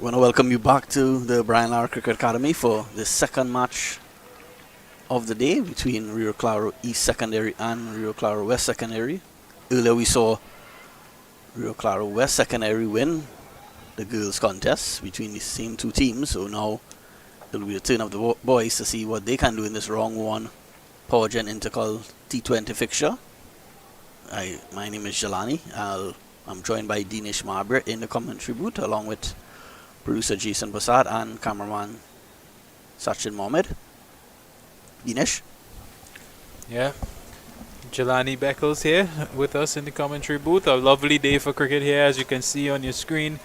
I want to welcome you back to the Brian Lara Cricket Academy for the second match of the day between RIO CLARO East Secondary and RIO CLARO West Secondary. Earlier we saw RIO CLARO West Secondary win the girls contest between the same two teams, so now it will be the turn of the boys to see what they can do in this round one PowerGen Intercol T20 fixture. My name is Jelani. I'm joined by Dinesh Mahabir in the commentary booth, along with producer Jason Basad and cameraman Sachin Mohammed. Dinesh? Yeah, Jelani Beckles here with us in the commentary booth. A lovely day for cricket here, as you can see on your screen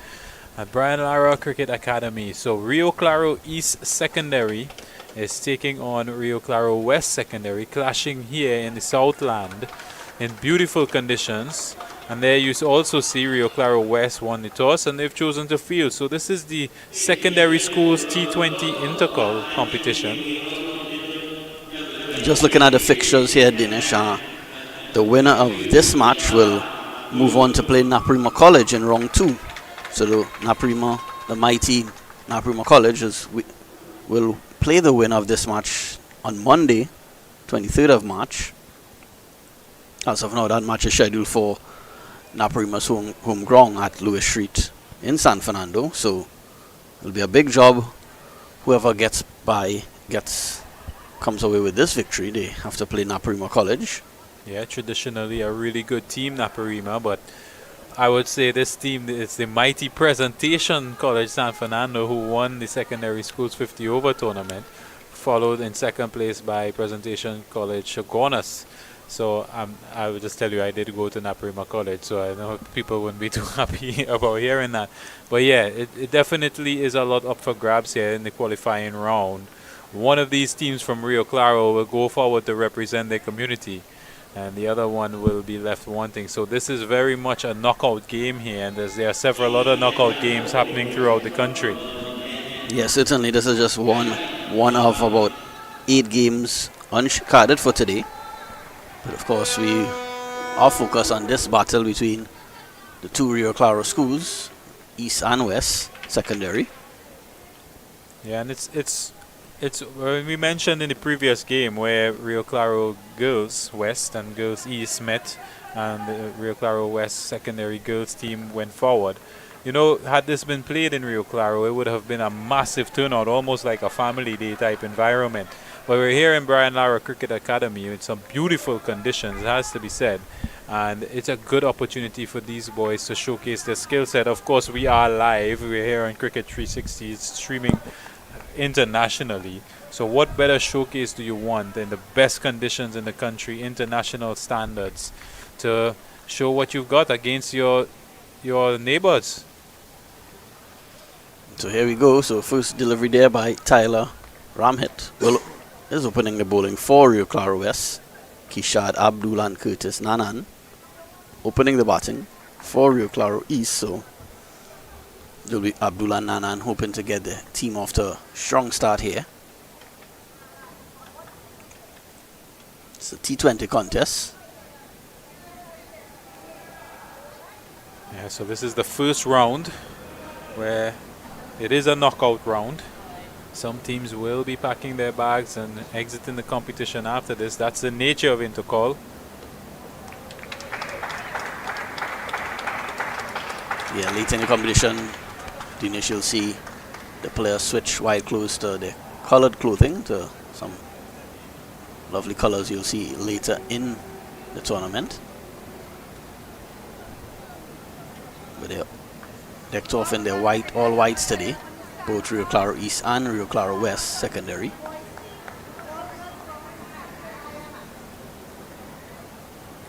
at Brian Lara Cricket Academy. So RIO CLARO East Secondary is taking on RIO CLARO West Secondary, clashing here in the Southland in beautiful conditions. And there you also see RIO CLARO West won the toss and they've chosen to field. So this is the secondary schools T20 Intercol competition. Just looking at the fixtures here, Dinesh, the winner of this match will move on to play Naparima College in round 2. So the mighty Naparima College will play the winner of this match on Monday, 23rd of March. As of now, that match is scheduled for Naparima's home ground at Lewis Street in San Fernando. So it'll be a big job. Whoever comes away with this victory, they have to play Naparima College. Yeah, traditionally a really good team, Naparima, but I would say this team is the mighty Presentation College San Fernando, who won the secondary schools 50 over tournament, followed in second place by Presentation College Shogunas. So I would just tell you, I did go to Naparima College, so I know people wouldn't be too happy about hearing that. But yeah, it definitely is a lot up for grabs here in the qualifying round. One of these teams from RIO CLARO will go forward to represent their community, and the other one will be left wanting. So this is very much a knockout game here, and there are several other knockout games happening throughout the country. Yeah, certainly this is just one of about 8 games uncarded for today. But of course, we are focused on this battle between the two RIO CLARO schools, East and West Secondary. Yeah, and it's we mentioned in the previous game where RIO CLARO Girls West and Girls East met, and the RIO CLARO West Secondary Girls team went forward. You know, had this been played in RIO CLARO, it would have been a massive turnout, almost like a family day type environment. But we're here in Brian Lara Cricket Academy in some beautiful conditions, it has to be said. And it's a good opportunity for these boys to showcase their skill set. Of course, we are live. We're here on Cricket 360. It's streaming internationally. So what better showcase do you want in the best conditions in the country, international standards, to show what you've got against your neighbors? So here we go. So first delivery there by Tyler Ramhit. Well, is opening the bowling for RIO CLARO West. Kishad Abdul and Curtis Nanan opening the batting for RIO CLARO East. So it'll be Abdul and Nanan hoping to get the team off to a strong start here. It's a T20 contest. Yeah, so this is the first round where it is a knockout round. Some teams will be packing their bags and exiting the competition after this. That's the nature of Intercol. Yeah, late in the competition, Dinesh, you'll see the players switch white clothes to their colored clothing, to some lovely colors you'll see later in the tournament. But they're decked off in their white, all whites today. Both RIO CLARO East and RIO CLARO West Secondary.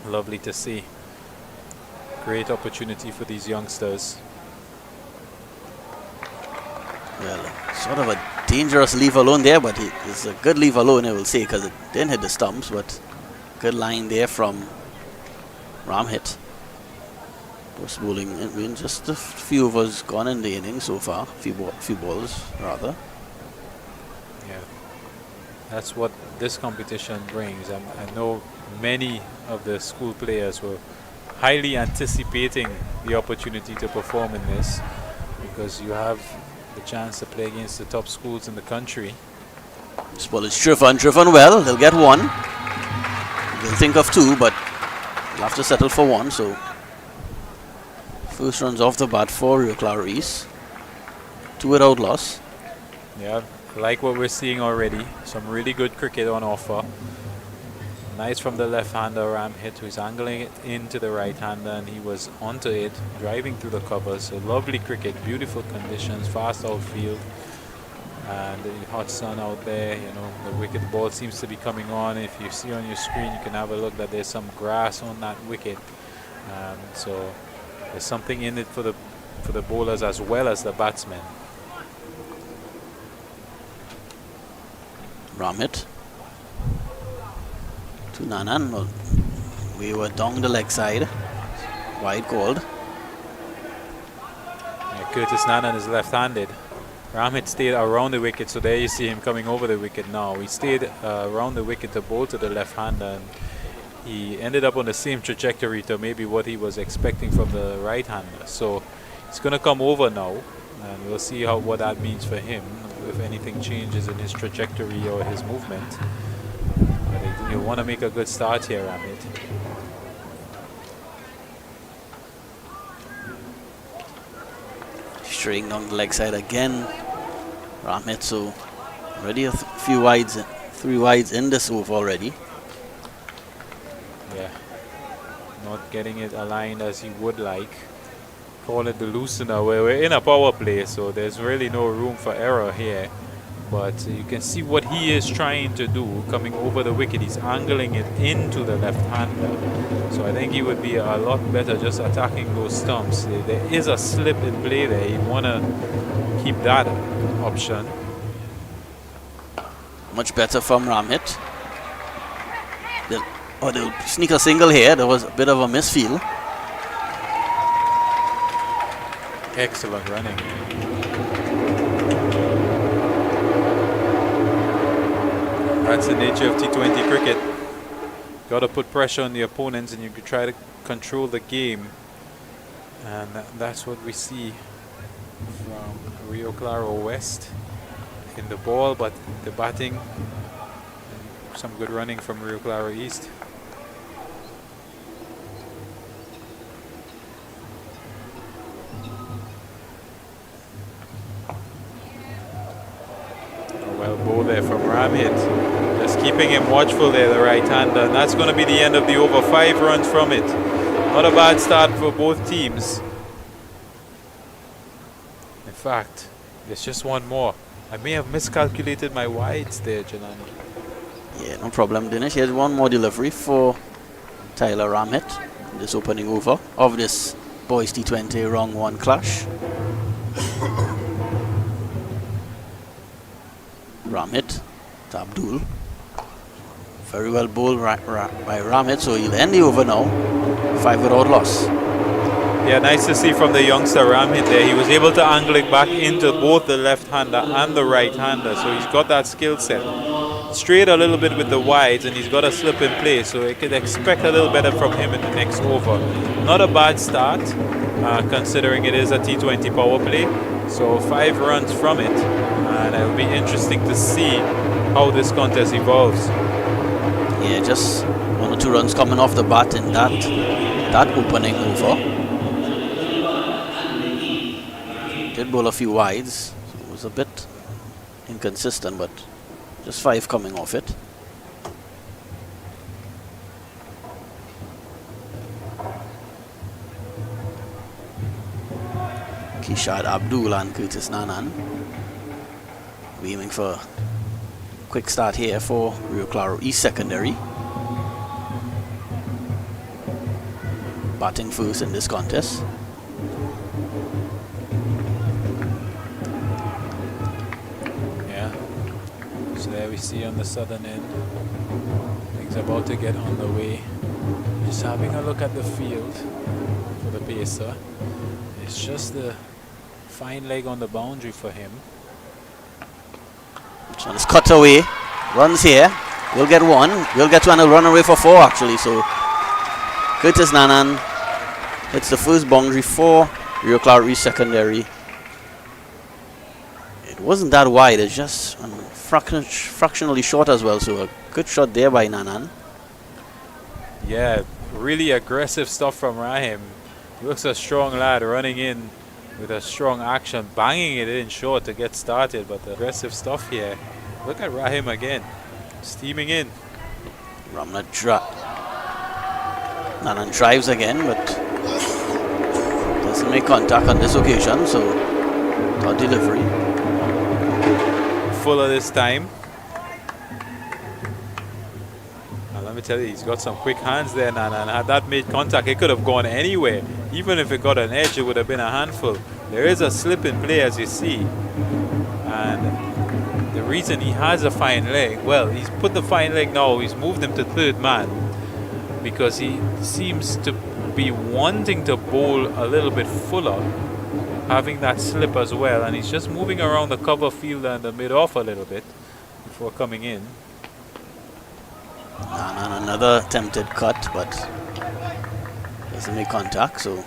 Lovely to see. Great opportunity for these youngsters. Well, sort of a dangerous leave alone there, but it's a good leave alone, I will say, because it didn't hit the stumps, but good line there from Ramhit. Post bowling in just a few overs gone in the inning so far, few balls rather. Yeah, that's what this competition brings. I know many of the school players were highly anticipating the opportunity to perform in this, because you have the chance to play against the top schools in the country. This ball is driven well. They'll get one. They'll think of two, but they'll have to settle for one. So first runs off the bat for Rio Claro East. 2 without loss. Yeah, like what we're seeing already. Some really good cricket on offer. Nice from the left-hander, Ram hit, who's angling it into the right-hander, and he was onto it, driving through the covers. So lovely cricket, beautiful conditions, fast outfield, and the hot sun out there. You know, the wicket ball seems to be coming on. If you see on your screen, you can have a look that there's some grass on that wicket. So there's something in it for the bowlers as well as the batsmen. Ram hit to Nanan. Well, we were down the leg side. Wide called. Yeah, Curtis Nanan is left-handed. Ramit stayed around the wicket, so there you see him coming over the wicket now. He stayed around the wicket to bowl to the left-hander, and he ended up on the same trajectory to maybe what he was expecting from the right-hander. So he's going to come over now, and we'll see what that means for him, if anything changes in his trajectory or his movement. But you want to make a good start here, Ramit. Straying down the leg side again. Ramit, so already a few wides, 3 wides in this over already. Yeah, not getting it aligned as he would like. Call it the loosener, where we're in a power play, so there's really no room for error here. But you can see what he is trying to do, coming over the wicket. He's angling it into the left-hander. So I think he would be a lot better just attacking those stumps. There is a slip in play there. You want to keep that option. Much better from Ramit. They'll sneak a single here. There was a bit of a misfield. Excellent running. That's the nature of T20 cricket. Got to put pressure on the opponents, and you can try to control the game. And that's what we see from Rio Claro West in the ball, but the batting, and some good running from Rio Claro East. Well bowled there from Ramit. Just keeping him watchful there, the right-hander. And that's going to be the end of the over. 5 runs from it. Not a bad start for both teams. In fact, there's just one more. I may have miscalculated my wides there, Janani. Yeah, no problem, Dinesh. Here's one more delivery for Tyler Ramit. This opening over of this boys T20 round 1 clash. Ramit to Abdul. Very well bowled by Ramit, so he'll end the over now. 5 without loss. Yeah, nice to see from the youngster Ramit there. He was able to angle it back into both the left-hander and the right-hander, so he's got that skill set. Strayed a little bit with the wides, and he's got a slip in play, so I could expect a little better from him in the next over. Not a bad start, considering it is a T20 power play. So 5 runs from it, and it'll be interesting to see how this contest evolves. Yeah, just 1 or 2 runs coming off the bat in that opening over. Did bowl a few wides, so it was a bit inconsistent, but just 5 coming off it. Kishad Abdul and Curtis Nanan. We're aiming for a quick start here for Rio Claro East Secondary. Batting first in this contest. Yeah. So there we see on the southern end, things about to get on the way. Just having a look at the field for the pacer. It's just the fine leg on the boundary for him. This one is cut away. Runs here. We'll get 1. We'll get 1. He'll run away for 4 actually. So Curtis Nanan hits the first boundary for Rio Claro East Secondary. It wasn't that wide, it's just fractionally short as well, so a good shot there by Nanan. Yeah, really aggressive stuff from Rahim. He looks a strong lad running in with a strong action, banging it in short to get started, but the aggressive stuff here. Look at Rahim again, steaming in. Nanan drives again, but doesn't make contact on this occasion, so not delivery. Fuller this time. And let me tell you, he's got some quick hands there, Nanan. Had that made contact, it could have gone anywhere. Even if it got an edge, it would have been a handful. There is a slip in play, as you see. And the reason he has a fine leg, well, he's put the fine leg now, he's moved him to third man because he seems to be wanting to bowl a little bit fuller, having that slip as well, and he's just moving around the cover field and the mid-off a little bit before coming in. And another attempted cut, but doesn't make contact, so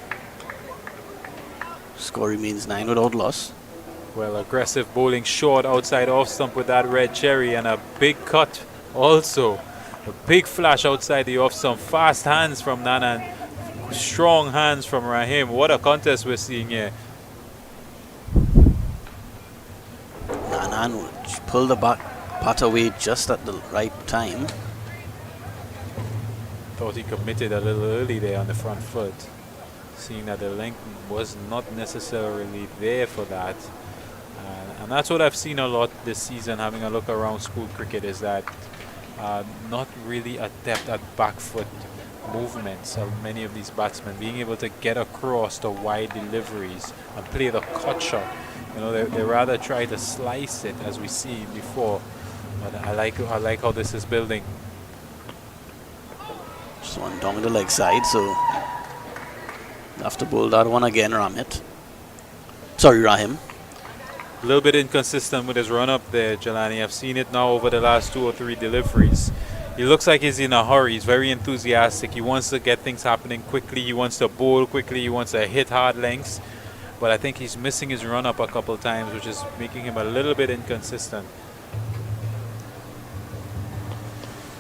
score remains 9 without loss. Well, aggressive bowling short outside off stump with that red cherry, and a big cut also. A big flash outside the off stump. Fast hands from Nanan. Strong hands from Rahim. What a contest we're seeing here. Nanan pulled the back pat away just at the right time. Thought he committed a little early there on the front foot, seeing that the length was not necessarily there for that. And that's what I've seen a lot this season, having a look around school cricket, is that not really adept at back foot movements of many of these batsmen, being able to get across the wide deliveries and play the cut shot. You know, they rather try to slice it, as we see before. But I like how this is building. Just one down the leg side, so have to bowl that one again, Rahim. A little bit inconsistent with his run up there, Jelani. I've seen it now over the last 2 or 3 deliveries. He looks like he's in a hurry. He's very enthusiastic. He wants to get things happening quickly. He wants to bowl quickly. He wants to hit hard lengths. But I think he's missing his run up a couple of times, which is making him a little bit inconsistent.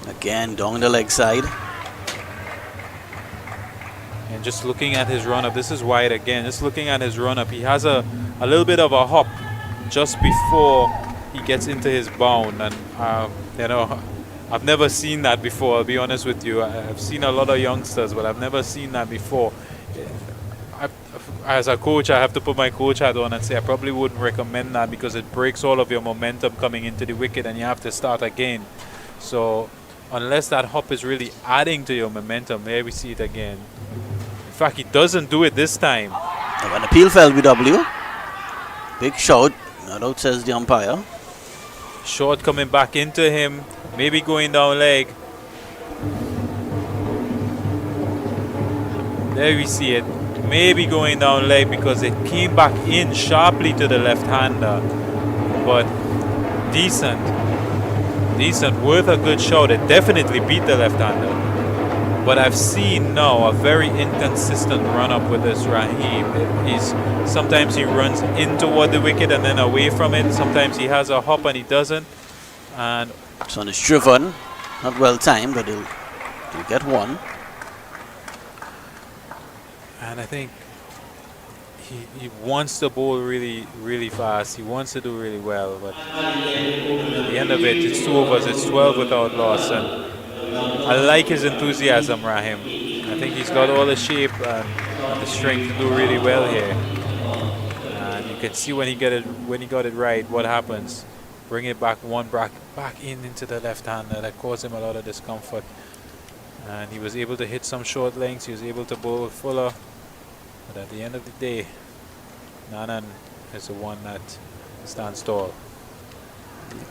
Again, down the leg side. And just looking at his run up, this is wide again. Just looking at his run up, he has a little bit of a hop just before he gets into his bound. And, you know, I've never seen that before, I'll be honest with you. I've seen a lot of youngsters, but I've never seen that before. As a coach, I have to put my coach hat on and say I probably wouldn't recommend that, because it breaks all of your momentum coming into the wicket and you have to start again. So unless that hop is really adding to your momentum, here we see it again. In fact, he doesn't do it this time. An appeal for LBW. Big shout. Not out, says the umpire. Short coming back into him. Maybe going down leg. There we see it. Maybe going down leg, because it came back in sharply to the left-hander. But decent. Decent. Worth a good shot. It definitely beat the left-hander. But I've seen now a very inconsistent run-up with this Rahim. Sometimes he runs in toward the wicket and then away from it. Sometimes he has a hop and he doesn't. And this one is driven. Not well timed, but he'll get one. And I think he wants to bowl really, really fast. He wants to do really well. But at the end of it, it's 2 overs. It's 12 without loss. And I like his enthusiasm, Rahim. I think he's got all the shape and the strength to do really well here. And you can see when he got it right, what happens. Bring it back back into the left-hander. That caused him a lot of discomfort. And he was able to hit some short lengths. He was able to bowl fuller. But at the end of the day, Nanan is the one that stands tall.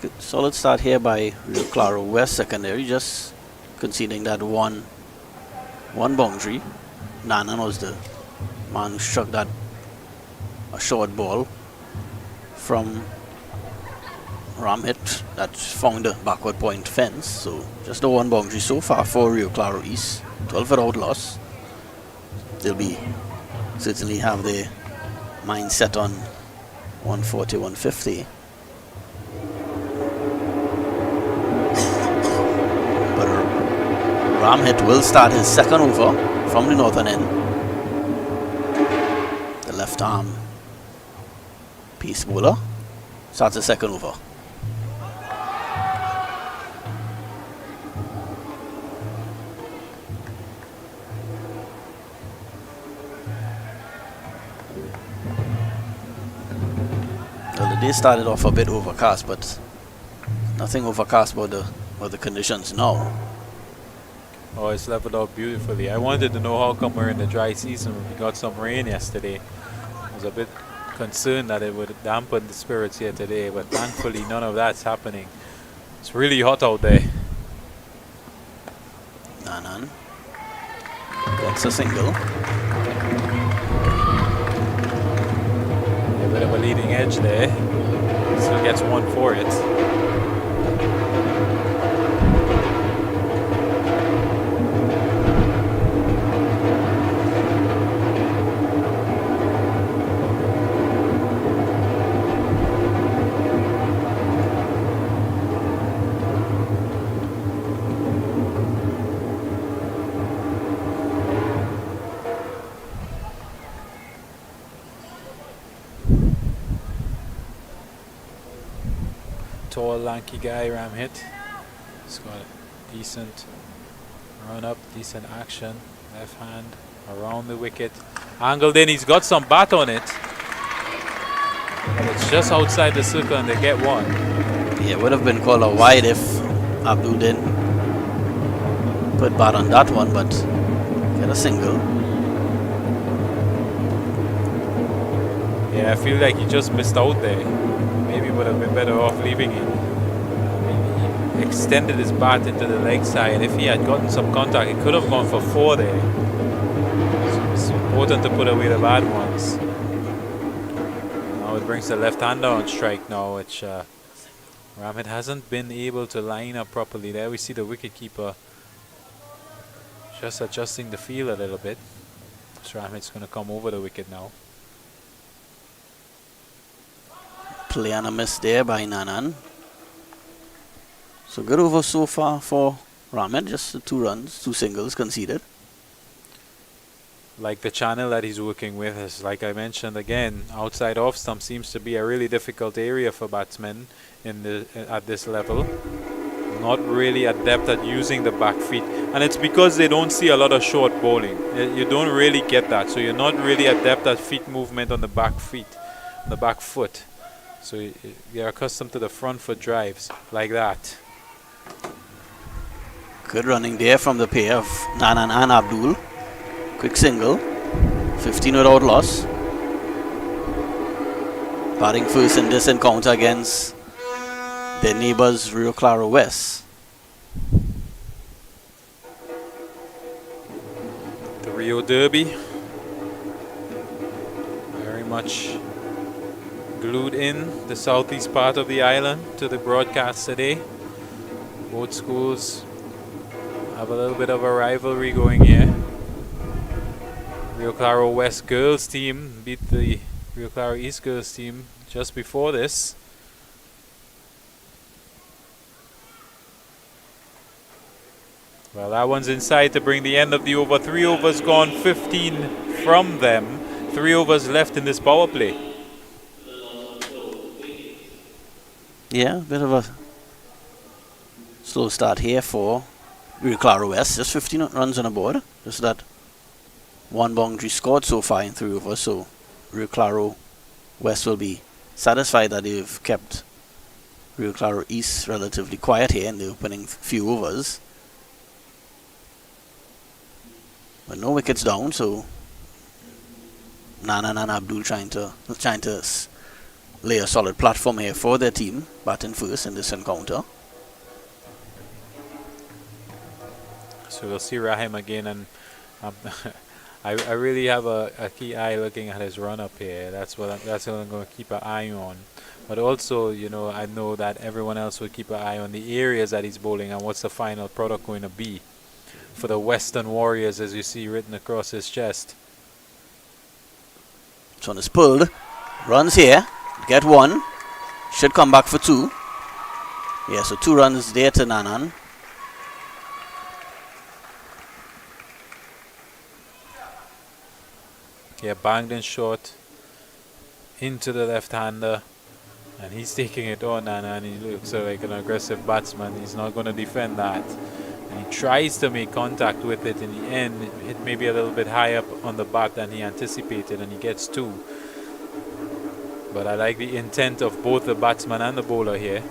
Good solid start here by RIO CLARO West secondary, just conceding that one boundary. Nanan was the man who struck that a short ball from Ramhit that found the backward point fence. So just the 1 boundary so far for RIO CLARO East. 12 without loss. They'll be certainly have their mind set on 140, 150 Ramhit will start his second over from the northern end. The left arm piece bowler starts the second over. Well, the day started off a bit overcast, but nothing overcast about the conditions now. Oh, it's leveled out beautifully. I wanted to know how come we're in the dry season when we got some rain yesterday. I was a bit concerned that it would dampen the spirits here today, but thankfully none of that's happening. It's really hot out there. Nanan gets a single. A bit of a leading edge there. Still gets one for it. Tall, lanky guy, Ramhit. He's got a decent run up, decent action. Left hand around the wicket. Angled in, he's got some bat on it. But it's just outside the circle and they get one. Yeah, it would have been called a wide if Abdul didn't put bat on that one, but get a single. Yeah, I feel like he just missed out there. Maybe would have been better off leaving it. He extended his bat into the leg side. If he had gotten some contact, he could have gone for 4 there. So it's important to put away the bad ones. Now it brings the left-hander on strike now, which Ramhit hasn't been able to line up properly. There we see the wicketkeeper just adjusting the field a little bit. So Ramhit's going to come over the wicket now. Play and a miss there by Nanan. So good over so far for Ramhit, just 2 runs, 2 singles conceded. Like the channel that he's working with is, like I mentioned again, outside off stump seems to be a really difficult area for batsmen at this level. Not really adept at using the back feet, and it's because they don't see a lot of short bowling. You don't really get that, so you're not really adept at feet movement on the back feet, the back foot. So you're accustomed to the front foot drives like that. Good running there from the pair of Nanan and Abdul. Quick single, 15 without loss. Batting first in this encounter against their neighbours Rio Claro West. The Rio Derby, very much glued in the southeast part of the island to the broadcast today. Both schools have a little bit of a rivalry going here. Rio Claro West girls team beat the Rio Claro East girls team just before this. Well, that one's inside to bring the end of the over. 3 overs gone, 15 from them. 3 overs left in this power play. Yeah, a bit of a slow start here for Rio Claro West. Just 15 runs on the board. Just that 1 boundary scored so far in 3 overs. So Rio Claro West will be satisfied that they've kept Rio Claro East relatively quiet here in the opening few overs. But no wickets down, so Nanan and Abdul trying to lay a solid platform here for their team, batting first in this encounter. So we'll see Rahim again, and I really have a key eye looking at his run up here. That's what I'm going to keep an eye on. But also, you know, I know that everyone else will keep an eye on the areas that he's bowling and what's the final product going to be for the Western Warriors, as you see written across his chest. This one is pulled. Runs here. Get 1. Should come back for 2. Yeah, so 2 runs there to Nanan. Yeah, banged in short into the left-hander, and he's taking it on, and he looks like an aggressive batsman. He's not going to defend that. And he tries to make contact with it. In the end, it may be a little bit high up on the bat than he anticipated, and he gets two. But I like the intent of both the batsman and the bowler here.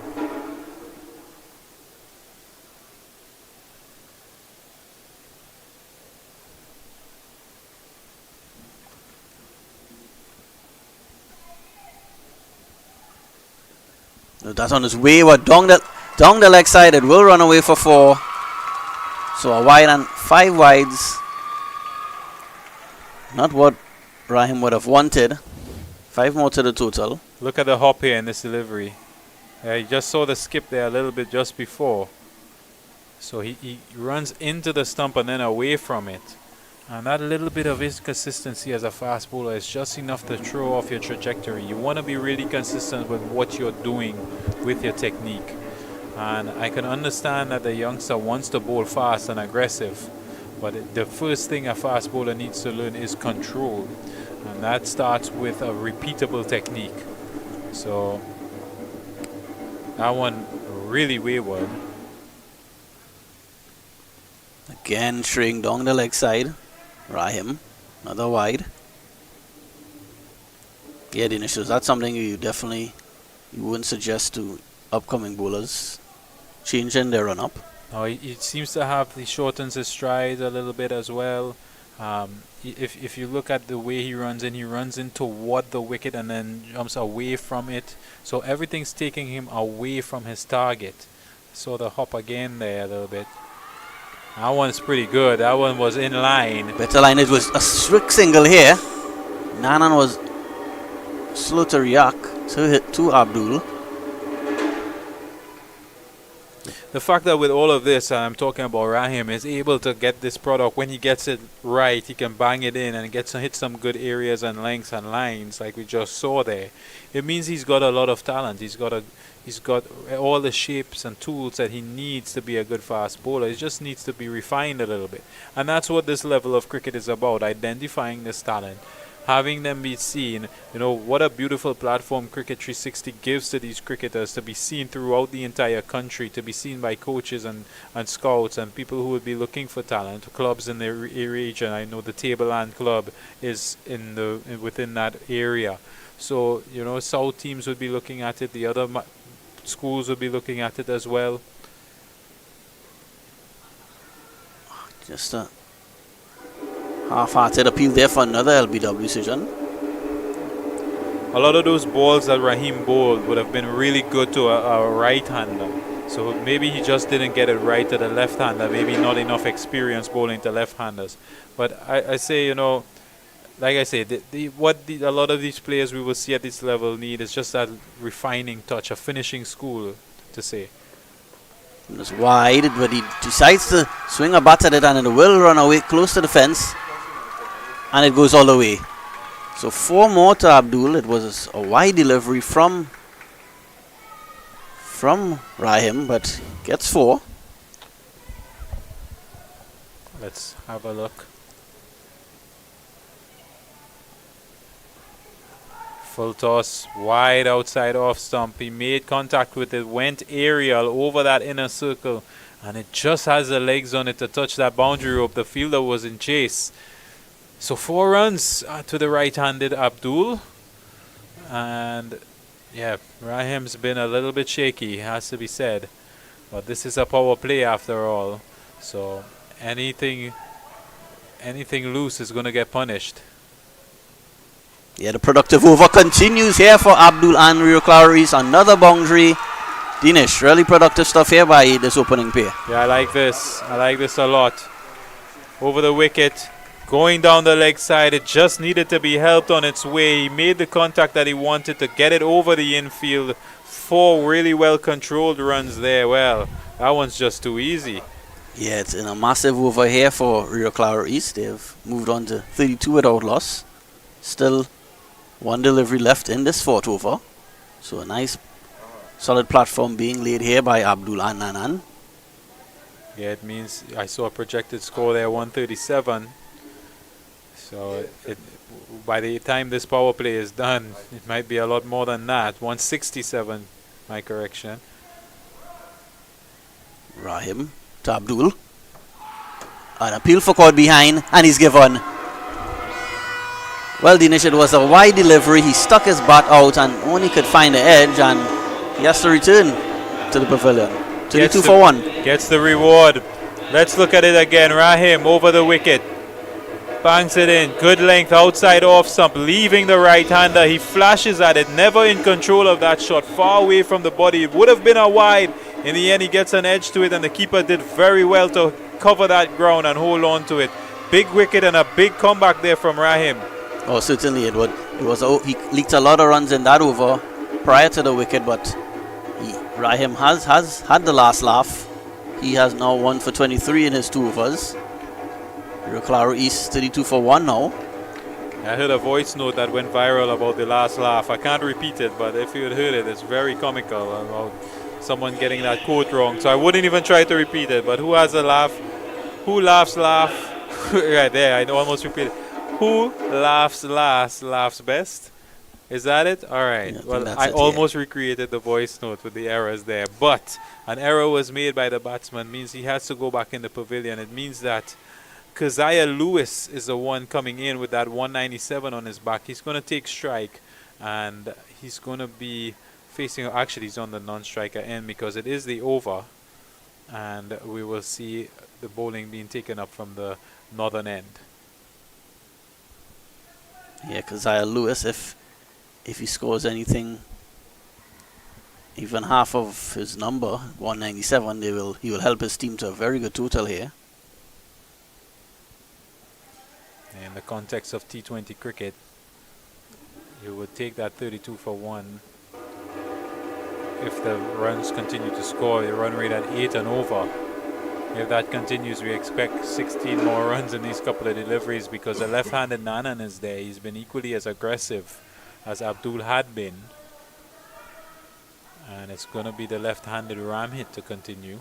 That's on his wayward down the leg side. It will run away for 4. So a wide and 5 wides. Not what Rahim would have wanted. 5 more to the total. Look at the hop here in this delivery. You just saw the skip there a little bit just before. So he runs into the stump and then away from it. And that little bit of inconsistency as a fast bowler is just enough to throw off your trajectory. You want to be really consistent with what you're doing with your technique. And I can understand that the youngster wants to bowl fast and aggressive. But the first thing a fast bowler needs to learn is control. And that starts with a repeatable technique. So that one really wayward. Again, straying down the leg side. Rahim, another wide. Yeah, Dinesh, is that something you wouldn't suggest to upcoming bowlers? Changing their run-up? No, he seems to have, he shortens his stride a little bit as well. If you look at the way he runs in toward the wicket and then jumps away from it. So everything's taking him away from his target. Saw the hop again there a little bit. That one's pretty good. That one was in line. Better line. It was a strict single here. Nanan was slow to react to Abdul. The fact that with all of this, I'm talking about Rahim, is able to get this product. When he gets it right, he can bang it in and hit some good areas and lengths and lines like we just saw there. It means he's got a lot of talent. He's got all the shapes and tools that he needs to be a good fast bowler. He just needs to be refined a little bit. And that's what this level of cricket is about, identifying this talent, having them be seen. You know, what a beautiful platform Cricket 360 gives to these cricketers to be seen throughout the entire country, to be seen by coaches and scouts and people who would be looking for talent, clubs in the region. I know the Tableland Club is within that area. So, you know, South teams would be looking at it, the other schools would be looking at it as well. Just a half-hearted appeal there for another LBW decision. A lot of those balls that Rahim bowled would have been really good to a right-hander. So maybe he just didn't get it right to the left-hander. Maybe not enough experience bowling to left-handers. But I say, you know, like I say, a lot of these players we will see at this level need is just that refining touch, a finishing school, to say. It's wide, but he decides to swing a bat at it, and it will run away close to the fence, and it goes all the way. So 4 more to Abdul. It was a wide delivery from Rahim, but gets 4. Let's have a look. Full toss, wide outside off stump. He made contact with it, went aerial over that inner circle, and it just has the legs on it to touch that boundary rope. The fielder was in chase. So 4 runs to the right-handed Abdul. And yeah, Rahim's been a little bit shaky, has to be said. But this is a power play after all. So anything loose is going to get punished. Yeah, the productive over continues here for Abdul and RIO CLARO East. Another boundary. Dinesh, really productive stuff here by this opening pair. Yeah, I like this. I like this a lot. Over the wicket, going down the leg side. It just needed to be helped on its way. He made the contact that he wanted to get it over the infield. 4 really well controlled runs there. Well, that one's just too easy. Yeah, it's in a massive over here for RIO CLARO East. They've moved on to 32 without loss. Still 1 delivery left in this 4th over. So a nice solid platform being laid here by Abdul and Nanan. Yeah, it means I saw a projected score there, 137. So by the time this power play is done, it might be a lot more than that. 167, my correction. Rahim to Abdul. An appeal for caught behind, and he's given. Well, Dinesh, it was a wide delivery. He stuck his bat out and only could find the edge, and he has to return to the pavilion. 22 for 1. Gets the reward. Let's look at it again. Rahim over the wicket. Bangs it in. Good length outside off stump, leaving the right-hander. He flashes at it, never in control of that shot. Far away from the body. It would have been a wide. In the end, he gets an edge to it, and the keeper did very well to cover that ground and hold on to it. Big wicket and a big comeback there from Rahim. Oh, certainly it would. He leaked a lot of runs in that over prior to the wicket, but Rahim has had the last laugh. He has now 1 for 23 in his 2 overs. RIO CLARO East 32 for 1 now. I heard a voice note that went viral about the last laugh. I can't repeat it, but if you had heard it, it's very comical about someone getting that quote wrong. So I wouldn't even try to repeat it. But who has a laugh? Who laughs laugh? Right there, I almost repeated. Who laughs last laughs best? Is that it? All right. Yeah, well, I almost recreated the voice note with the errors there. But an error was made by the batsman. Means he has to go back in the pavilion. It means that Keziah Lewis is the one coming in with that 197 on his back. He's going to take strike. And he's going to be facing... Actually, he's on the non-striker end because it is the over. And we will see the bowling being taken up from the northern end. Yeah, Keziah Lewis, if he scores anything, even half of his number, 197, he will help his team to a very good total here. In the context of T20 cricket, you would take that 32 for 1. If the runs continue to score, the run rate at 8 and over. If that continues, we expect 16 more runs in these couple of deliveries because the left-handed Nanan is there. He's been equally as aggressive as Abdul had been. And it's going to be the left-handed ram hit to continue.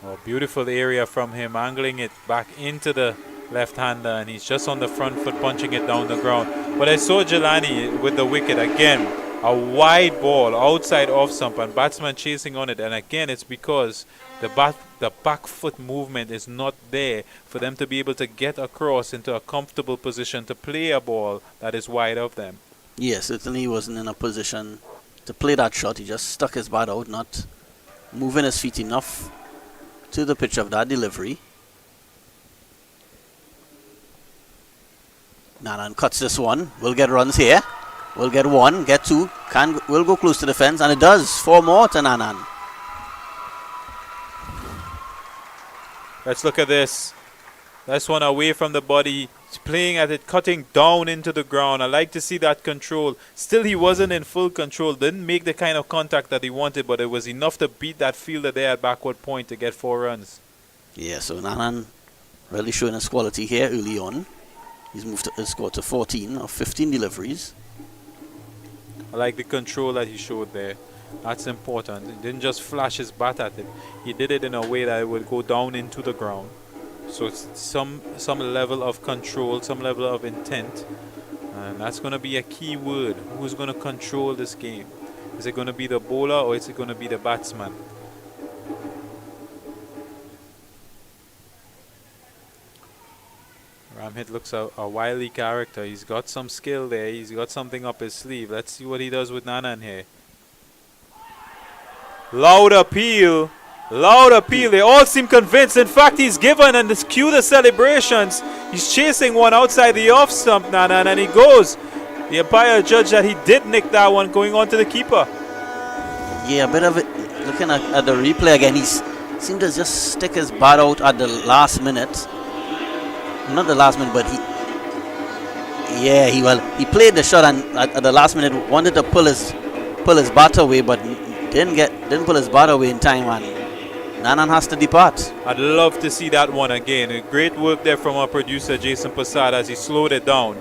Oh, beautiful area from him, angling it back into the left-hander, and he's just on the front foot punching it down the ground. But I saw Jelani with the wicket again. A wide ball outside off stump and batsman chasing on it, and again it's because the back foot movement is not there for them to be able to get across into a comfortable position to play a ball that is wide of them. Yes, certainly he wasn't in a position to play that shot. He just stuck his bat out, not moving his feet enough to the pitch of that delivery. Nanan cuts this one. We'll get runs here. We'll get 1, get 2, we'll go close to the fence, and it does. 4 more to Nanan. Let's look at this. This one away from the body. He's playing at it, cutting down into the ground. I like to see that control. Still, he wasn't in full control. Didn't make the kind of contact that he wanted, but it was enough to beat that fielder there at backward point to get 4 runs. Yeah, so Nanan really showing his quality here early on. He's moved his score to 14 of 15 deliveries. I like the control that he showed there. That's important. He didn't just flash his bat at it. He did it in a way that it would go down into the ground. So it's some level of control, some level of intent. And that's going to be a key word. Who's going to control this game? Is it going to be the bowler or is it going to be the batsman? Ramhit looks a wily character. He's got some skill there. He's got something up his sleeve. Let's see what he does with Nanan here. Loud appeal. Loud appeal. They all seem convinced. In fact, he's given, and this cue the celebrations. He's chasing one outside the off stump, Nanan, and he goes. The umpire judged that he did nick that one, going on to the keeper. Yeah, a bit of it. Looking at the replay again, he seemed to just stick his bat out at the last minute. Not the last minute, but he played the shot and at the last minute wanted to pull his bat away, but didn't pull his bat away in time, and Nanan has to depart. I'd love to see that one again. Great work there from our producer Jason Passad as he slowed it down.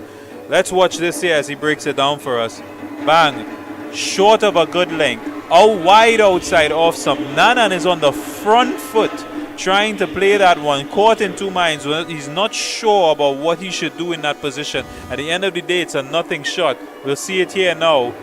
Let's watch this here as he breaks it down for us. Bang, short of a good length, out wide outside off some. Nanan is on the front foot trying to play that one, caught in two minds. He's not sure about what he should do in that position. At the end of the day, it's a nothing shot. We'll see it here now.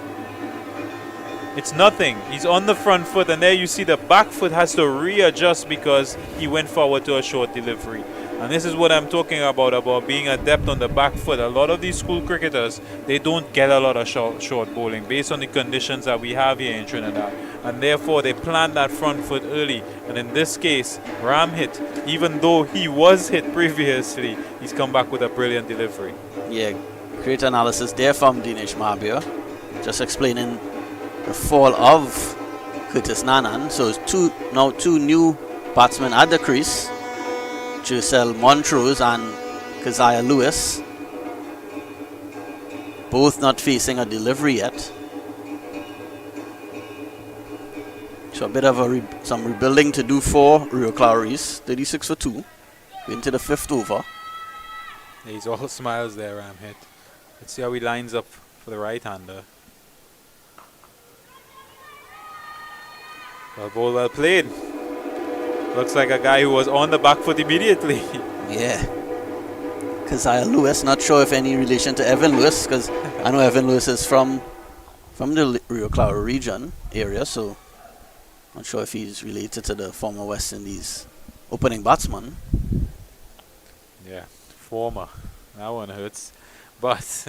It's nothing. He's on the front foot, and there you see the back foot has to readjust because he went forward to a short delivery. And this is what I'm talking about being adept on the back foot. A lot of these school cricketers, they don't get a lot of short bowling based on the conditions that we have here in Trinidad. And therefore, they plan that front foot early. And in this case, Ram hit, even though he was hit previously, he's come back with a brilliant delivery. Yeah, great analysis there from Dinesh Mahabir. Just explaining the fall of Curtis Nanan. So it's now two new batsmen at the crease. Montrose and Keziah Lewis, both not facing a delivery yet. So a bit of some rebuilding to do for Rio Claro East. 36 for 2 into the 5th over. He's all smiles there, Ram hit. Let's see how he lines up for the right-hander. Well bowled, well played. Looks like a guy who was on the back foot immediately. Yeah. Keziah Lewis, not sure if any relation to Evan Lewis, because I know Evan Lewis is from the Rio Claro region area, so not sure if he's related to the former West Indies opening batsman. Yeah, former. That one hurts. But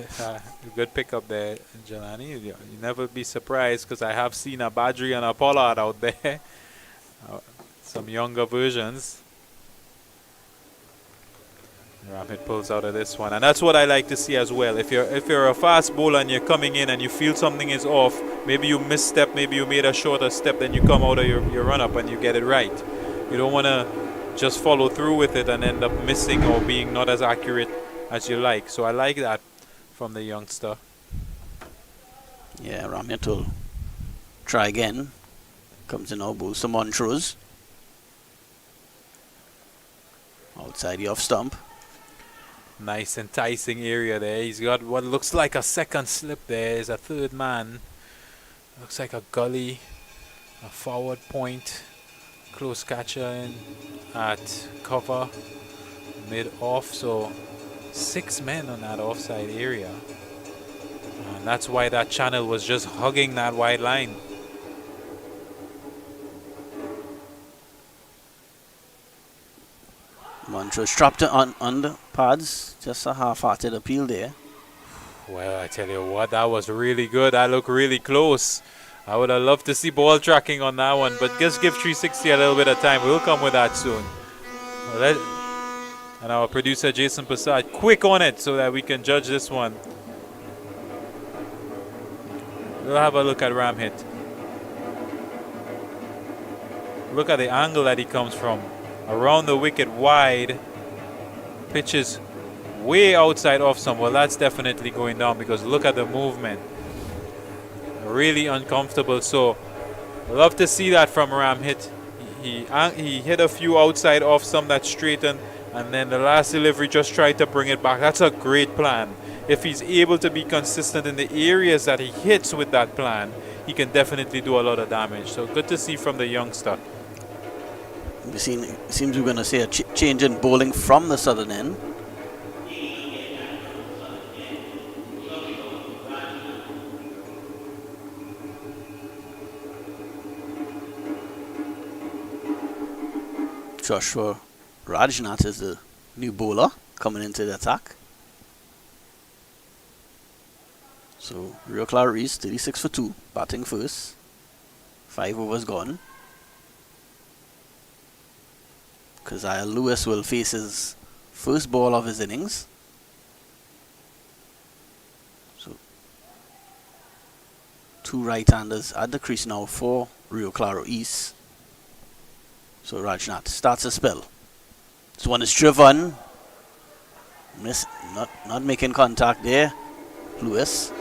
good pickup there, Jelani. You never be surprised, because I have seen a Badri and a Pollard out there. Some younger versions. Ramit pulls out of this one, and that's what I like to see as well. If you're a fast bowler and you're coming in and you feel something is off, maybe you misstep, maybe you made a shorter step, then you come out of your run up and you get it right. You don't want to just follow through with it and end up missing or being not as accurate as you like. So I like that from the youngster. Yeah, Ramit will try again. Comes in now, bowls to Montrose. Outside the off stump. Nice enticing area there. He's got what looks like a second slip there. Is a third man. Looks like a gully. A forward point. Close catcher in at cover. Mid off. So 6 men on that offside area. And that's why that channel was just hugging that wide line. Montrose trapped it on the pads. Just a half-hearted appeal there. Well, I tell you what, that was really good. That looked really close. I would have loved to see ball tracking on that one, but just give 360 a little bit of time. We'll come with that soon. And our producer, Jason Passad, quick on it so that we can judge this one. We'll have a look at Ram hit. Look at the angle that he comes from. Around the wicket wide. Pitches way outside off some. Well, that's definitely going down because look at the movement. Really uncomfortable. So, love to see that from Ram hit. He hit a few outside off some that straightened, and then the last delivery just tried to bring it back. That's a great plan. If he's able to be consistent in the areas that he hits with that plan, he can definitely do a lot of damage. So good to see from the youngster. Seems we're going to see a change in bowling from the southern end. Joshua Rajnath is the new bowler coming into the attack. So Rio Claro East 36 for 2, batting first. 5 overs gone. Keziah Lewis will face his first ball of his innings. So 2 right-handers at the crease now for Rio Claro East. So Rajnath starts a spell. This one is driven. Not making contact there. Lewis.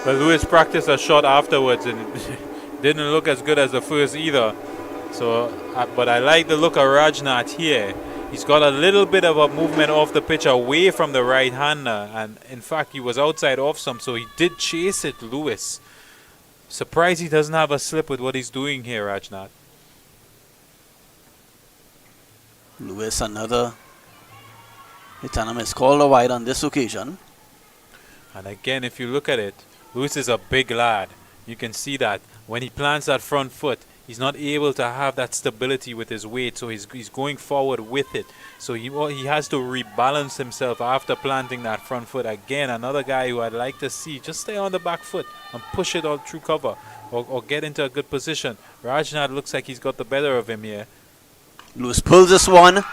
But Lewis practiced a shot afterwards and it didn't look as good as the first either. So, but I like the look of Rajnath here. He's got a little bit of a movement off the pitch away from the right-hander. And in fact, he was outside off some, so he did chase it, Lewis. Surprised he doesn't have a slip with what he's doing here, Rajnath. Lewis, another hit and a miss. Called a wide on this occasion. And again, if you look at it, Lewis is a big lad. You can see that when he plants that front foot, he's not able to have that stability with his weight, so he's going forward with it. So he has to rebalance himself after planting that front foot. Again, another guy who I'd like to see just stay on the back foot and push it all through cover or get into a good position. Rajnath looks like he's got the better of him here. Lewis pulls this one.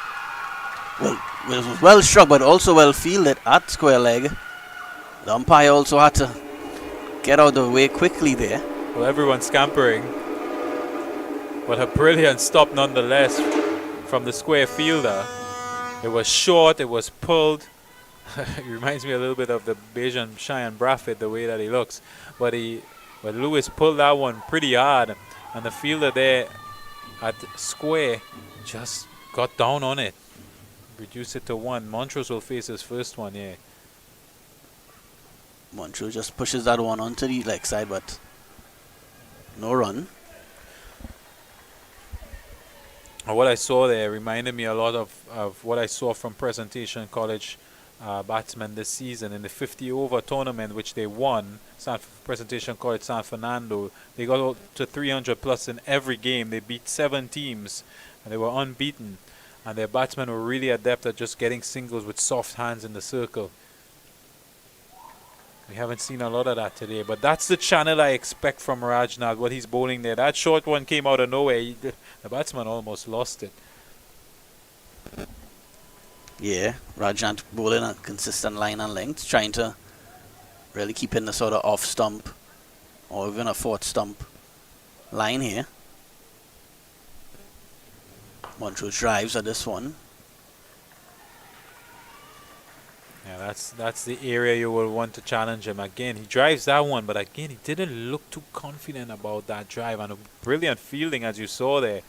Well, it was well struck, but also well fielded at square leg. The umpire also had to get out of the way quickly there. Well, everyone's scampering. But a brilliant stop nonetheless from the square fielder. It was short, it was pulled. It reminds me a little bit of the Bajan Cheyenne Braffett, the way that he looks. But Lewis pulled that one pretty hard, and the fielder there at square just got down on it. Reduce it to 1. Montrose will face his first one here. Montrose just pushes that one onto the leg side, but no run. What I saw there reminded me a lot of what I saw from Presentation College batsmen this season in the 50-over tournament, which they won. Presentation College San Fernando. They got to 300 plus in every game. They beat 7 teams, and they were unbeaten. And their batsmen were really adept at just getting singles with soft hands in the circle. We haven't seen a lot of that today, but that's the channel I expect from Rajnath, what he's bowling there. That short one came out of nowhere. The batsman almost lost it. Yeah, Rajnath bowling a consistent line and length, trying to really keep in the sort of off stump or even a fourth stump line here. Montrose drives at this one. Yeah, that's the area you will want to challenge him. Again, he drives that one, but again, he didn't look too confident about that drive. And a brilliant fielding, as you saw there.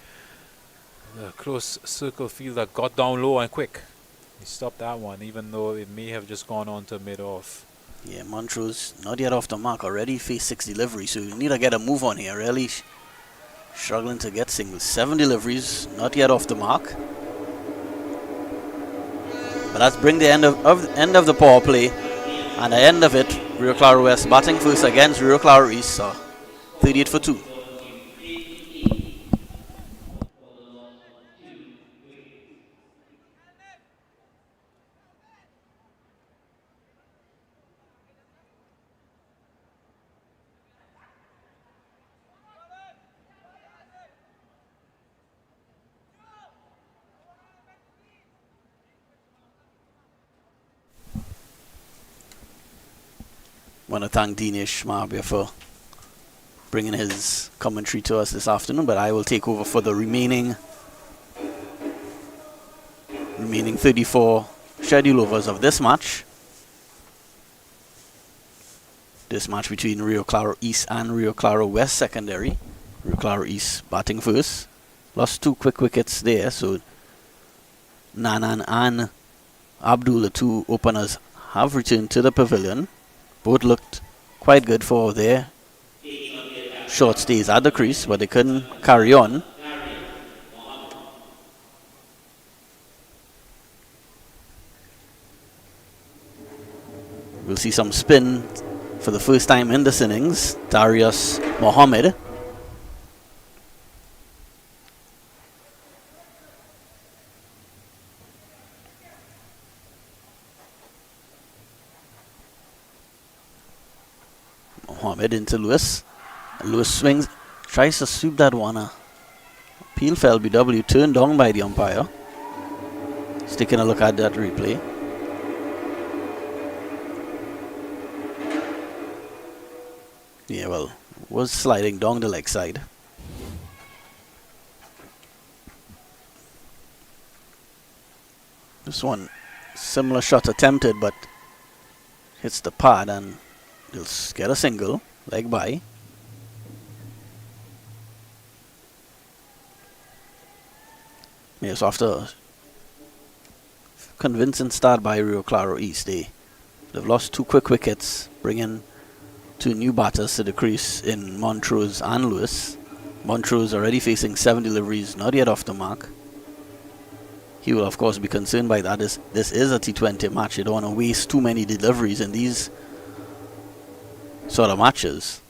The close circle fielder got down low and quick. He stopped that one, even though it may have just gone on to mid-off. Yeah, Montrose not yet off the mark, already faced 6 deliveries, so you need to get a move on here. Really struggling to get singles. 7 deliveries, not yet off the mark. But that's bring the end of the power play, and the end of it. Rio Claro West batting first against Rio Claro East, 38 for 2. Want to thank Dinesh Mahabir for bringing his commentary to us this afternoon, but I will take over for the remaining 34 schedule overs of this match. This match between Rio Claro East and Rio Claro West secondary. Rio Claro East batting first. Lost 2 quick wickets there, so Nanan and Abdul, the 2 openers, have returned to the pavilion. Both looked quite good for their short stays at the crease, but they couldn't carry on. We'll see some spin for the first time in this innings. Darius Mohammed. Mohammed into Lewis. Lewis swings, tries to sweep that one. Appeal for LBW, turned down by the umpire. Just taking a look at that replay. Yeah, well, was sliding down the leg side. This one, similar shot attempted, but hits the pad and they'll get a single, leg by. Yes, after a convincing start by Rio Claro East, they've lost 2 quick wickets, bringing 2 new batters to the crease in Montrose and Lewis. Montrose already facing 7 deliveries, not yet off the mark. he will of course be concerned by that. This is a T20 match. You don't want to waste too many deliveries in these sort of matches.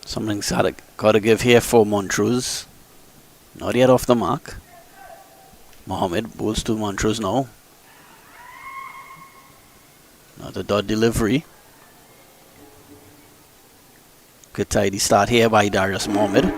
Something's got to give here for Montrose. Not yet off the mark. Mohammed bowls to Montrose now. Another dot delivery. Good tidy start here by Darius Mohammed.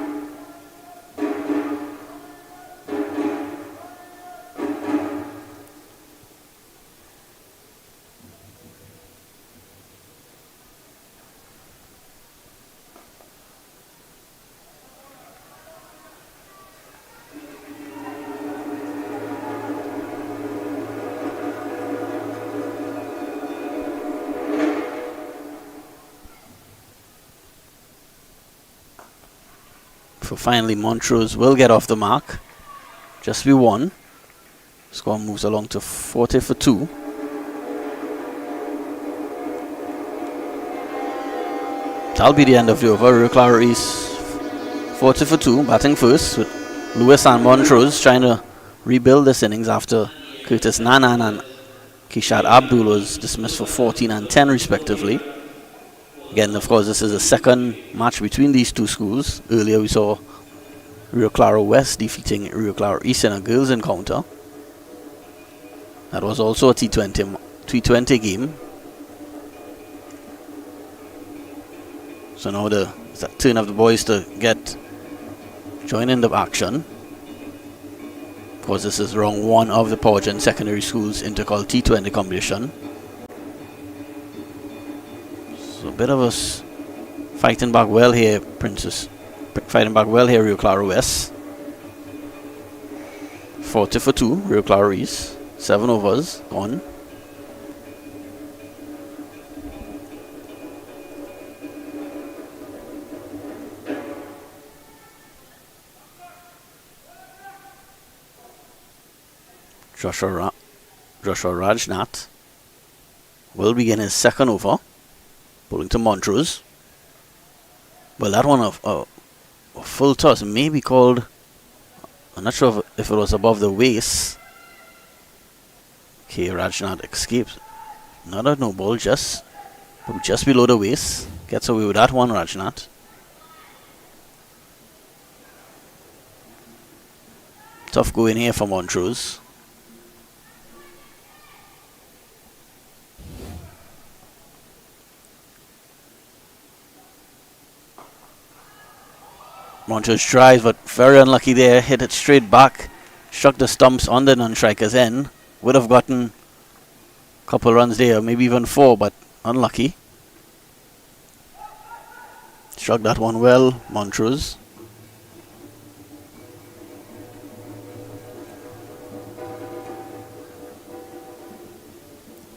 So finally Montrose will get off the mark. Just be one. Score moves along to 40 for 2. That'll be the end of the over. RIO CLARO is 40 for 2, batting first with Lewis and Montrose trying to rebuild this innings after Curtis Nanan and Kishad Abdul was dismissed for 14 and 10 respectively. Again, of course, this is the second match between these two schools. Earlier we saw RIO CLARO West defeating RIO CLARO East in a girls' encounter. That was also a T20 game. So now it's the turn of the boys to join in the action. Of course, this is round 1 of the Powergen Secondary Schools Intercol T20 competition. So a bit of us fighting back well here, Princess. Fighting back well here, RIO CLARO West. 40 for 2, RIO CLARO East. 7 overs on. Joshua Rajnath will begin his second over, bowling to Montrose. Well, that one of a full toss may be called. I'm not sure if it was above the waist. Okay, Rajnath escapes. Not a no ball, just below the waist. Gets away with that one, Rajnath. Tough going here for Montrose. Montrose tries, but very unlucky there. Hit it straight back. Struck the stumps on the non-striker's end. Would have gotten a couple runs there, maybe even 4, but unlucky. Struck that one well, Montrose.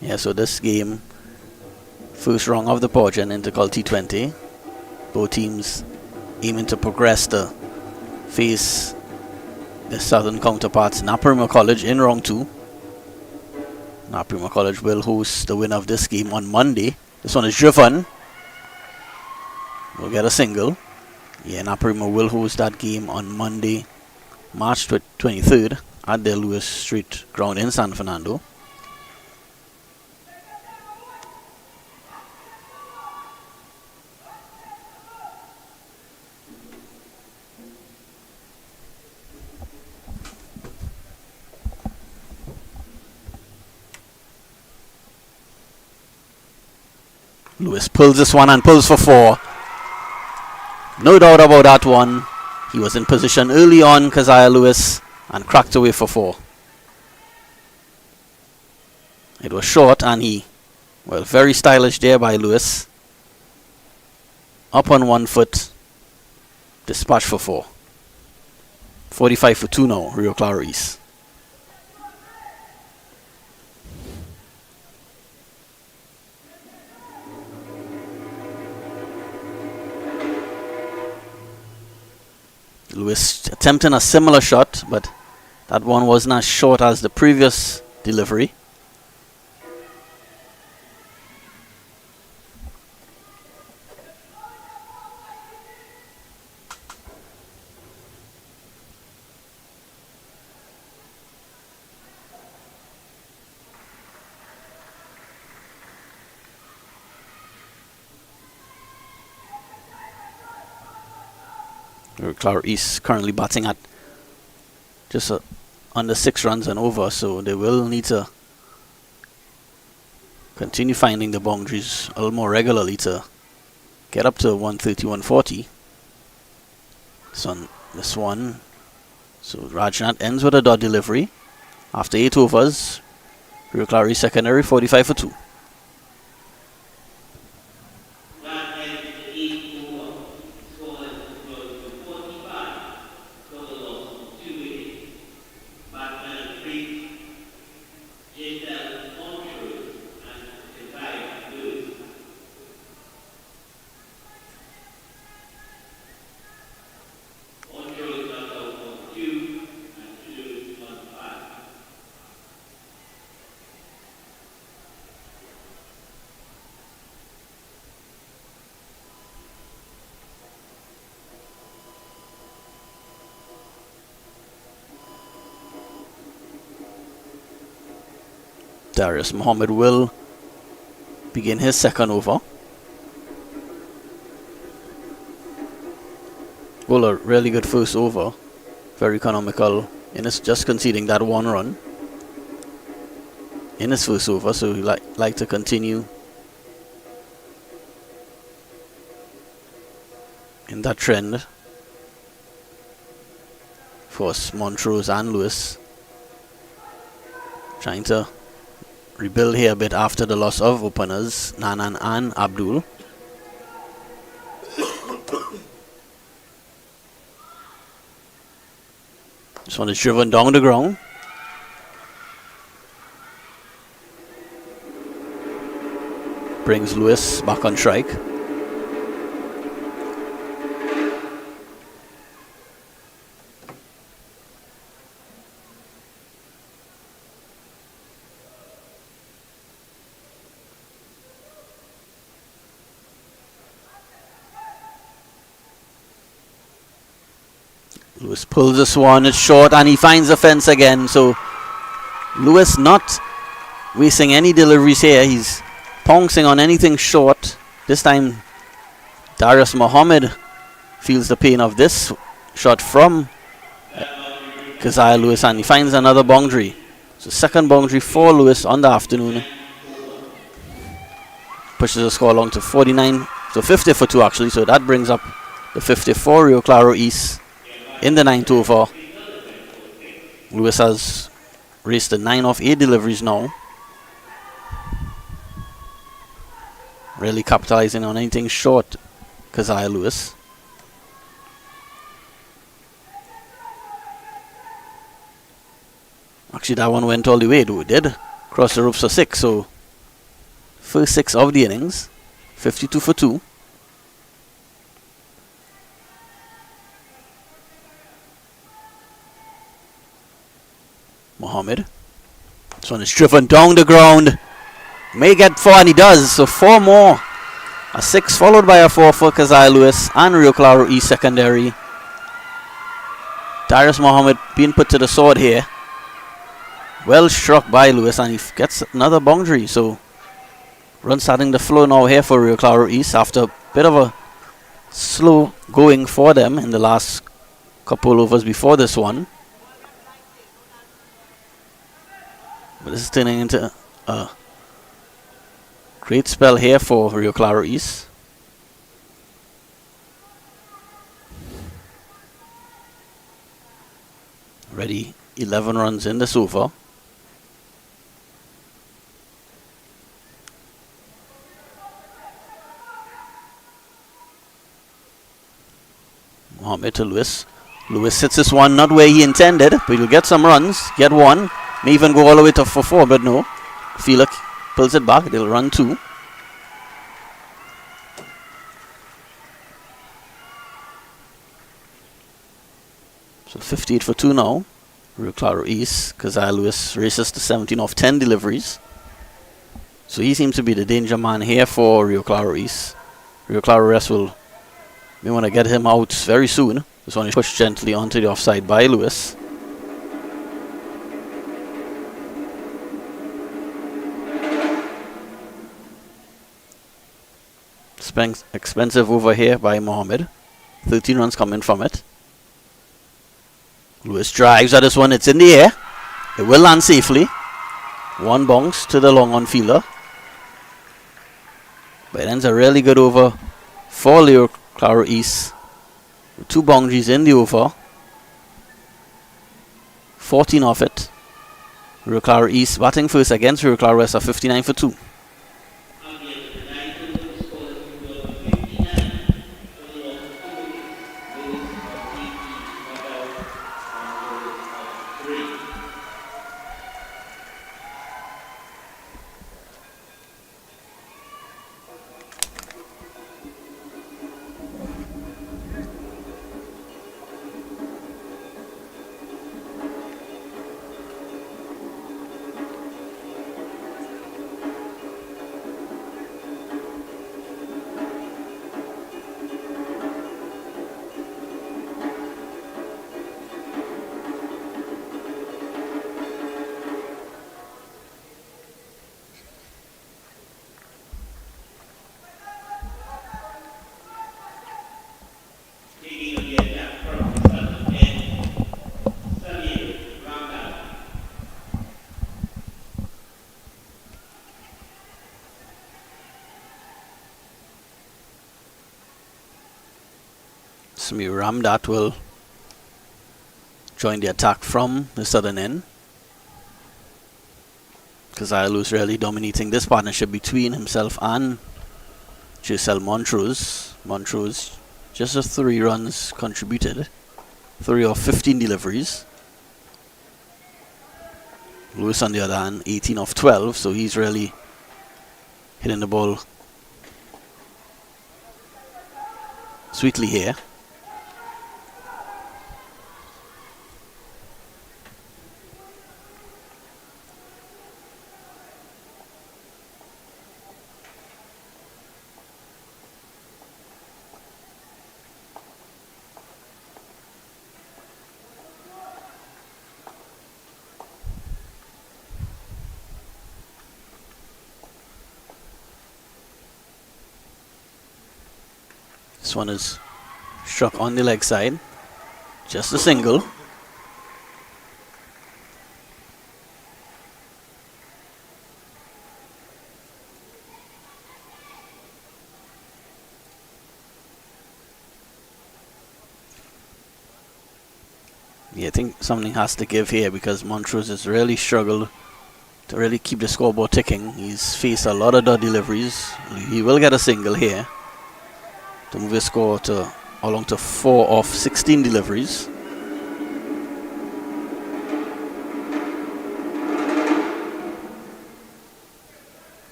Yeah, so this game, first round of the Powergen Intercol T20. Both teams aiming to progress to face the southern counterparts, Naparima College, in round 2. Naparima College will host the winner of this game on Monday. This one is driven. We'll get a single. Yeah, Naparima will host that game on Monday, March 23rd at the Lewis Street ground in San Fernando. Lewis pulls this one and pulls for 4. No doubt about that one. He was in position early on, Keziah Lewis, and cracked away for 4. It was short and very stylish there by Lewis. Up on 1 foot, dispatch for 4. 45 for 2 now, RIO CLARO East. Lewis attempting a similar shot, but that one wasn't as short as the previous delivery. Claro East currently batting at just under 6 runs and over, so they will need to continue finding the boundaries a little more regularly to get up to 130, 140. So on this one, so Rajnath ends with a dot delivery after 8 overs. Rio Claro East secondary 45 for 2. Darius Muhammad will begin his second over. Well, a really good first over. Very economical. Innings just conceding that 1 run in his first over, so he like to continue in that trend. Of course, Montrose and Lewis trying to rebuild here a bit after the loss of openers Nanan and Abdul. This one is driven down the ground. Brings Lewis back on strike. Lewis pulls this one, it's short, and he finds the fence again. So Lewis not wasting any deliveries here. He's pouncing on anything short. This time Darius Muhammad feels the pain of this shot from Keziah Lewis, and he finds another boundary. So second boundary for Lewis on the afternoon. Pushes the score along to 49, so 50 for 2 actually. So that brings up the 50 for Rio Claro East in the 9th over. Lewis has raced the 9 of 8 deliveries now. Really capitalizing on anything short, Keziah Lewis. Actually, that one went all the way, though. It did cross the ropes for 6. So first 6 of the innings, 52 for 2. Muhammad. This one is driven down the ground. May get 4, and he does. So 4 more. A 6 followed by a 4 for Keziah Lewis and Rio Claro East secondary. Darius Muhammad being put to the sword here. Well struck by Lewis, and he gets another boundary. So run starting to flow now here for Rio Claro East after a bit of a slow going for them in the last couple overs before this one. But this is turning into a great spell here for Rio Claro East. Already 11 runs in this over. Muhammad to Lewis. Lewis hits this one not where he intended, but he'll get some runs. Get 1. May even go all the way to for 4, but no. Feeler pulls it back. They'll run 2. So 58 for 2 now. Rio Claro East. Keziah Lewis races to 17 off 10 deliveries. So he seems to be the danger man here for Rio Claro East. Rio Claro West may want to get him out very soon. This one is pushed gently onto the offside by Lewis. Expensive over here by Mohammed. 13 runs coming from it. Lewis drives at this one. It's in the air. It will land safely. One bounce to the long on fielder. But it ends a really good over for Rio Claro East. With 2 boundaries in the over. 14 off it. Rio Claro East batting first against Rio Claro West at 59 for 2. Ram that will join the attack from the southern end. Keziah Lewis really dominating this partnership between himself and Giselle Montrose. Montrose just 3 runs contributed. 3 of 15 deliveries. Lewis on the other hand 18 of 12, so he's really hitting the ball sweetly here. This one is struck on the leg side. Just a single. Yeah, I think something has to give here because Montrose has really struggled to really keep the scoreboard ticking. He's faced a lot of dot deliveries. He will get a single here to move his score to along to 4 of 16 deliveries.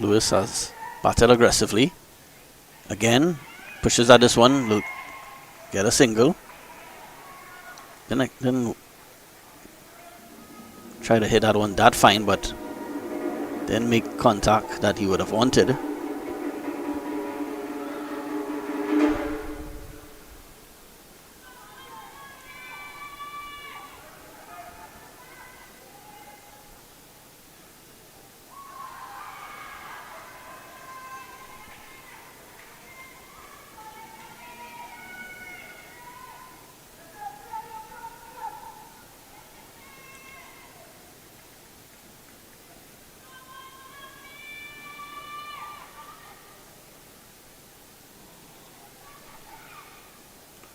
Lewis has batted aggressively. Again, pushes at this one. Will get a single. Then try to hit that one that fine, but didn't make contact that he would have wanted.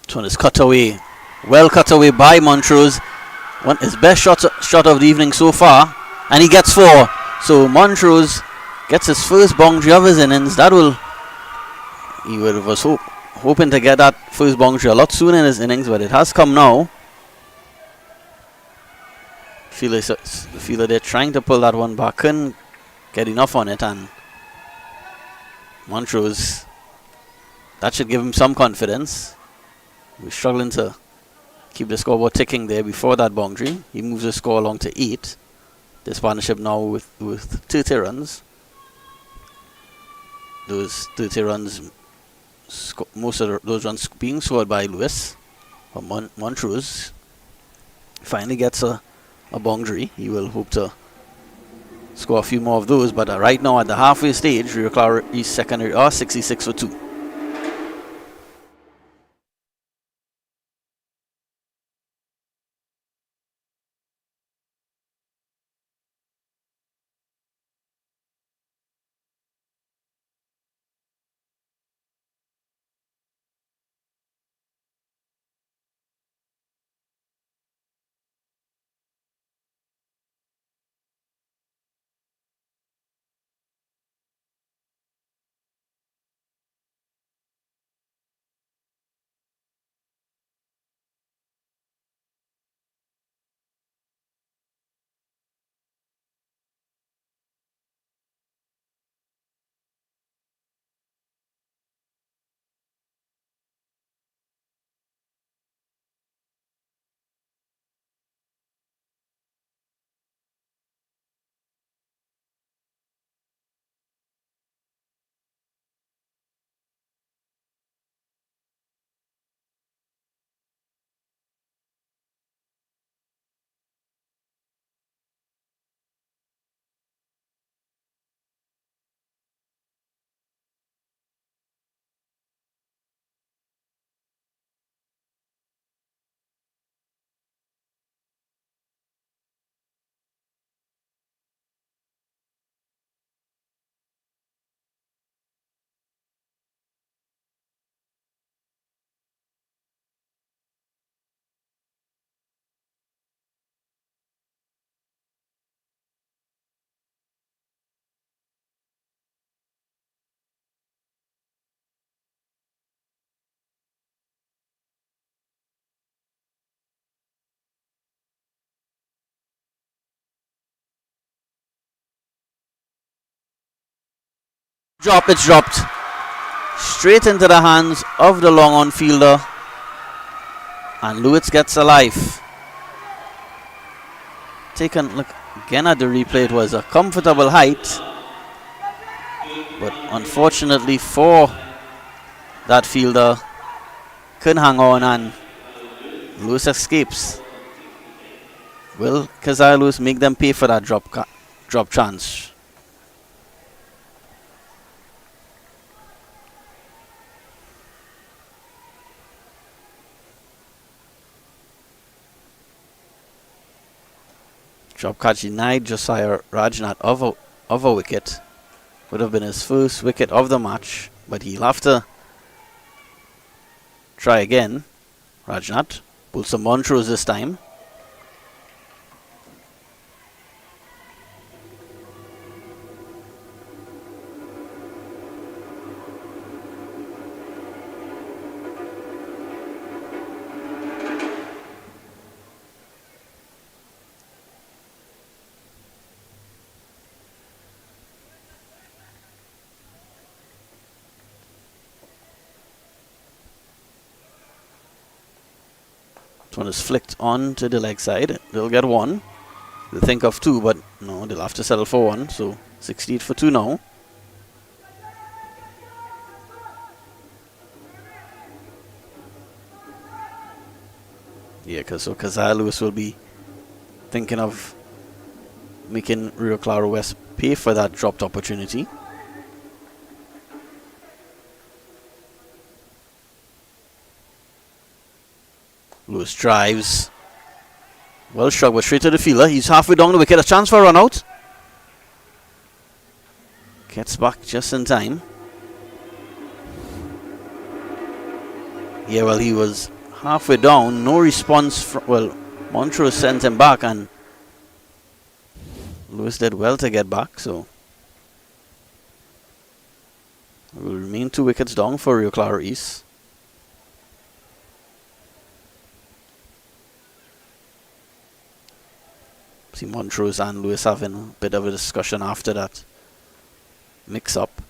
This one is cut away. Well cut away by Montrose. His best shot of the evening so far. And he gets 4. So Montrose gets his first boundary of his innings. He was hoping to get that first boundary a lot sooner in his innings, but it has come now. feel that they're trying to pull that one back, couldn't get enough on it, and Montrose, that should give him some confidence. We're struggling to keep the scoreboard ticking there before that boundary. He moves the score along to 8. This partnership now with 30 runs. Those 30 runs, most of those runs being scored by Lewis. But Montrose finally gets a boundary. He will hope to score a few more of those, but right now at the halfway stage, Rio Claro East Secondary are 66 for 2. It's dropped straight into the hands of the long on fielder, and Lewis gets a life. Taken a look again at the replay, it was a comfortable height, but unfortunately for that fielder, couldn't hang on, and Lewis escapes. Will Keziah Lewis make them pay for that drop chance? Drop catch denied Josiah Rajnath of a wicket. Would have been his first wicket of the match, but he'll have to try again. Rajnath pulls some Montrose this time. This one is flicked on to the leg side. They'll get 1. They'll think of 2, but no, they'll have to settle for 1. So 68 for 2 now. Yeah, because Keziah Lewis will be thinking of making Rio Claro West pay for that dropped opportunity. Lewis drives. Well struck, but straight to the fielder. He's halfway down the wicket. A chance for a run out. Gets back just in time. Yeah, well, he was halfway down. No response. Well, Montrose sent him back, and Lewis did well to get back. So it will remain 2 wickets down for Rio Claro East. See Montrose and Lewis having a bit of a discussion after that mix-up.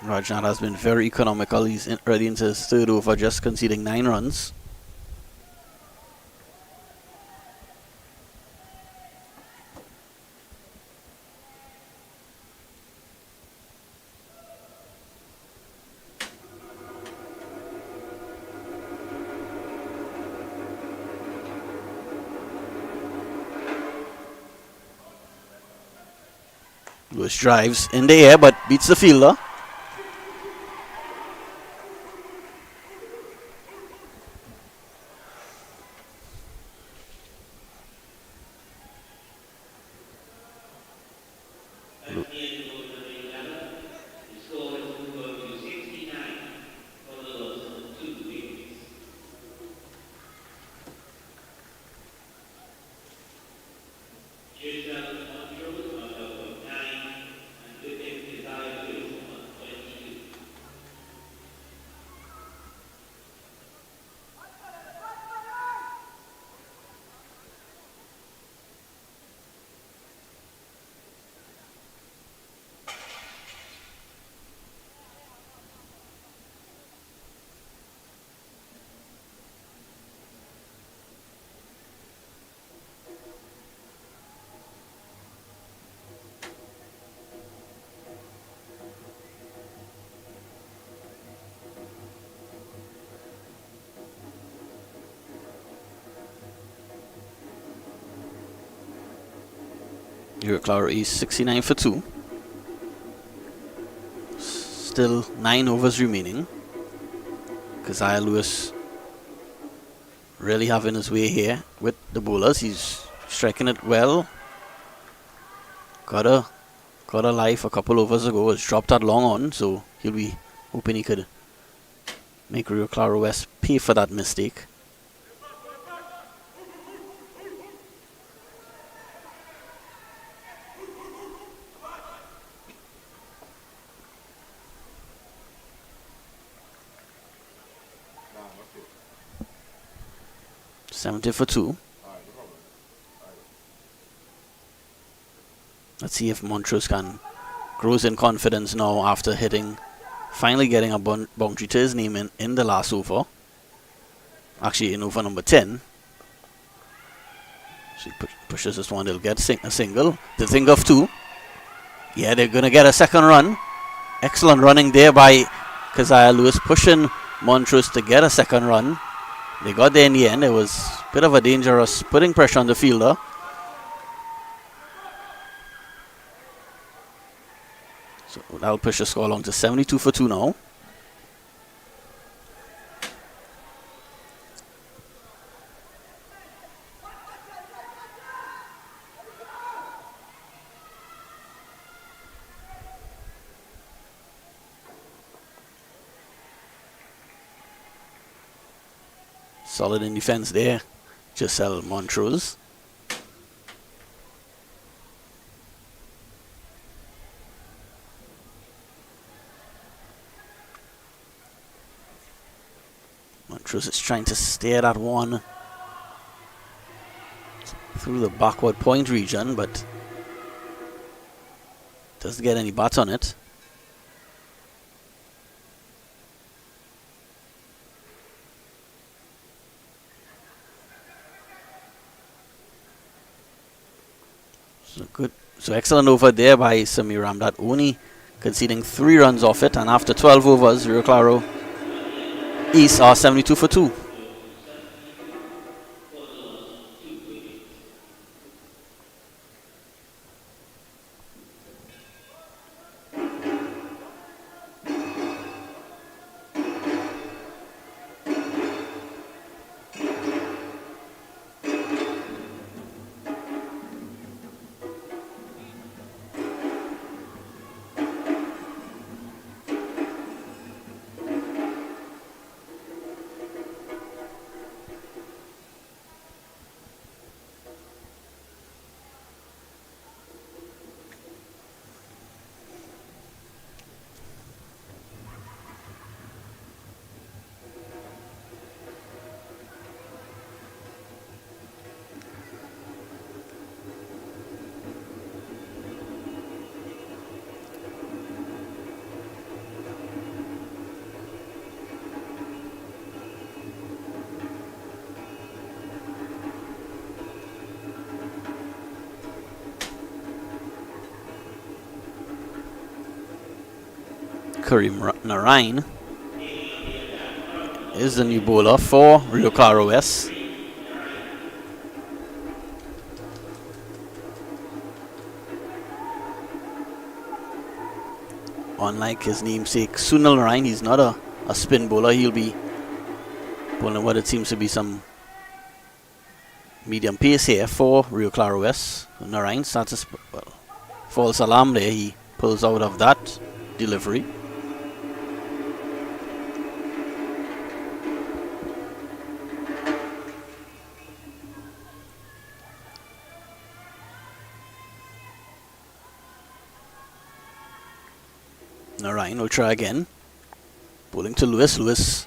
Rajnath has been very economical. He's ready into his third over, just conceding 9 runs. Lewis drives in the air but beats the fielder. RIO CLARO is 69 for 2. Still 9 overs remaining. Keziah Lewis really having his way here with the bowlers. He's striking it well. Got a life a couple overs ago. Was dropped that long on, so he'll be hoping he could make RIO CLARO West pay for that mistake. $70 for 2. Let's see if Montrose can grows in confidence now after finally getting a boundary to his name in the last over. Actually, in over number 10. So he pushes this one, they'll get a single. They'll think of 2. Yeah, they're going to get a second run. Excellent running there by Keziah Lewis, pushing Montrose to get a second run. They got there in the end. It was a bit of a dangerous putting pressure on the fielder. So that'll push the score along to 72 for 2 now. Solid in defense there, Giselle Montrose. Montrose is trying to steer that one through the backward point region, but doesn't get any bat on it. So excellent over there by Samir Ramdat, only conceding 3 runs off it, and after 12 overs, RIO CLARO East are 72 for 2. Narain is the new bowler for Rio Claro West. Unlike his namesake Sunil Narain, he's not a spin bowler. He'll be bowling what it seems to be some medium pace here for Rio Claro West. Narain starts a false alarm there. He pulls out of that delivery. Narain will try again. Bowling to Lewis. Lewis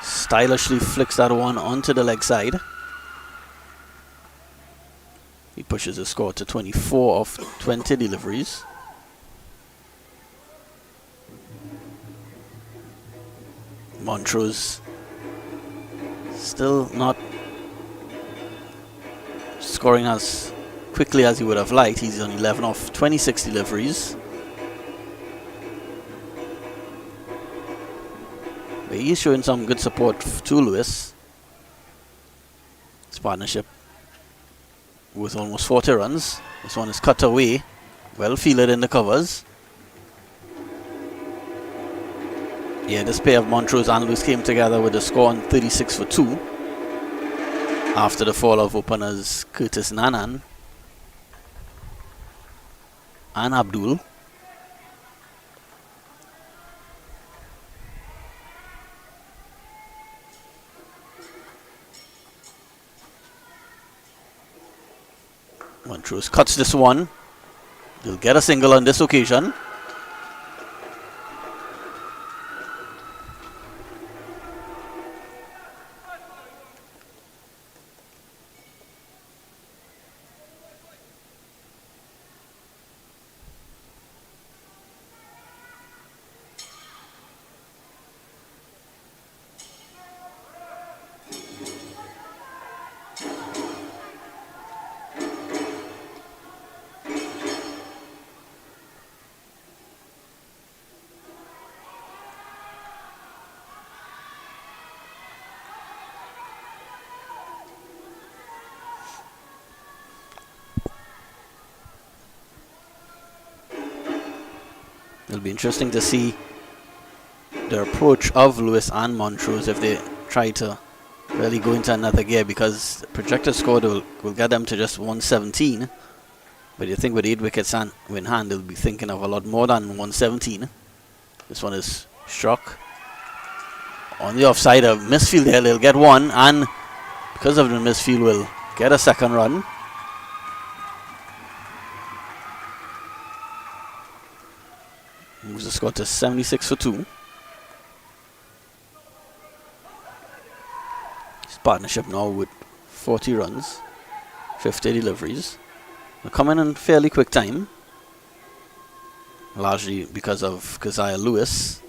stylishly flicks that one onto the leg side. He pushes the score to 24 of 20 deliveries. Montrose still not scoring as quickly as he would have liked. He's on 11 of 26 deliveries. But he's showing some good support to Lewis. His partnership with almost 40 runs. This one is cut away. Well fielded in the covers. Yeah, this pair of Montrose and Lewis came together with a score on 36 for 2. After the fall of openers Curtis Nanan and Abdul. Montrose cuts this one. They'll get a single on this occasion. It'll be interesting to see the approach of Lewis and Montrose if they try to really go into another gear, because the projected score will get them to just 117. But you think with 8 wickets in hand, they'll be thinking of a lot more than 117. This one is struck on the offside. A misfield there. They'll get one, and because of the misfield, will get a second run. Moves the score to 76 for 2. His partnership now with 40 runs, 50 deliveries. They're coming in fairly quick time, largely because of Keziah Lewis.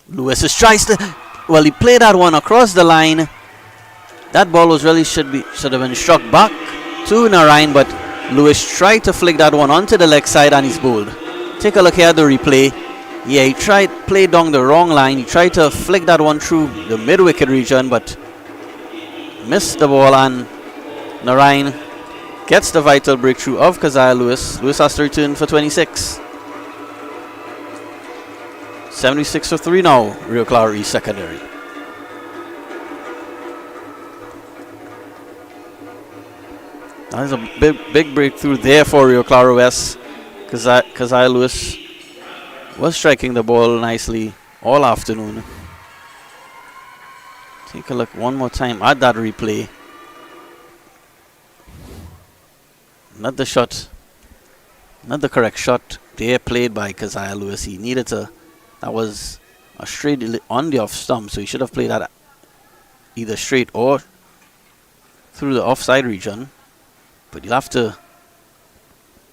Lewis tries to, well, he played that one across the line. That ball was really should have been struck back to Narain, but Lewis tried to flick that one onto the leg side and he's bowled. Take a look here at the replay. Yeah, he played down the wrong line. He tried to flick that one through the mid-wicket region, but missed the ball, and Narain gets the vital breakthrough of Keziah Lewis. Lewis has to return for 26. 76 for 3 now, Rio Claro East secondary. That is a big breakthrough there for Rio Claro West. Keziah Lewis was striking the ball nicely all afternoon. Take a look one more time at that replay. Not the shot, not the correct shot there played by Keziah Lewis. He needed to, that was a straight on the off stump, so he should have played that either straight or through the offside region. But he'll have to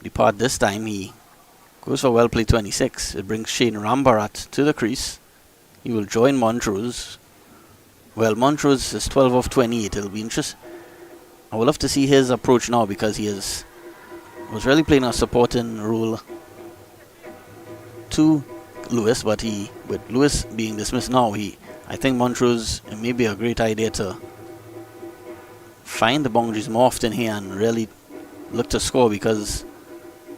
depart this time. He goes for well played 26. It brings Shane Rambarat to the crease. He will join Montrose. Well, Montrose is 12 of 28. It'll be I would love to see his approach now, because was really playing a supporting role to Lewis, but with Lewis being dismissed now, I think Montrose, it may be a great idea to find the boundaries more often here and really look to score, because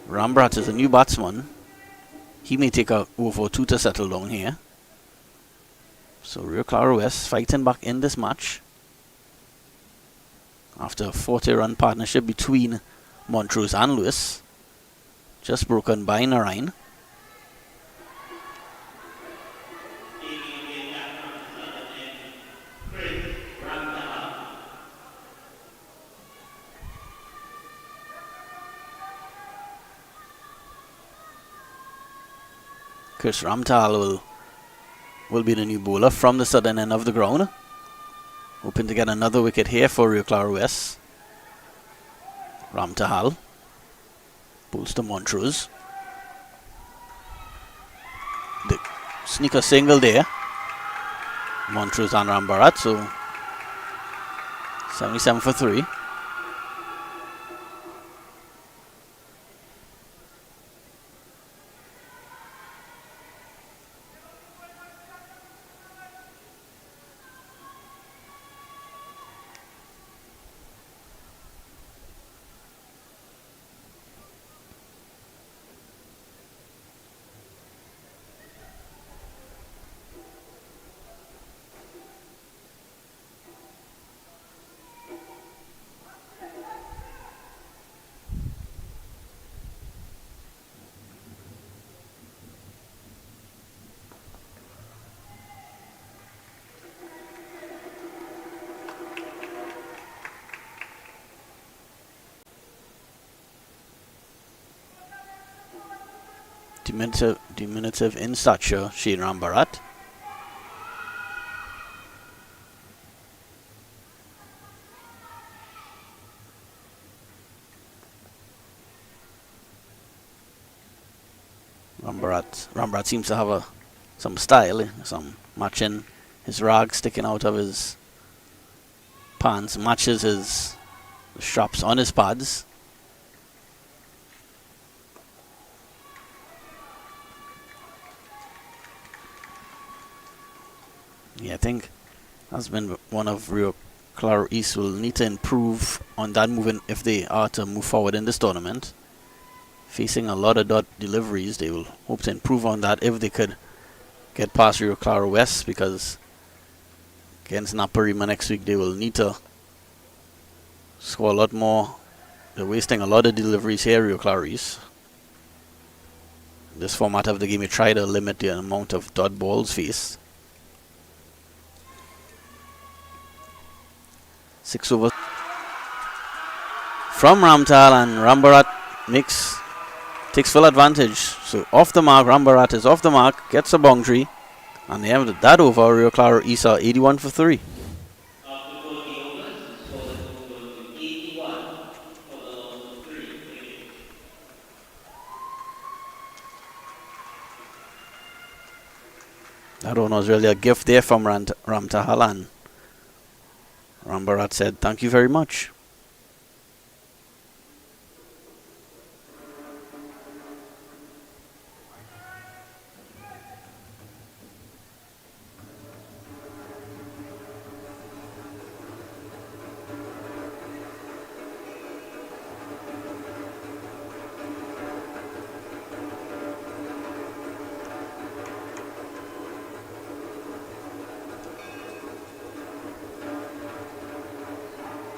Rambrat is a new batsman. He may take a over or two to settle down here. So Rio Claro West fighting back in this match after a 40-run partnership between Montrose and Lewis, just broken by Narayan. Chris Ramtal will be the new bowler from the southern end of the ground, hoping to get another wicket here for Rio Claro West. Ramtahal pulls to Montrose. The sneaker single there. Montrose and Rambarat, so 77 for 3. Diminutive in stature, Shane Rambarat. Rambarat seems to have some style, some matching. His rag sticking out of his pants matches his straps on his pads. Yeah, I think that's been one of Rio Claro East will need to improve on that moving if they are to move forward in this tournament. Facing a lot of dot deliveries, they will hope to improve on that if they could get past Rio Claro West, because against Naparima next week they will need to score a lot more. They're wasting a lot of deliveries here, Rio Claro East. In this format of the game, you try to limit the amount of dot balls faced. 6 overs from Ramtal, and Rambarat takes full advantage. So off the mark, Rambarat is off the mark, gets a boundary, and they have that over. Rio Claro East are 81 for 3. That one was really a gift there from Ramtahal, and Rambarat said, "Thank you very much."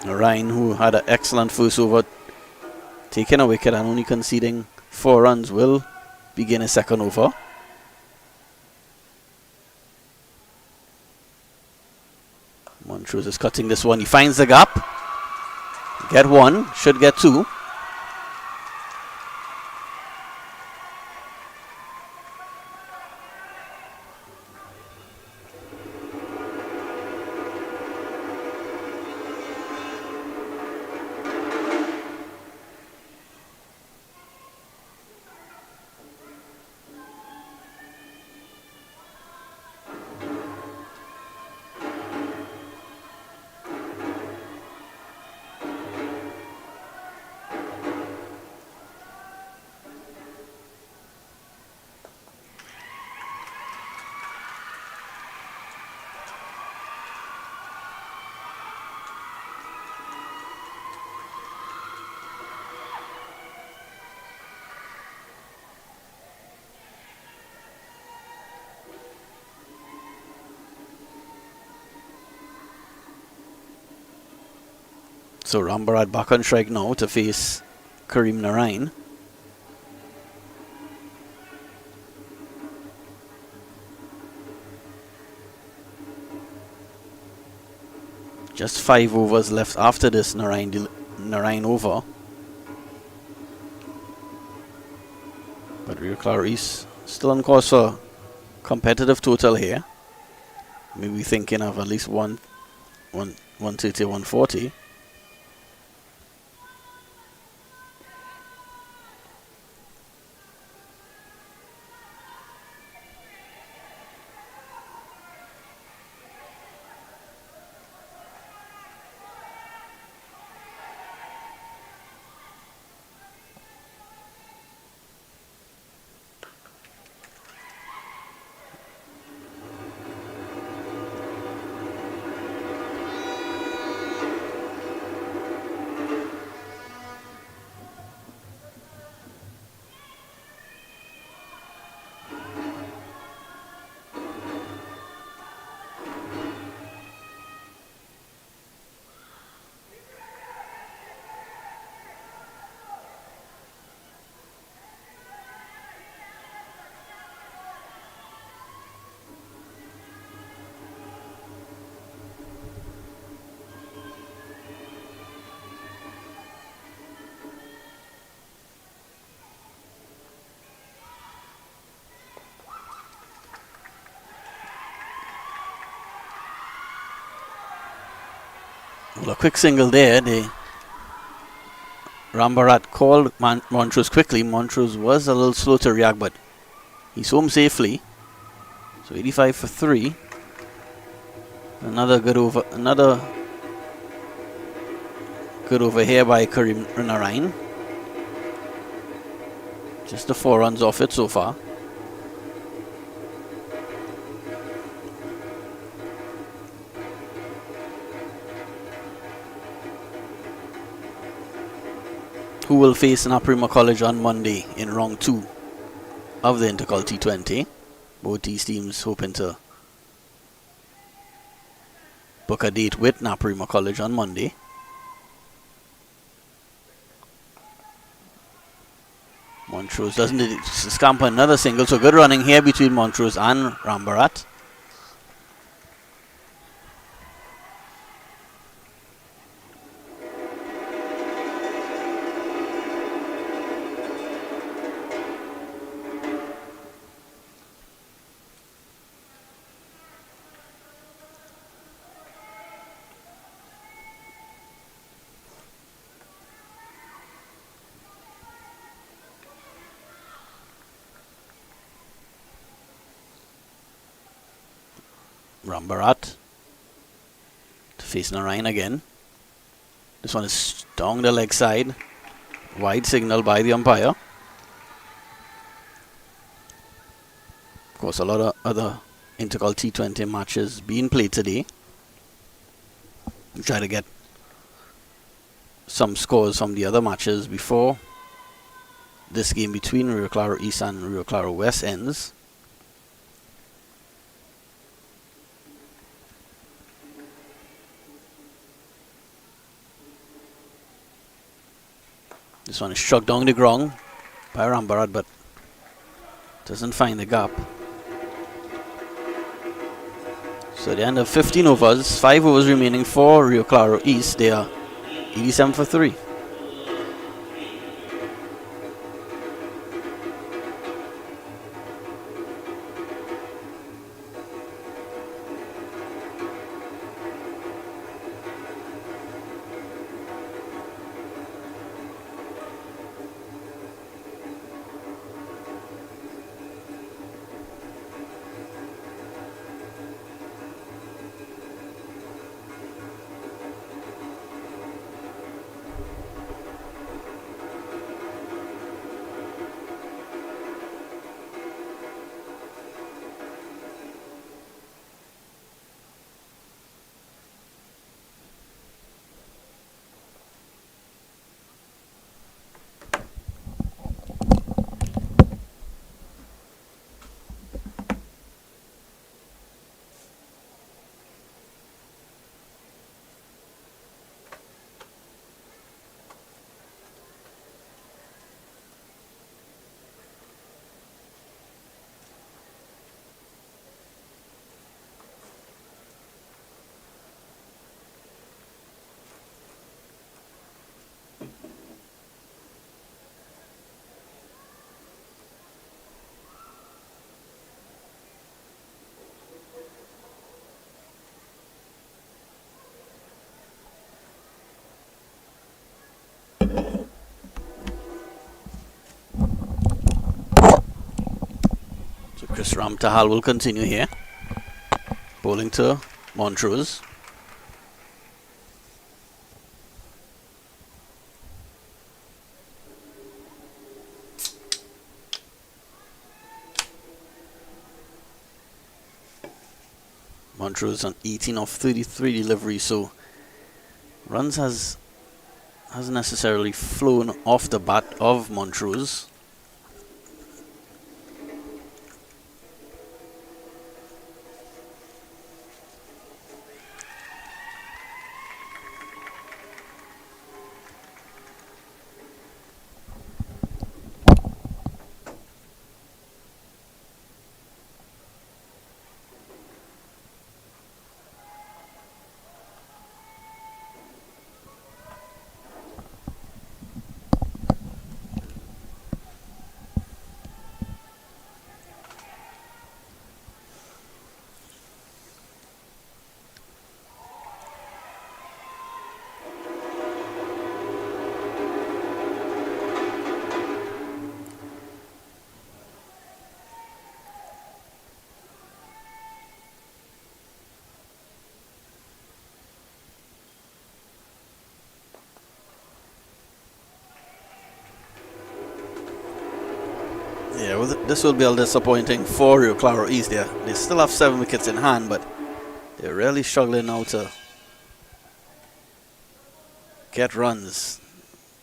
Ryan, who had an excellent first over, taking a wicket and only conceding 4 runs, will begin his second over. Montrose is cutting this one. He finds the gap. Get 1, should get 2. So Rambarat back on strike now to face Kareem Narain. Just 5 overs left after this Narain over. But Rio Claro East still on course for competitive total here. Maybe thinking of at least 130, 140. Well, a quick single there. Rambarat called Montrose quickly. Montrose was a little slow to react, but he's home safely. So 85 for 3. Another good over here by Kareem Narain. Just the 4 runs off it so far. Who will face Naparima College on Monday in round 2 of the Intercol T20. Both these teams hoping to book a date with Naparima College on Monday. Montrose doesn't scamper another single, so good running here between Montrose and Rambarat. Rambarat to face Narain again. This one is down the leg side. Wide signal by the umpire. Of course, a lot of other Intercol T20 matches being played today. We try to get some scores from the other matches before this game between Rio Claro East and Rio Claro West ends. This one is struck down the ground by Rambarat, but doesn't find the gap. So at the end of 15 overs, 5 overs remaining for Rio Claro East. They are 87 for 3. Chris Ramtahal will continue here. Bowling to Montrose. Montrose on 18 of 33 deliveries, so runs hasn't necessarily flown off the bat of Montrose. Yeah, well, this will be a little disappointing for Rio Claro East. They still have 7 wickets in hand, but they're really struggling now to get runs.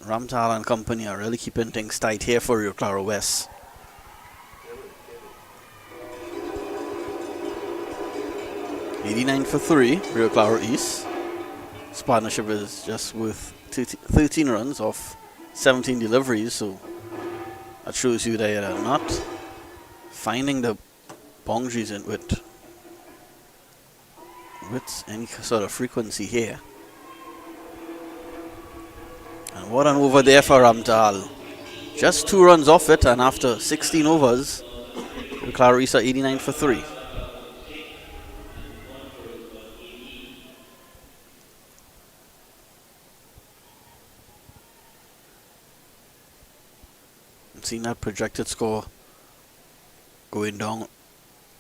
Ramtal and company are really keeping things tight here for Rio Claro West. '89 for 3, Rio Claro East. This partnership is just with 13 runs off 17 deliveries, so that shows you they are not finding the boundaries with any sort of frequency here. And what an over there for Ramtal. Just 2 runs off it, and after 16 overs, Clarissa 89 for 3. I'm seeing that projected score going down,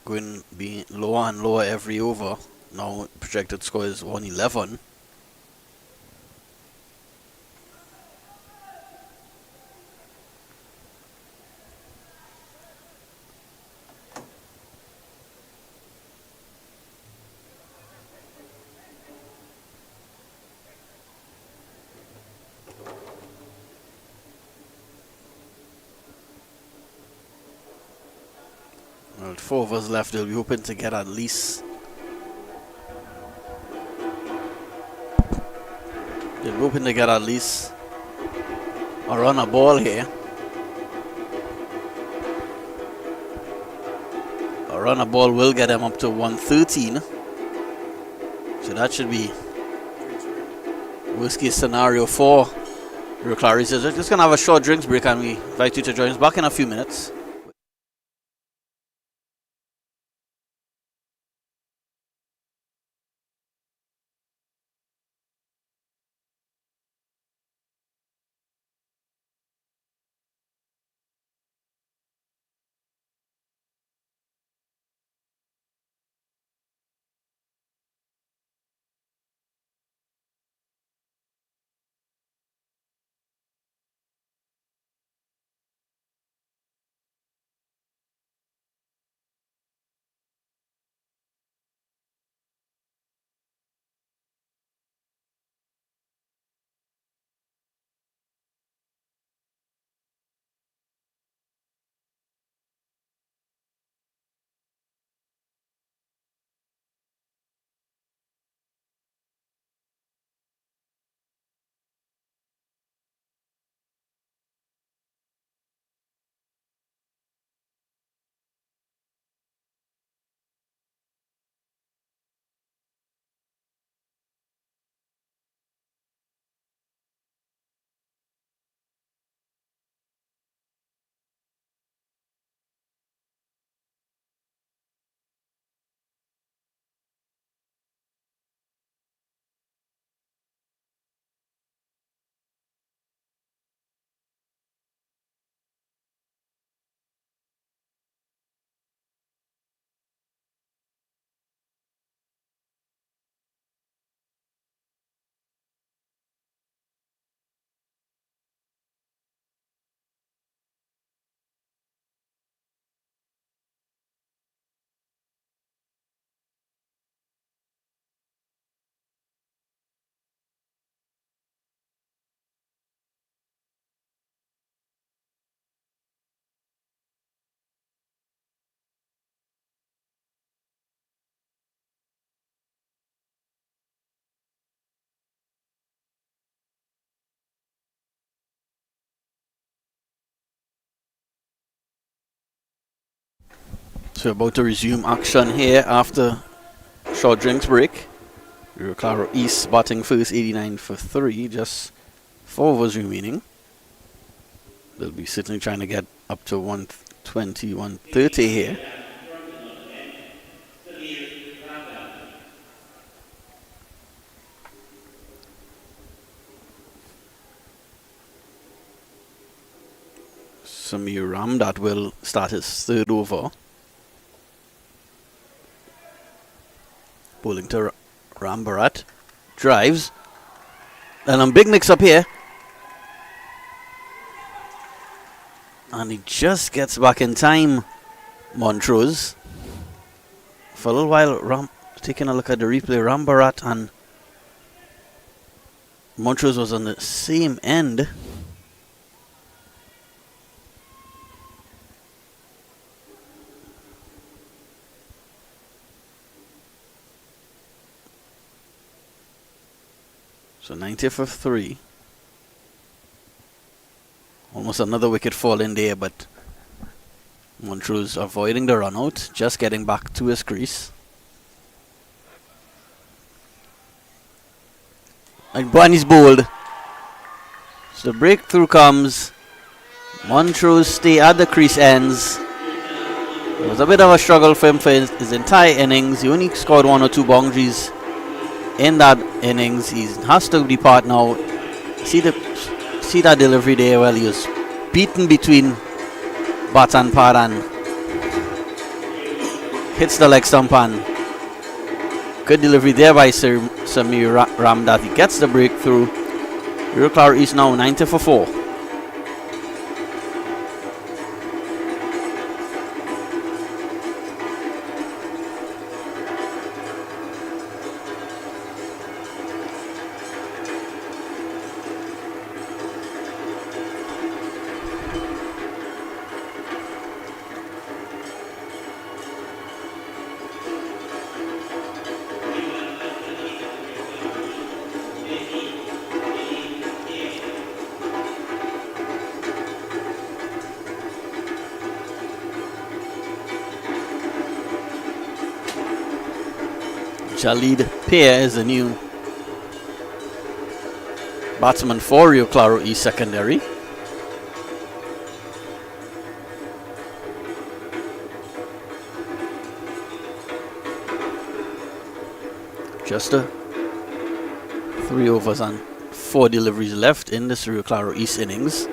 being lower and lower every over. Now projected score is 111. Well, 4 overs left. They'll be hoping to get at least. They'll be hoping to get at least a run a ball here. A run a ball will get them up to 113. So that should be worst case scenario for Rio Claro. So just gonna have a short drinks break, and we invite you to join us back in a few minutes. So about to resume action here after short drinks break. RIO CLARO East batting first, 89 for 3, just 4 overs remaining. They'll be certainly trying to get up to 120, 130 here. Samir Ramdat will start his third over. Bowling to Rambarat. Drives. And a big mix up here. And he just gets back in time, Montrose. For a little while, taking a look at the replay, Rambarat and Montrose was on the same end. So 90 for 3. Almost another wicket fall in there, but Montrose avoiding the run out, just getting back to his crease. And Bunny's bowled. So the breakthrough comes. Montrose stay at the crease ends. It was a bit of a struggle for him for his entire innings. He only scored 1 or 2 boundaries in that innings. He has to depart now. See that delivery there? Well, he was beaten between bat and pad and hits the leg stump, and good delivery there by Samir Ramdat. He gets the breakthrough. RIO CLARO is now 90 for 4. Jalid Peer is the new batsman for RIO CLARO East secondary. Just 3 overs and 4 deliveries left in this RIO CLARO East innings.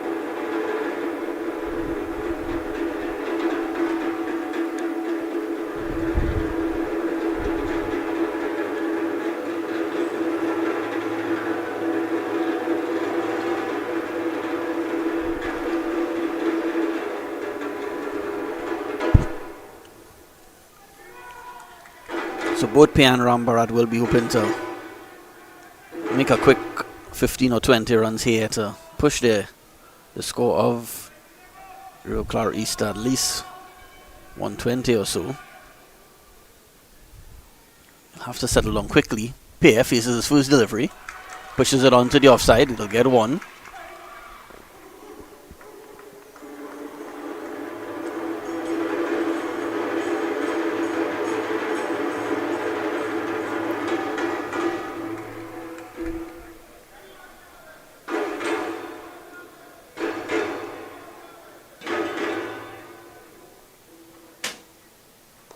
So both Pay and Rambarat will be hoping to make a quick 15 or 20 runs here to push the score of RIO CLARO East to at least 120 or so. Have to settle down quickly. Pay faces his first delivery, pushes it onto the offside. It'll get 1.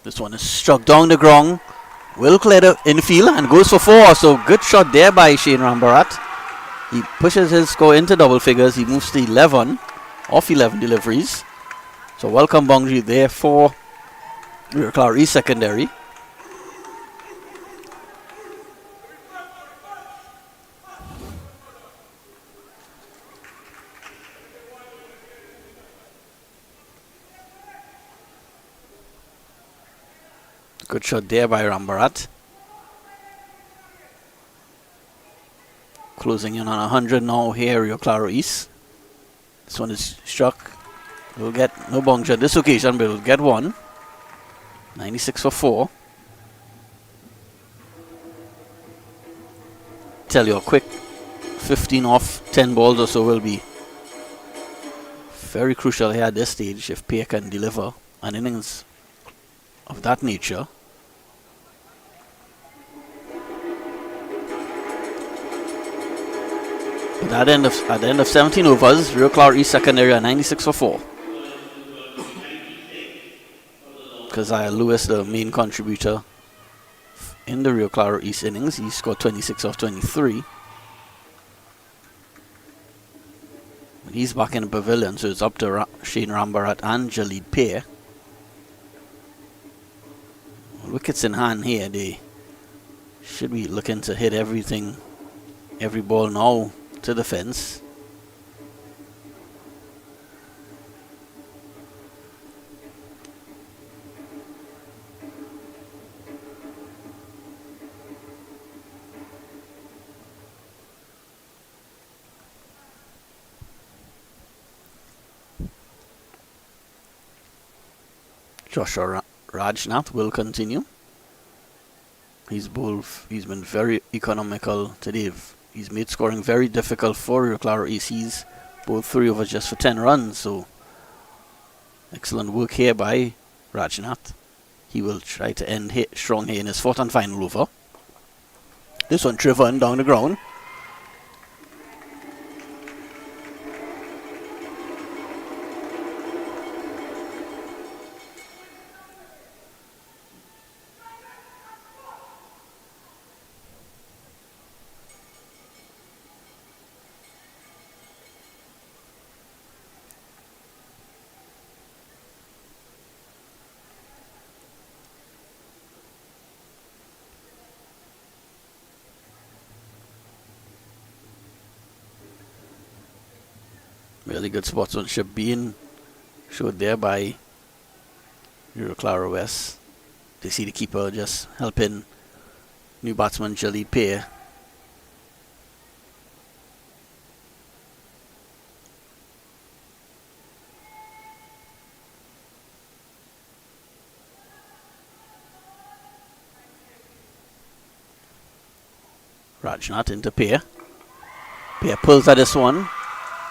This one is struck down the ground. Will clear the infield and goes for 4. So good shot there by Shane Rambarat. He pushes his score into double figures. He moves to 11 off 11 deliveries. So welcome boundary there for RIO CLARO East secondary. Good shot there by Rambarat. Closing in on 100 now here, RIO CLARO East. This one is struck. We'll get no boundary at this occasion, but we'll get 1. 96 for 4. Tell you a quick 15 off 10 balls or so will be very crucial here at this stage if Pay can deliver an innings of that nature. But at the end of 17 overs, Rio Claro East secondary are 96 for 4. Keziah Lewis, the main contributor in the Rio Claro East innings, he scored 26 of 23. He's back in the pavilion, so it's up to Shane Rambarat and Jalid Pear. Wickets in hand here, they should be looking to hit every ball now to the fence. Joshua Rajnath will continue. He's been very economical today. He's made scoring very difficult for Rio Claro East. He's bowled 3 overs just for 10 runs, so excellent work here by Rajnath. He will try to end strong here in his 4th and final over. This one driven down the ground. Really good sportsmanship being showed there by Rio Claro West. They see the keeper just helping new batsman Jalid Pear. Rajnath into Pear. Pear pulls at this one.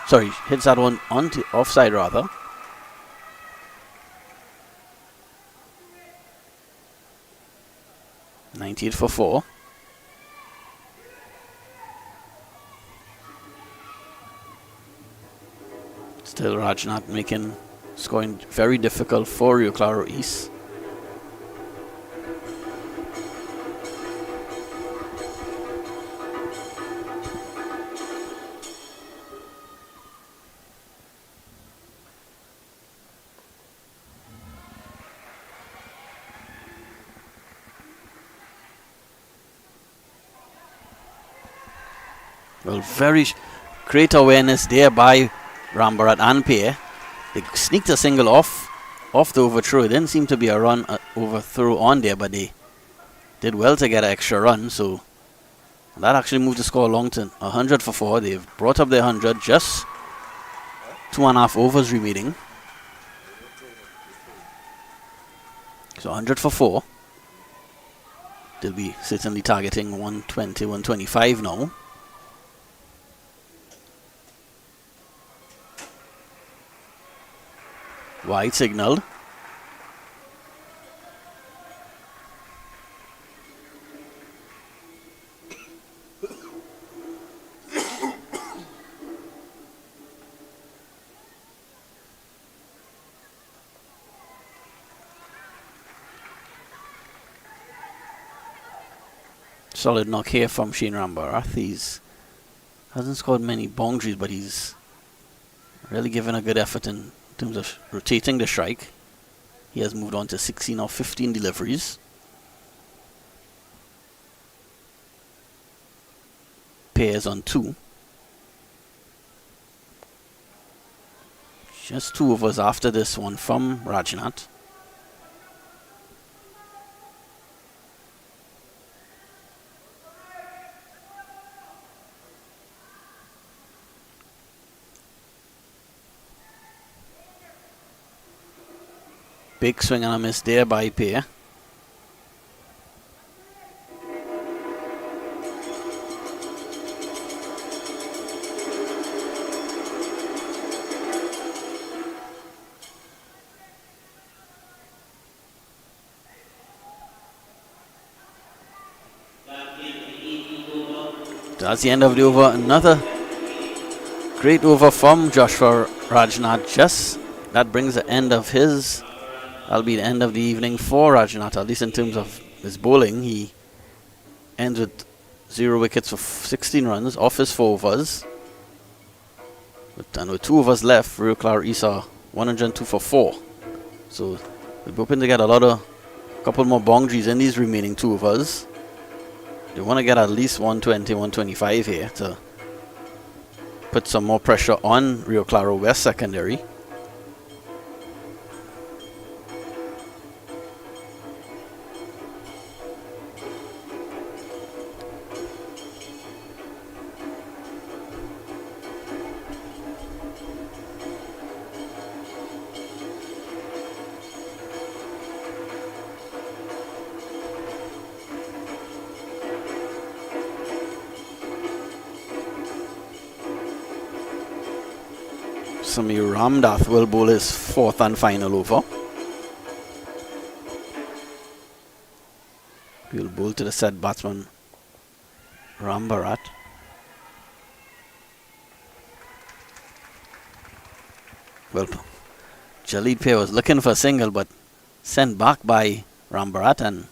Sorry, hits that one onto offside rather. $98 for 4. Still Rajnath scoring very difficult for Rio Claro East. Well, very great awareness there by Rambarat and Pear. They sneaked a single off the overthrow. It didn't seem to be a run overthrow on there, but they did well to get an extra run. So that actually moved the score along to 100 for 4. They've brought up their 100, just 2.5 overs remaining. So 100 for 4. They'll be certainly targeting 120, 125 now. Wide signal. Solid knock here from Shane Rambarat. He's hasn't scored many boundaries, but he's really given a good effort in terms of rotating the strike. He has moved on to 16 or 15 deliveries. Pairs on 2. Just 2 overs after this one from Rajnath. Big swing and a miss there by Pear. That's the end of the over. Another great over from Joshua Rajnath. That brings the end of his. That'll be the end of the evening for Rajnath, at least in terms of his bowling. He ends with 0 wickets for 16 runs off his 4 overs. And with 2 overs left, Rio Claro East are 102 for 4. So we're hoping to get a couple more boundaries in these remaining 2 overs. They want to get at least 120, 125 here to put some more pressure on Rio Claro West secondary. Samir Ramdath will bowl his 4th and final over. He'll bowl to the set batsman Ram Bharat. Well, Jalid Pay was looking for a single but sent back by Ram Bharat, and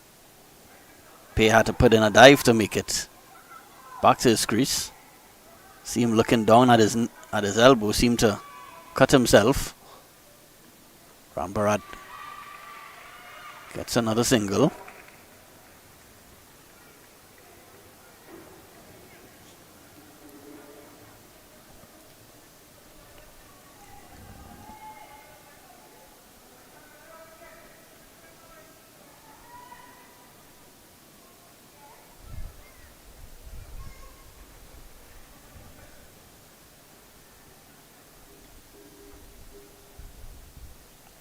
Pay had to put in a dive to make it back to his crease. See him looking down at his elbow, seemed to cut himself. Ram Bharat gets another single.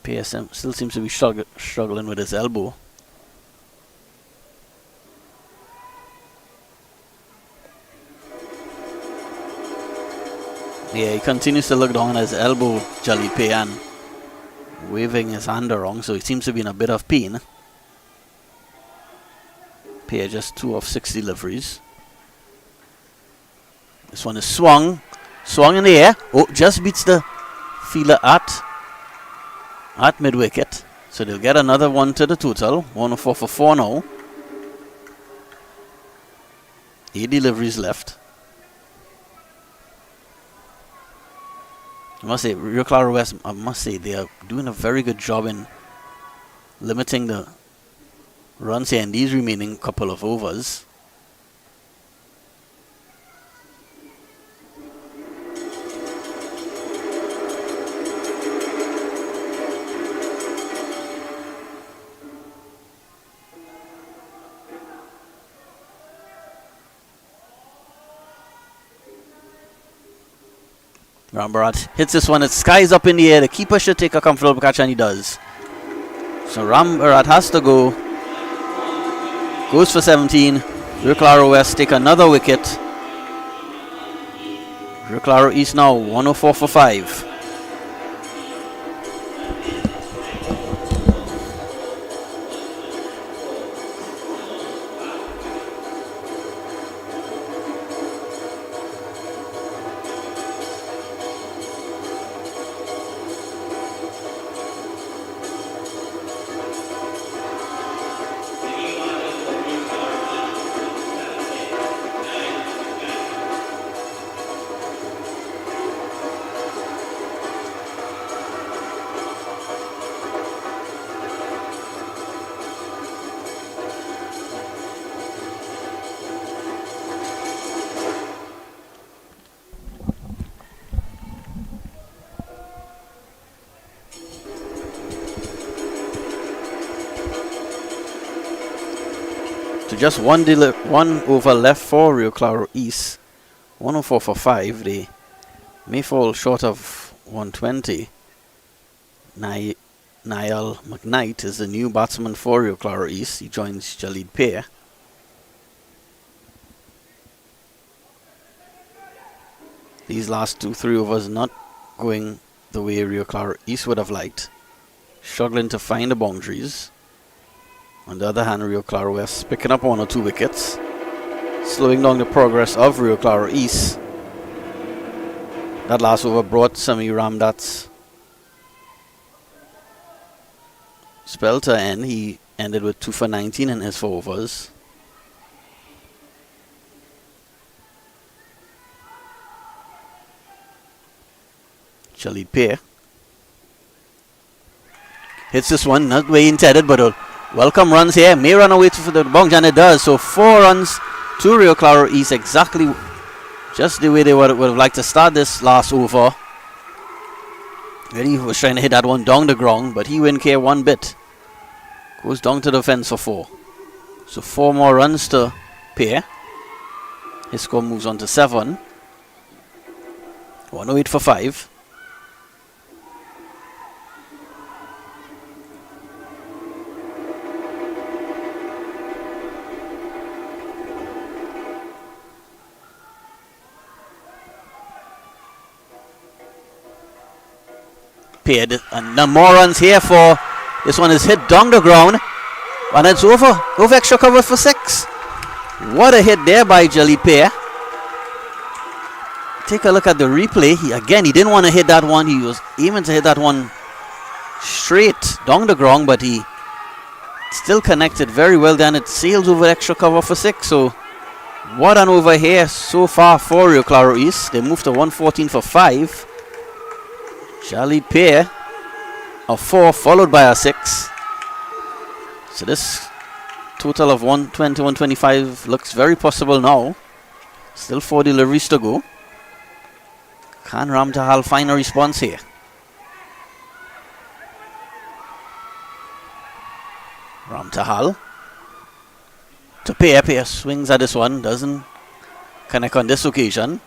PSM still seems to be struggling with his elbow. Yeah, he continues to look down at his elbow, Jalid Pay, and waving his hand around, so he seems to be in a bit of pain. Pay just 2 of 6 deliveries. This one is swung in the air. Oh, just beats the fielder at mid-wicket. So they'll get another one to the total. 104 for 4 now. 8 deliveries left. I must say, Rio Claro West, I must say, they are doing a very good job in limiting the runs here in these remaining couple of overs. Ram Bharat hits this one, it skies up in the air. The keeper should take a comfortable catch, and he does. So Ram Bharat has to go. Goes for 17. Rio Claro West take another wicket. Rio Claro East now 104 for 5. So just one over left for Rio Claro East. 104 for 5. They may fall short of 120. Niall McKnight is the new batsman for Rio Claro East. He joins Jalid Pay. These last 2-3 overs not going the way Rio Claro East would have liked. Struggling to find the boundaries. On the other hand, Rio Claro West picking up 1 or 2 wickets. slowing down the progress of Rio Claro East. That last over brought Sami Ramdat's spell to end. He ended with 2 for 19 in his 4 overs. Jalid Pair hits this one, not the way intended, but welcome runs here. May run away for the bounce, and it does. So 4 runs to Rio Claro East, exactly just the way they would have liked to start this last over. Really was trying to hit that one down the ground, but he wouldn't care one bit. Goes down to the fence for 4. So 4 more runs to Pair. His score moves on to 7. 108 for 5. Paired, and no more runs here for this one. Is hit down the ground, and it's over extra cover for 6. What a hit there by Jalid Pair. Take a look at the replay. He didn't want to hit that one. He was aiming to hit that one straight down the ground, but he still connected very well. Then it sails over extra cover for 6. So what an over here so far for Rio Claro East. They moved to 114 for 5. Jalid Pair, a 4 followed by a 6. So this total of 120, 125 looks very possible now. Still 4 deliveries to go. Can Ram Tahal find a response here? Ram Tahal to Pair. Pair swings at this one, doesn't connect on this occasion.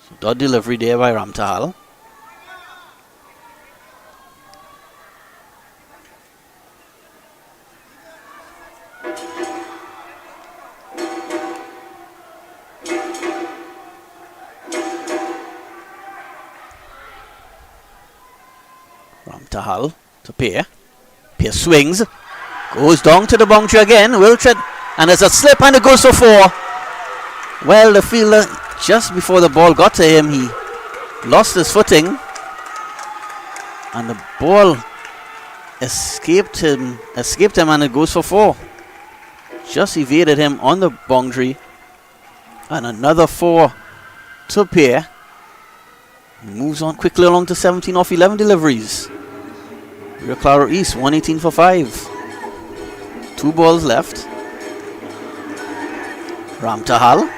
So dot delivery there by Ram Tahal. Tahal to Pair. Pair swings, goes down to the boundary again. Wiltred, and there's a slip, and it goes for 4. Well, the fielder, just before the ball got to him, he lost his footing, and the ball escaped him, and it goes for 4. Just evaded him on the boundary, and another 4 to Pair. Moves on quickly along to 17 off 11 deliveries. Rio Claro East 118 for 5. 2 balls left. Ram Tahal.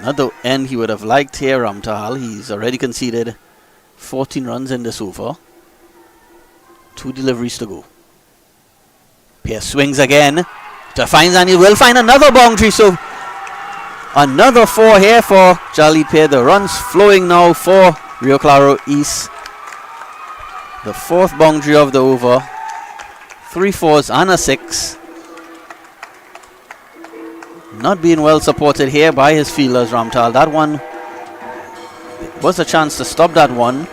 Not the end he would have liked here, Ram Tahal. He's already conceded 14 runs in this over. 2 deliveries to go. Pair swings again. Finds, and he will find another boundary. So another 4 here for Jalid Pair. The runs flowing now for Rio Claro East. The 4th boundary of the over. 3 4s and a 6. Not being well supported here by his fielders, Ram Tahal. That one was a chance to stop that one.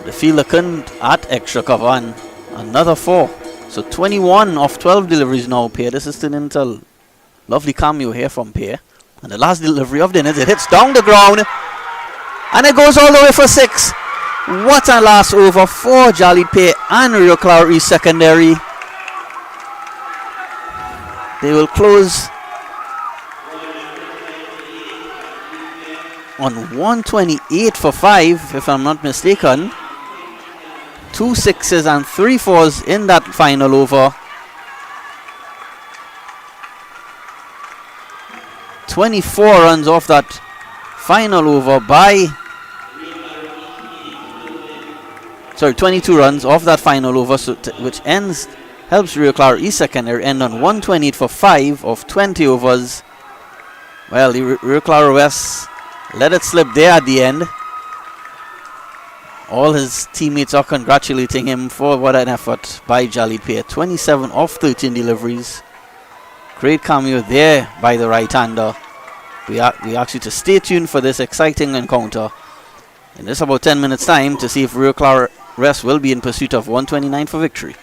The fielder couldn't at extra cover, and another 4. So 21 off 12 deliveries now, Pair. This is turning into a lovely cameo here from Pair. And the last delivery of the innings, it hits down the ground, and it goes all the way for 6. What a last over for Jalid Pair and Rio Claro East secondary. They will close on 128 for 5, if I'm not mistaken. 2 6s and 3 4s in that final over. 24 runs off that final over by 22 runs off that final over, so which helps Rio Claro East secondary end on 128 for 5 of 20 overs. Well, Rio Claro West let it slip there at the end. All his teammates are congratulating him for what an effort by Jalid Pair. 27 off 13 deliveries. Great cameo there by the right-hander. We ask you to stay tuned for this exciting encounter in just about 10 minutes time to see if Rio Claro West will be in pursuit of 129 for victory.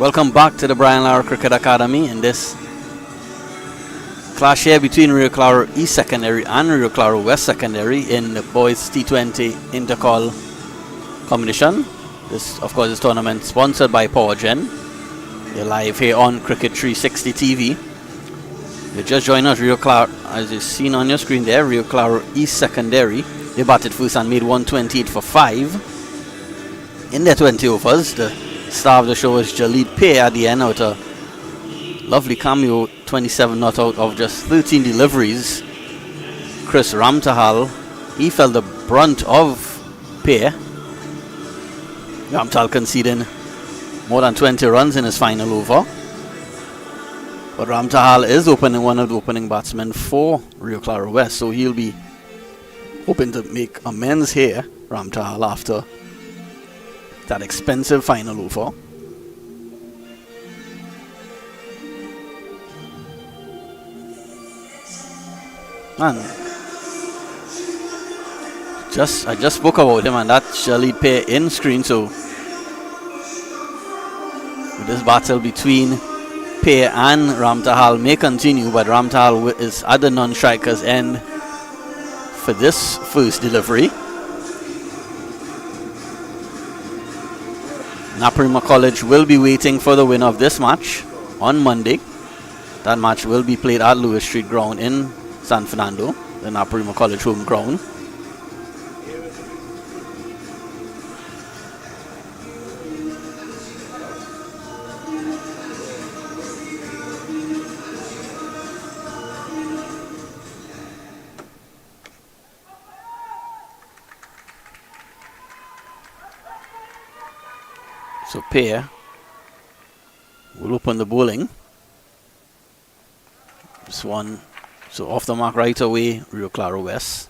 Welcome back to the Brian Lara Cricket Academy in this clash here between Rio Claro East Secondary and Rio Claro West Secondary in the boys T20 Intercol competition. This, of course, is tournament sponsored by PowerGen. You're live here on Cricket 360 TV. You just joined us, Rio Claro, as you've seen on your screen there, Rio Claro East Secondary. They batted first and made 128 for 5 in their 20 overs. The star of the show was Jalid Pay at the end with a lovely cameo, 27 not out of just 13 deliveries. Chris Ramtahal, he felt the brunt of Pay. Ramtahal conceding more than 20 runs in his final over. But Ramtahal is one of the opening batsmen for Rio Claro West, so he'll be hoping to make amends here, Ramtahal, after that expensive final over. And I just spoke about him, and that's Jalid Pay in screen. So this battle between Pay and Ramtahal may continue, but Ramtahal is at the non-striker's end for this first delivery. Naparima College will be waiting for the winner of this match on Monday. That match will be played at Lewis Street Ground in San Fernando, the Naparima College home ground. So Pay will open the bowling. This one, so off the mark right away, Rio Claro West.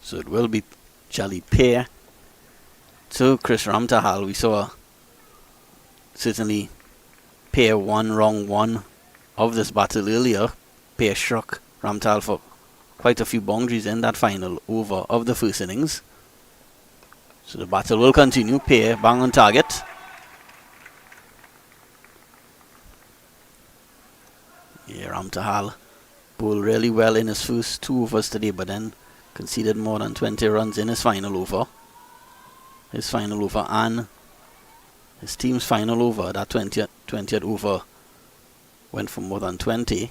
So it will be Jalid Pay to Chris Ramtahal. We saw certainly Pay one wrong one of this battle earlier. Pay struck Ramtahal for quite a few boundaries in that final over of the first innings. So the battle will continue. Pay bang on target. Yeah, Ramtahal bowled really well in his first 2 overs today, but then conceded more than 20 runs in his final over. His final over and his team's final over, that 20th over, went for more than 20.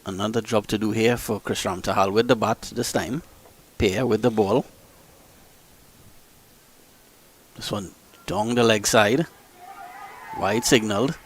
Another job to do here for Chris Ramtahal with the bat this time. Pay with the ball. This one down the leg side. Wide signaled.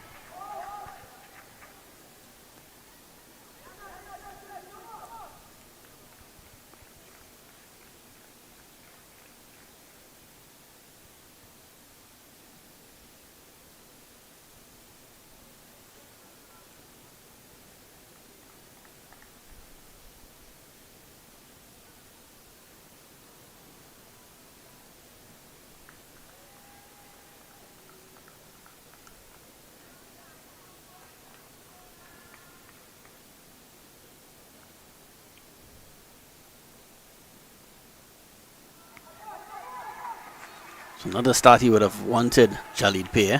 So another start he would have wanted Jalid Pay.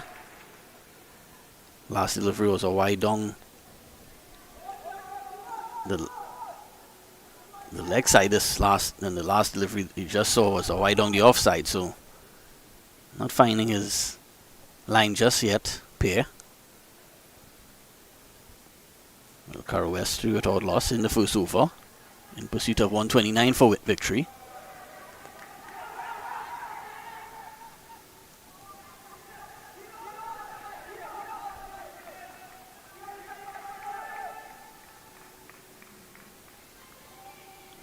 Last delivery was a wide down the leg side. The last delivery you just saw was a wide down the offside, so not finding his line just yet, Pay. Claro West 3 without loss in the first over in pursuit of 129 for victory.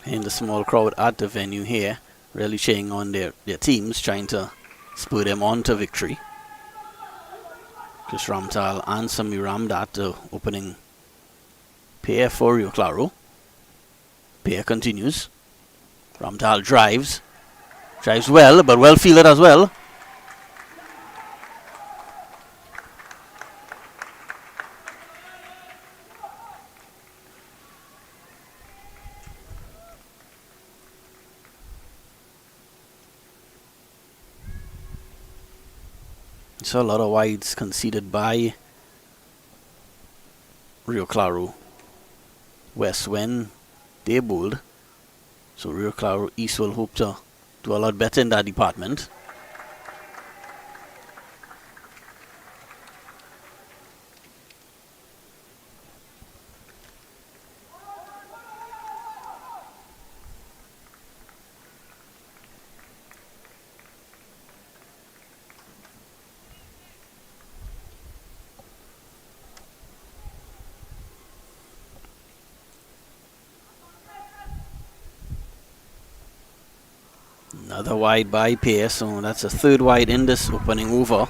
And the small crowd at the venue here really cheering on their teams, trying to spur them on to victory. Chris Ramtahal and Samir Ramdat, the opening pair for Rio Claro. Pair continues. Ramtahal drives well, but well fielded as well. So a lot of wides conceded by Rio Claro West when they bowled. So Rio Claro East will hope to do a lot better in that department. Another wide by pair, so that's a third wide in this opening over.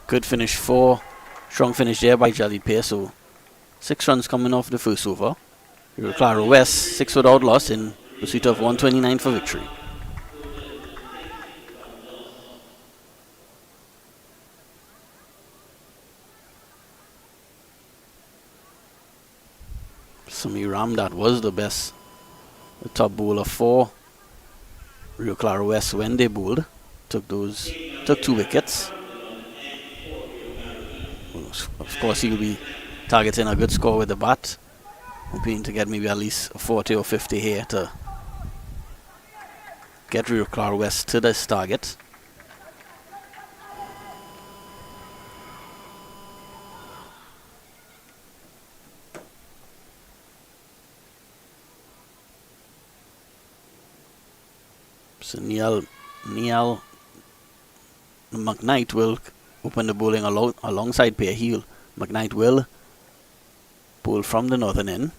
Good finish for, strong finish there by Jolly Pair, so 6 runs coming off the first over. Rio Claro West 6 without loss in pursuit of 129 for victory. Sumi Ram, that was the top bowler for Rio Claro West when they bowled. Took 2 wickets. Of course, he'll be targeting a good score with the bat, hoping to get maybe at least a 40 or 50 here to get Rio Claro West to this target. So Neil McKnight will open the bowling alongside Pair. McKnight will bowl from the northern end.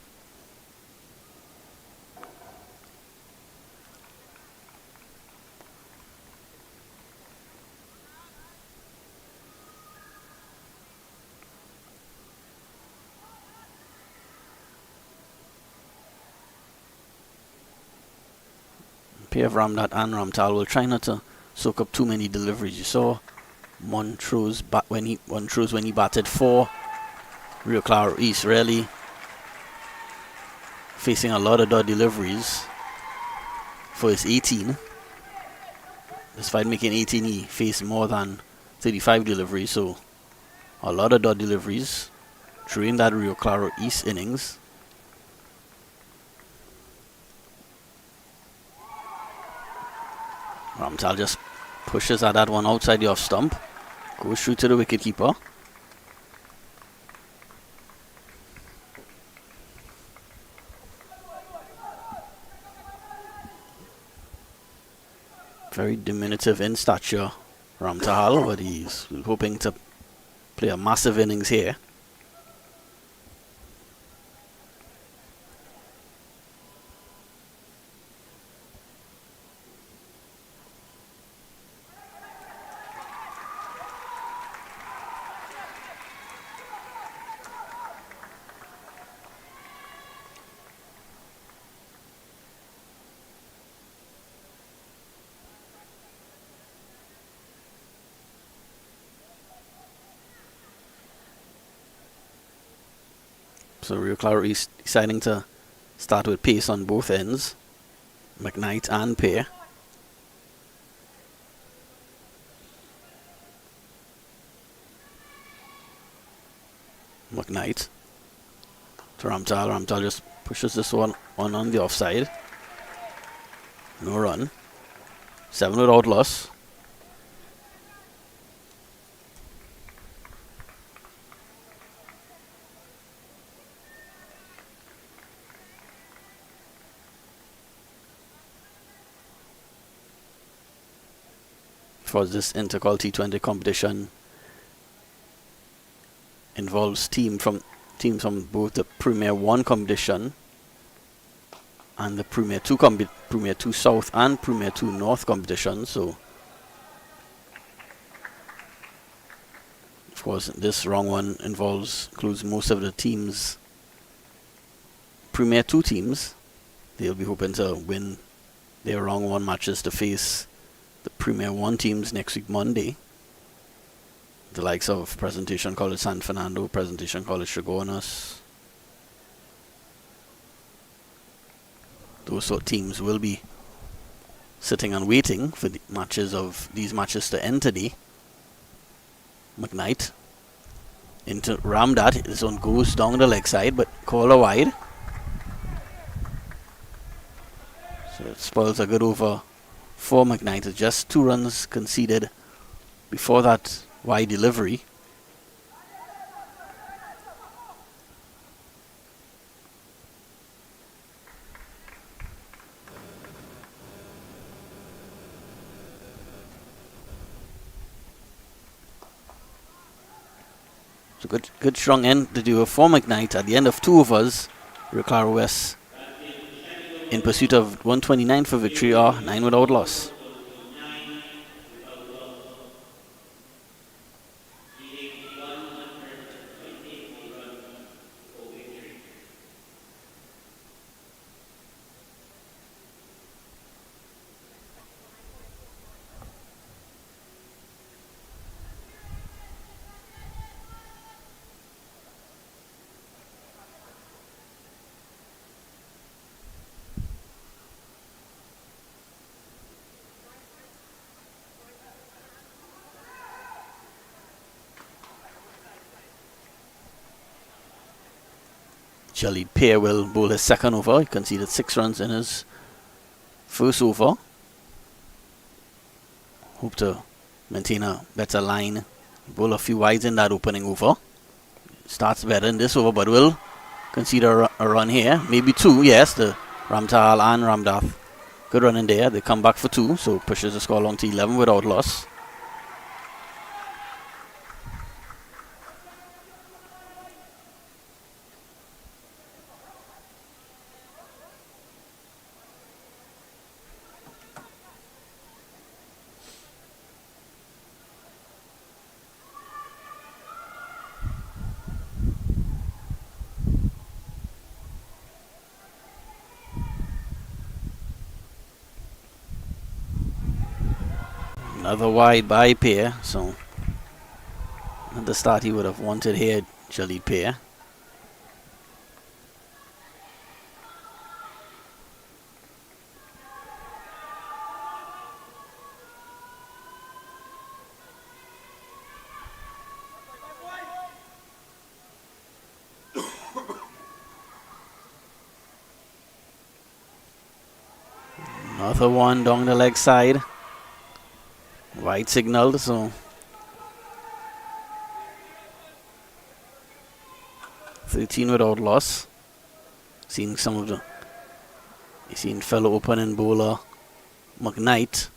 Pair of Ramnath and Ramtal will try not to soak up too many deliveries. You saw Montrose when he batted for Rio Claro East, really facing a lot of dot deliveries for his 18. Despite making 18, he faced more than 35 deliveries, so a lot of dot deliveries during that Rio Claro East innings. Ramtal just pushes at that one outside the off stump. Goes through to the wicketkeeper. Very diminutive in stature, Ramtal, but he's hoping to play a massive innings here. So Rio Claro is deciding to start with pace on both ends, McKnight and Pair. McKnight to Ramtal. Ramtal just pushes this one on the offside. No run. 7 without loss. For this Intercol T20 competition involves teams from both the Premier 1 competition and the Premier 2 South and Premier 2 North competition. So of course this wrong one includes most of the teams Premier 2 teams, they'll be hoping to win their round 1 matches to face the Premier 1 teams next week, Monday. The likes of Presentation College San Fernando, Presentation College Chagonas. Those sort of teams will be sitting and waiting for the these matches to end today. McKnight into Ramdat. This one goes down the leg side, but call a wide. So it spoils a good over for McKnight. It's just 2 runs conceded before that wide delivery. So good strong end to do for McKnight at the end of 2 overs. RIO CLARO West in pursuit of 129 for victory or 9 without loss. Jalid Pear will bowl his second over. He conceded 6 runs in his first over. Hope to maintain a better line. Bowl a few wides in that opening over. Starts better in this over, but will concede a run here. Maybe 2, yes. The Ramtahal and Ramdath. Good run in there. They come back for 2, so pushes the score along to 11 without loss. Another wide by Pear, so at the start he would have wanted here, Jalid Pear. Another one down the leg side. Wide signal, so 13 without loss. Seeing fellow opening bowler McKnight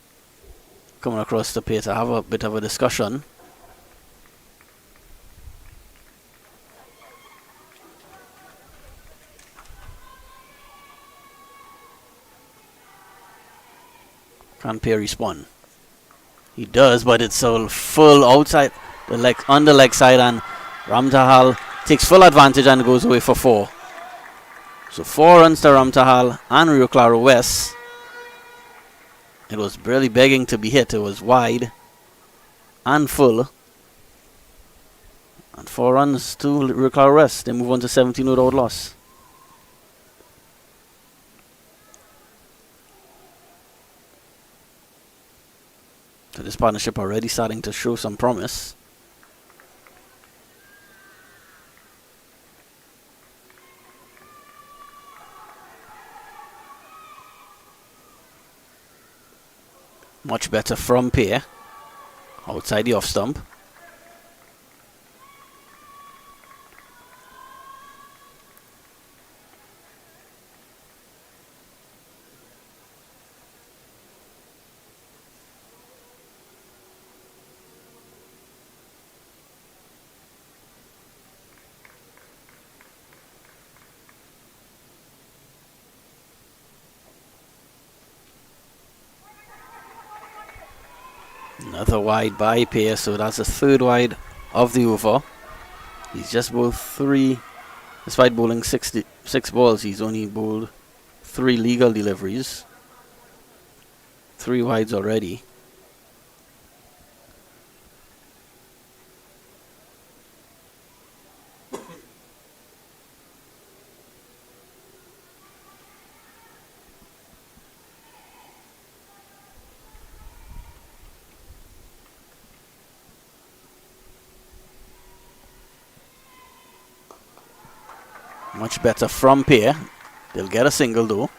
coming across the plate to have a bit of a discussion. Can Pear respond? He does, but it's a full outside the leg, on the leg side, and Ramtahal takes full advantage and goes away for 4. So 4 runs to Ramtahal and RIO CLARO West. It was really begging to be hit. It was wide and full. And 4 runs to RIO CLARO West. They move on to 17 without loss. So this partnership already starting to show some promise. Much better from Pear. Outside the off stump. Another wide by Pear, so that's the 3rd wide of the over. He's just bowled 3 Despite bowling 66 balls, he's only bowled 3 legal deliveries, 3 wides already. Much better from pair. They'll get a single though.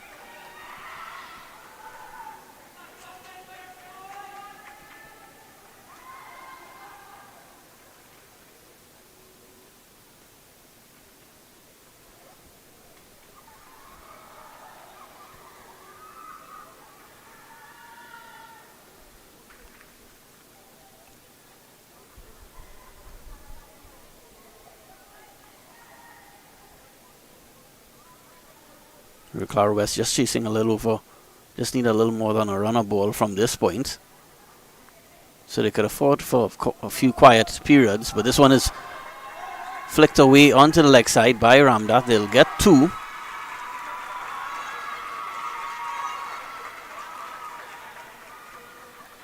RIO CLARO West just chasing a little over. Just need a little more than a runner ball from this point. So they could afford for a few quiet periods. But this one is flicked away onto the leg side by Ramdat. They'll get 2.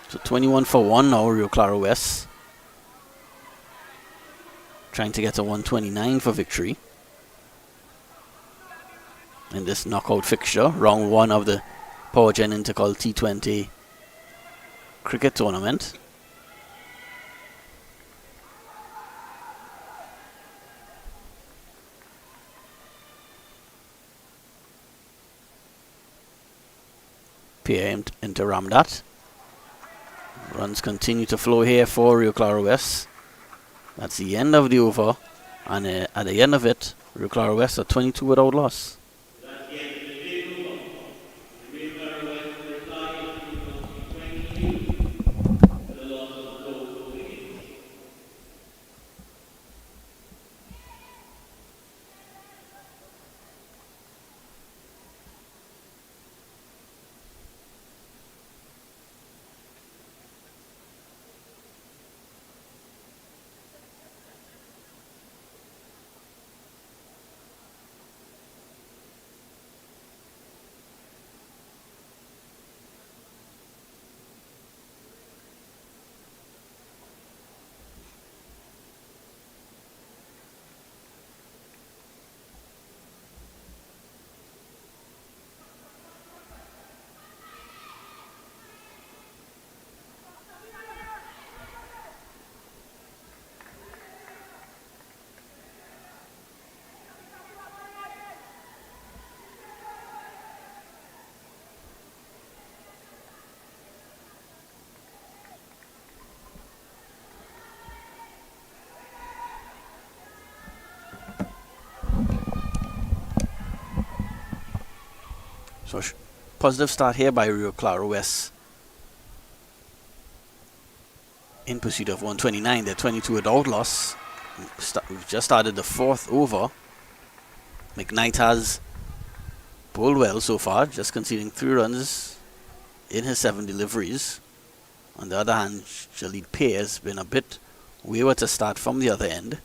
So 21 for 1 now, RIO CLARO West. Trying to get a 129 for victory in this knockout fixture, round 1 of the PowerGen Intercol T20 cricket tournament. Pair into Ramdat. Runs continue to flow here for RIO CLARO West. That's the end of the over, and at the end of it, RIO CLARO West are 22 without loss. So positive start here by RIO CLARO West. In pursuit of 129, they're 22 without loss. We've just started the 4th over. McKnight has bowled well so far, just conceding 3 runs in his 7 deliveries. On the other hand, Jalid Pay has been a bit wayward to start from the other end.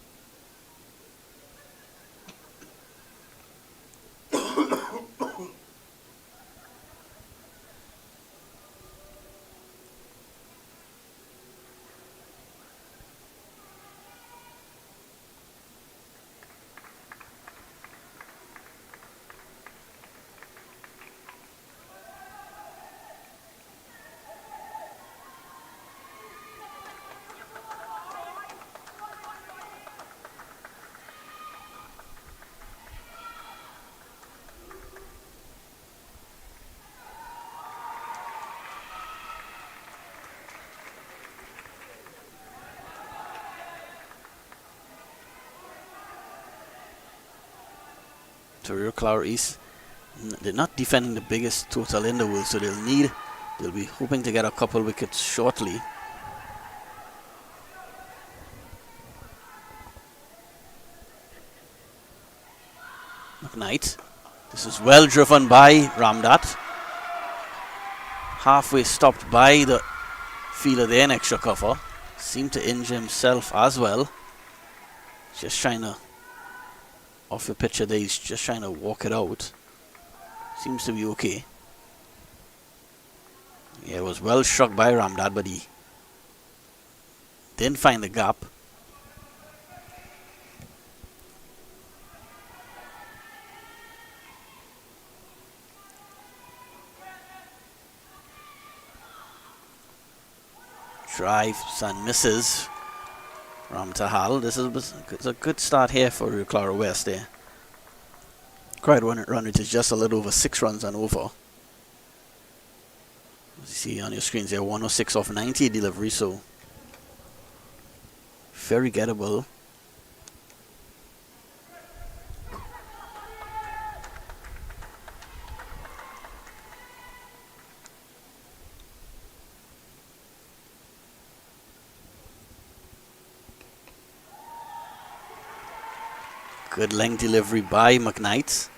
So RIO CLARO East, they're not defending the biggest total in the world, so they'll be hoping to get a couple wickets shortly. McKnight, this is well driven by Ramdat. Halfway stopped by the fielder there in extra cover. Seemed to injure himself as well. Just trying to off the picture there, he's just trying to walk it out. Seems to be okay. Yeah, it was well struck by Ramdad, but he didn't find the gap. Drives and misses. Ramtahal. This is a good start here for Rio Claro West there. Crowd run rate is just a little over 6 runs and over. As you see on your screens there, 106 off 90 delivery, so very gettable. Good length delivery by McKnight.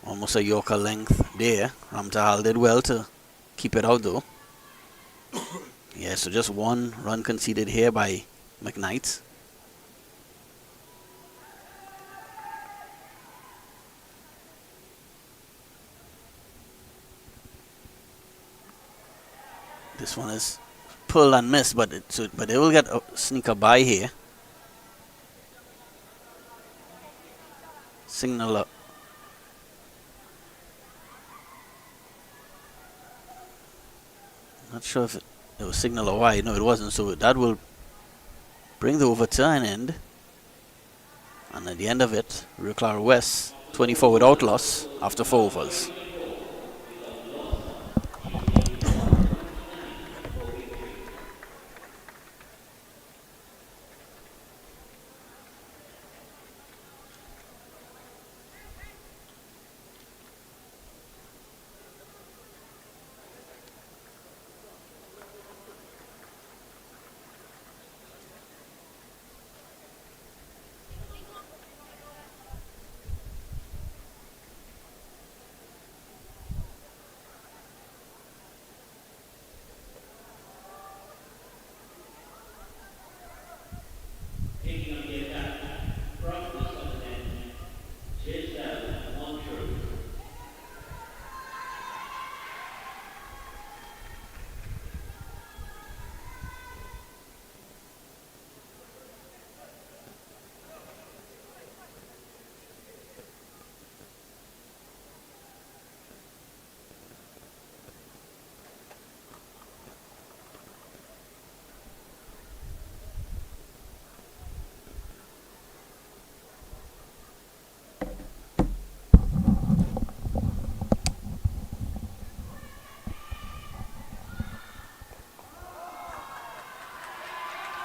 Almost a Yorker length there. Ramtahal did well to keep it out though. Yeah, so just 1 run conceded here by McKnight. This one is pull and miss, but they will get a sneaker by here. Signal up. Not sure if it was signal or wide. No, it wasn't. So that will bring the over to an end. And at the end of it, Rio Claro West 24 without loss after 4 overs.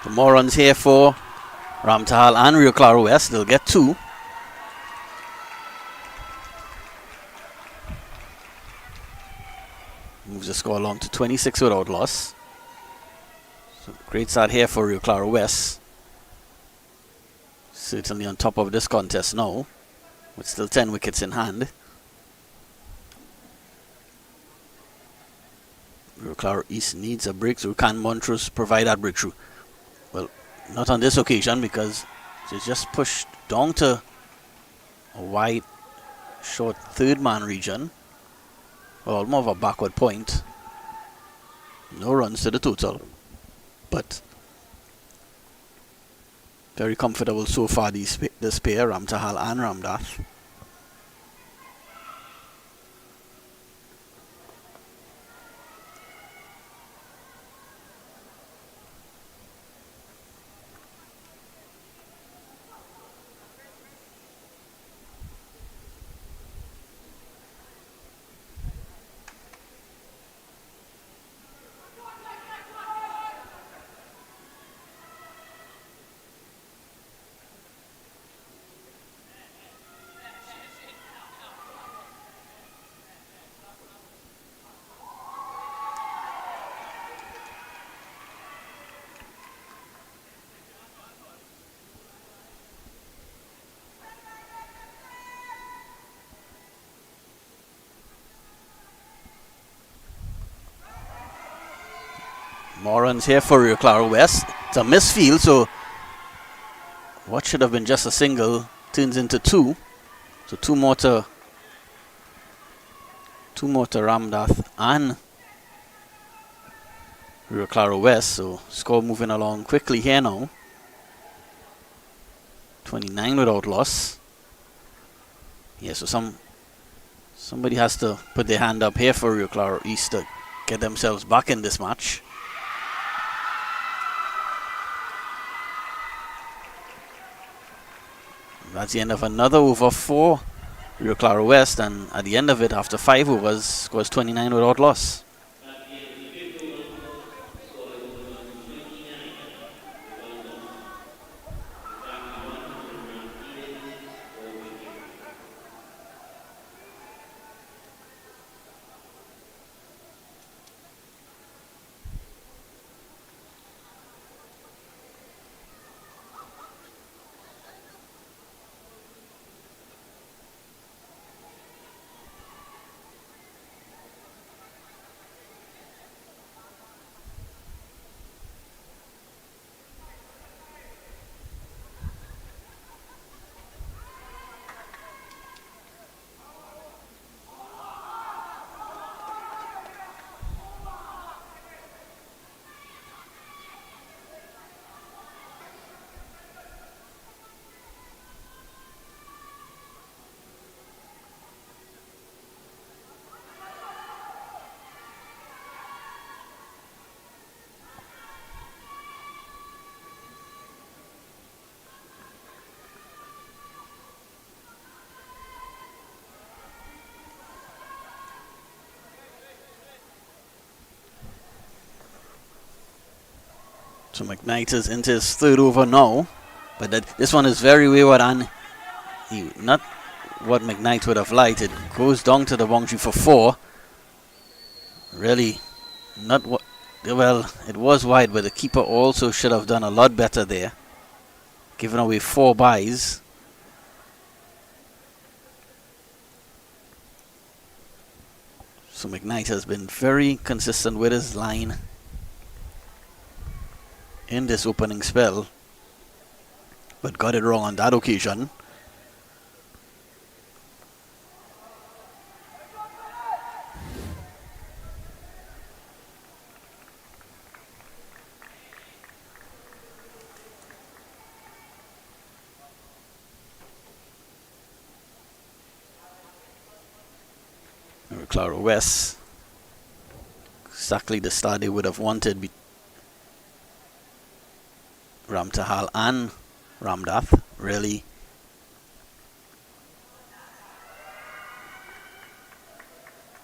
More runs here for Ramtahal and Rio Claro West. They'll get 2. Moves the score along to 26 without loss. So great start here for Rio Claro West. Certainly on top of this contest now, with still 10 wickets in hand. Rio Claro East needs a breakthrough. Can Montrose provide that breakthrough? Well, not on this occasion, because it's just pushed down to a wide, short third man region. Well, more of a backward point. No runs to the total, but very comfortable so far this pair, Ramtahal and Ramdath. More runs here for Rio Claro West. It's a misfield, so what should have been just a single turns into two. So two more to Ramdath and Rio Claro West. So score moving along quickly here now. 29 without loss. Yeah, so somebody has to put their hand up here for Rio Claro East to get themselves back in this match. That's the end of another over for Rio Claro West, and at the end of it, after 5 overs, scores 29 without loss. So McKnight is into his third over now, but this one is very wayward, and not what McKnight would have liked. It goes down to the boundary for 4. Really, not what. Well, it was wide, but the keeper also should have done a lot better there, giving away 4 byes. So McKnight has been very consistent with his line in this opening spell, but got it wrong on that occasion. Claro West, exactly the start they would have wanted. Ramtahal and Ramdath really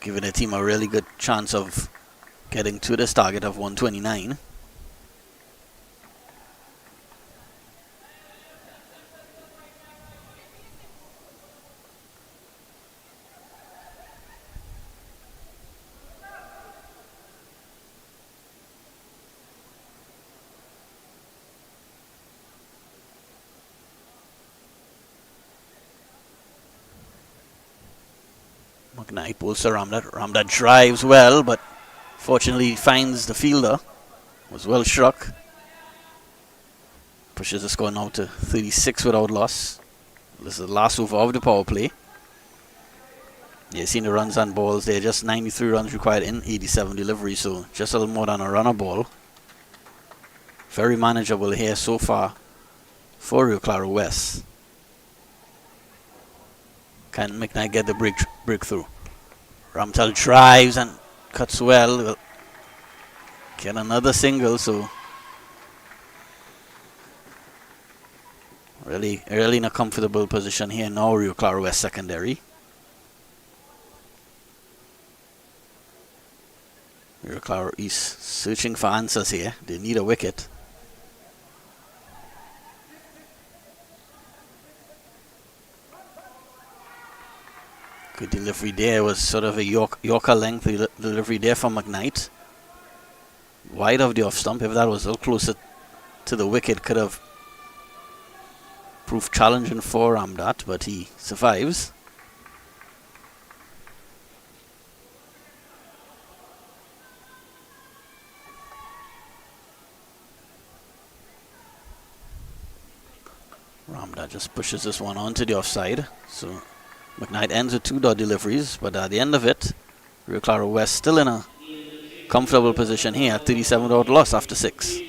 giving the team a really good chance of getting to this target of 129. McKnight pulls to Ramdad. Ramdad drives well, but fortunately finds the fielder. Was well struck. Pushes the score now to 36 without loss. This is the last over of the power play. You've seen the runs and balls there. Just 93 runs required in 87 deliveries, so just a little more than a runner ball. Very manageable here so far for Rio Claro West. Can McKnight get the breakthrough? Ramtal drives and cuts well. Will get another single, so really early in a comfortable position here now, Rio Claro West secondary. Rio Claro East searching for answers here. They need a wicket. Good delivery there. Was sort of a Yorker length delivery there from McKnight. Wide of the off stump. If that was a little closer to the wicket, could have proved challenging for Ramdat, but he survives. Ramda just pushes this one onto the offside. So McKnight ends with 2 dot deliveries, but at the end of it, Rio Claro West still in a comfortable position here, 37 dot loss after 6.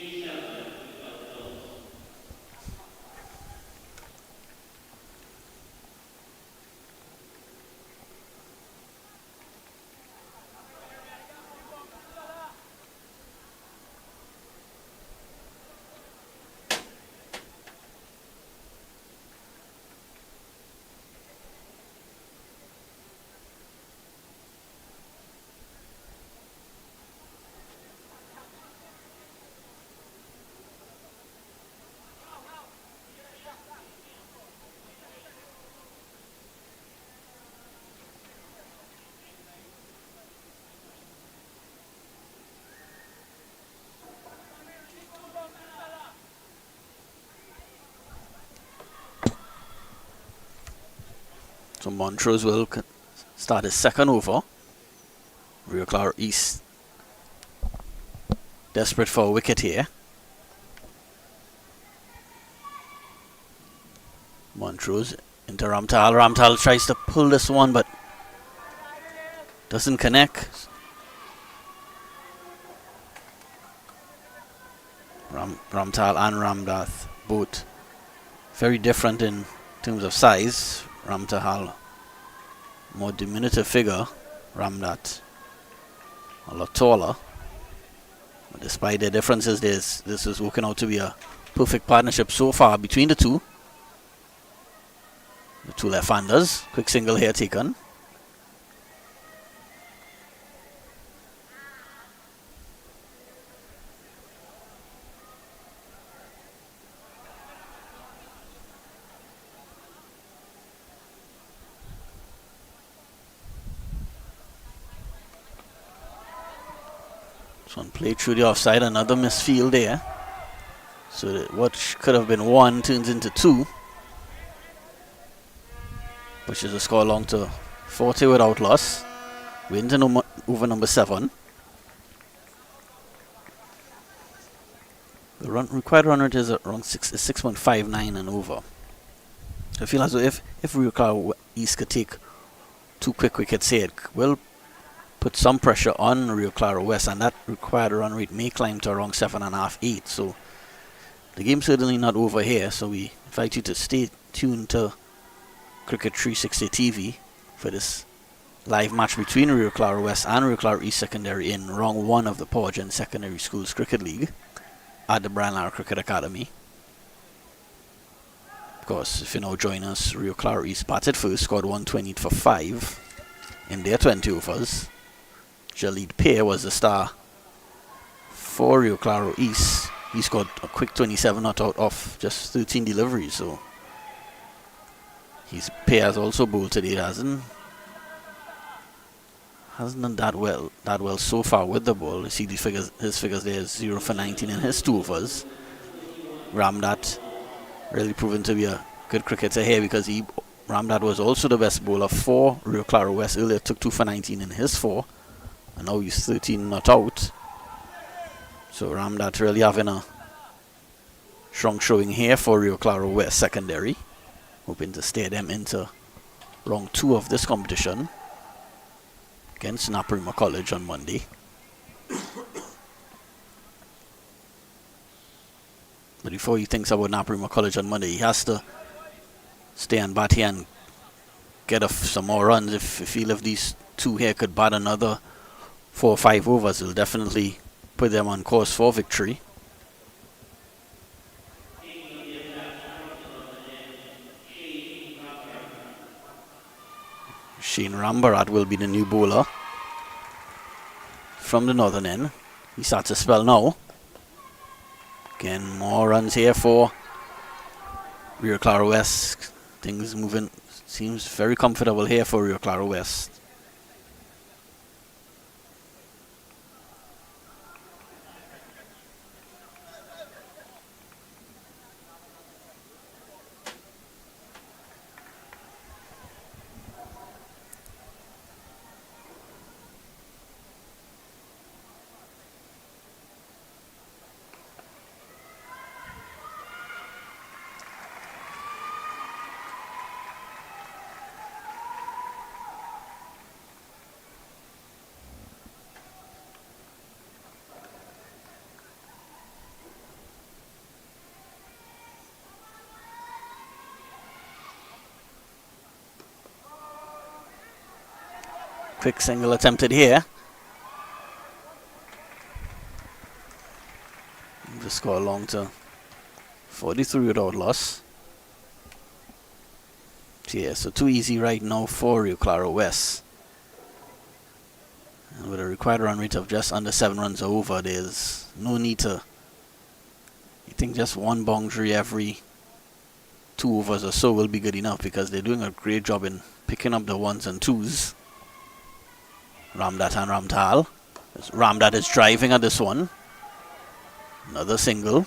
So Montrose will start his second over. Rio Claro East desperate for a wicket here. Montrose into Ramtal. Ramtal tries to pull this one, but doesn't connect. Ramtal and Ramdath both very different in terms of size. Ramtal more diminutive figure. Ramdath a lot taller. But despite their differences, this is working out to be a perfect partnership so far between the two. The two left-handers. Quick single here taken. This one played through the offside. Another misfield there. So that what could have been 1 turns into 2. Pushes the score along to 40 without loss. Wins in over number 7. The required run rate is around 6.59 and over. I feel as though if Rio Claro East could take 2 quick wickets here, it will put some pressure on Rio Claro West, and that required run rate may climb to around 7.5, 8. So the game's certainly not over here. So we invite you to stay tuned to Cricket 360 TV for this live match between Rio Claro West and Rio Claro East Secondary in round 1 of the Power Gen Secondary Schools Cricket League at the Brian Lara Cricket Academy. Of course, if you now join us, Rio Claro East batted first, scored 120 for 5 in their 20 overs. Jalid Pear was the star for Rio Claro East. He scored a quick 27 not out of just 13 deliveries. So his Pear has also bowled today. Hasn't done that well so far with the ball. You see these figures, his figures there, 0 for 19 in his 2 overs. Ramdat really proven to be a good cricketer here, because Ramdat was also the best bowler for Rio Claro West earlier, took 2 for 19 in his 4, and now he's 13 not out. So Ramdat really having a strong showing here for Rio Claro West Secondary, hoping to steer them into round 2 of this competition against Naparima College on Monday. But before he thinks about Naparima College on Monday, he has to stay and bat here and get some more runs. If these 2 here could bat another 4 or 5 overs, it'll definitely put them on course for victory. Shane Rambarat will be the new bowler from the northern end. He starts a spell now. Again, more runs here for Rio Claro West. Things moving, seems very comfortable here for Rio Claro West. Quick single attempted here. The score along to 43 without loss. Yeah, so too easy right now for Rio Claro West. And with a required run rate of just under 7 runs over, there's no need to... I think just one boundary every 2 overs or so will be good enough, because they're doing a great job in picking up the 1s and 2s. Ramdat and Ramtal. Ramdat is driving at this one. Another single.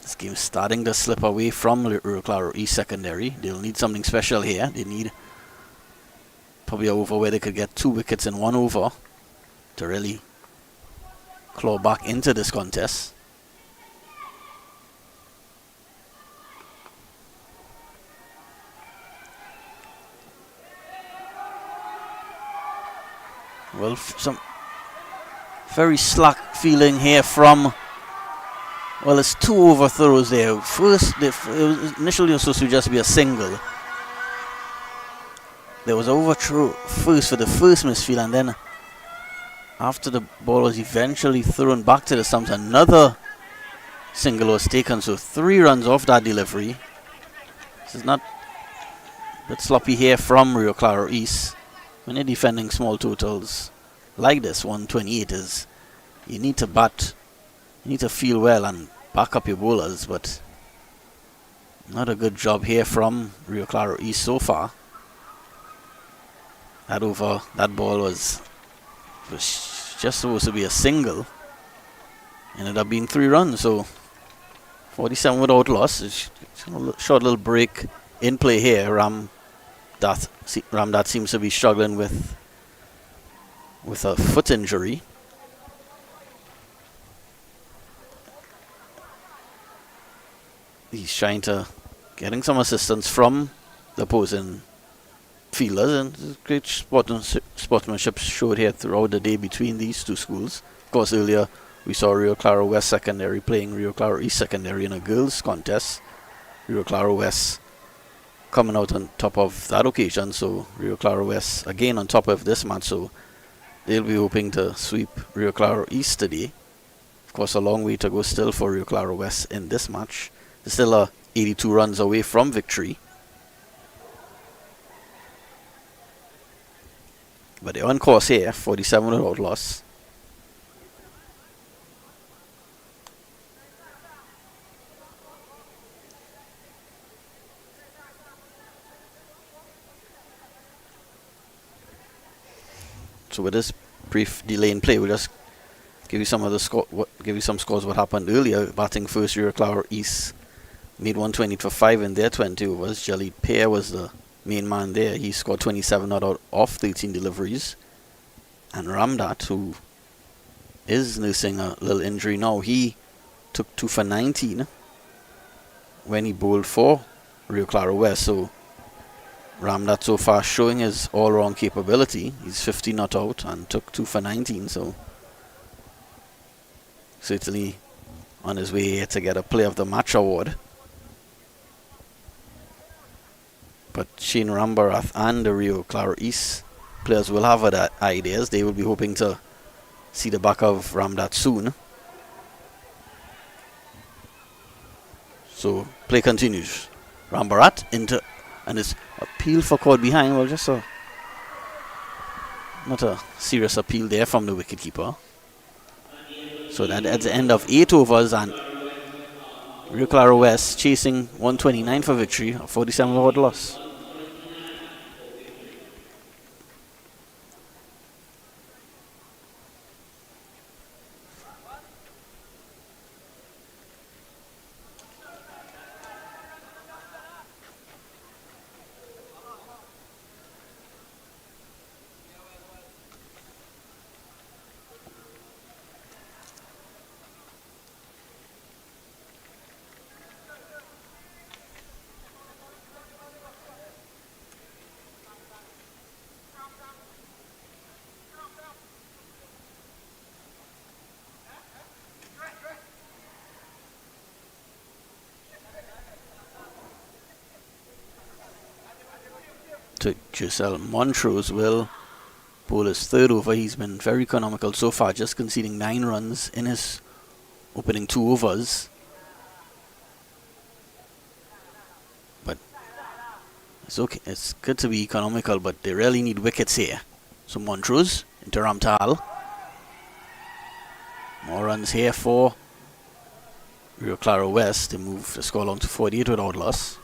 This game's starting to slip away from Rio Claro East secondary. They'll need something special here. They need probably an over where they could get 2 wickets in 1 over to really claw back into this contest. Well, some very slack feeling here from... Well, it's 2 overthrows there. First, it was initially supposed to just be a single. There was an overthrow first for the first misfield, and then after the ball was eventually thrown back to the stumps, another single was taken. So 3 runs off that delivery. This is not a bit sloppy here from Rio Claro East. When you're defending small totals like this, 128 is... You need to bat. You need to feel well and back up your bowlers, but not a good job here from Rio Claro East so far. That ball was just supposed to be a single. Ended up being 3 runs, so 47 without loss. It's a short little break in play here. Ramdat seems to be struggling with a foot injury. He's trying to getting some assistance from the opposing fielders, and great sportsmanship showed here throughout the day between these 2 schools. Of course, earlier we saw Rio Claro West secondary playing Rio Claro East secondary in a girls contest. Rio Claro West coming out on top of that occasion, so Rio Claro West again on top of this match, so they'll be hoping to sweep Rio Claro East today. Of course, a long way to go still for Rio Claro West in this match. They're still 82 runs away from victory. But they're on course here, 47 without loss. So with this brief delay in play, we'll just give you some of the give you some scores what happened earlier. Batting first, Rio Claro East made 120 for 5 in their 20 overs. Jalid Pear was the main man there. He scored 27 out of 13 deliveries. And Ramdat, who is nursing a little injury now, he took 2 for 19 when he bowled for Rio Claro West. So Ramdat so far showing his all-round capability. He's 50 not out and took 2 for 19. So certainly on his way here to get a Player of the Match award. But Shane Rambarath and the Rio Claro East players will have other ideas. They will be hoping to see the back of Ramdat soon. So play continues. Rambarath into, and his appeal for caught behind. Well, just not a serious appeal there from the wicketkeeper. So that at the end of 8 overs, and Rio Claro West chasing 129 for victory, a 47 without loss. to Giselle. Montrose will bowl his third over. He's been very economical so far, just conceding 9 runs in his opening 2 overs. But it's okay. It's good to be economical, but they really need wickets here. So Montrose into Ramtal. More runs here for Rio Claro West. They move the score along to 48 without loss.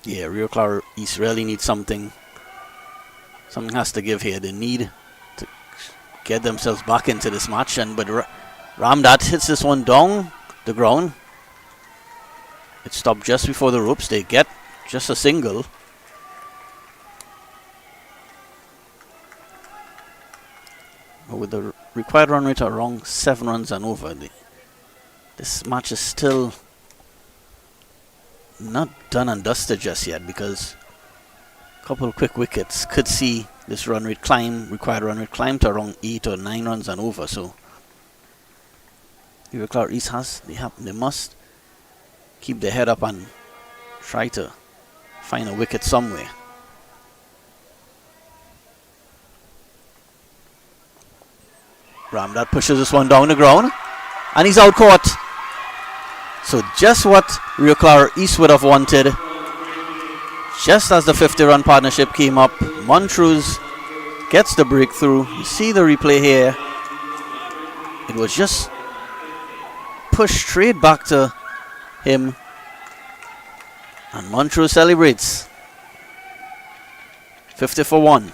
Yeah, Rio Claro East really needs something. Something has to give here. They need to get themselves back into this match. But Ramdat hits this one down the ground. It stopped just before the ropes. They get just a single. But with the required run rate around 7 runs and over, this match is still not done and dusted just yet, because a couple of quick wickets could see this required run rate climb to around 8 or 9 runs and over. So Rio Claro East they must keep their head up and try to find a wicket somewhere. Ramdat pushes this one down the ground, and he's out caught. So just what Rio Claro East would have wanted. Just as the 50-run partnership came up, Montrose gets the breakthrough. You see the replay here. It was just pushed straight back to him, and Montrose celebrates. 50 for 1.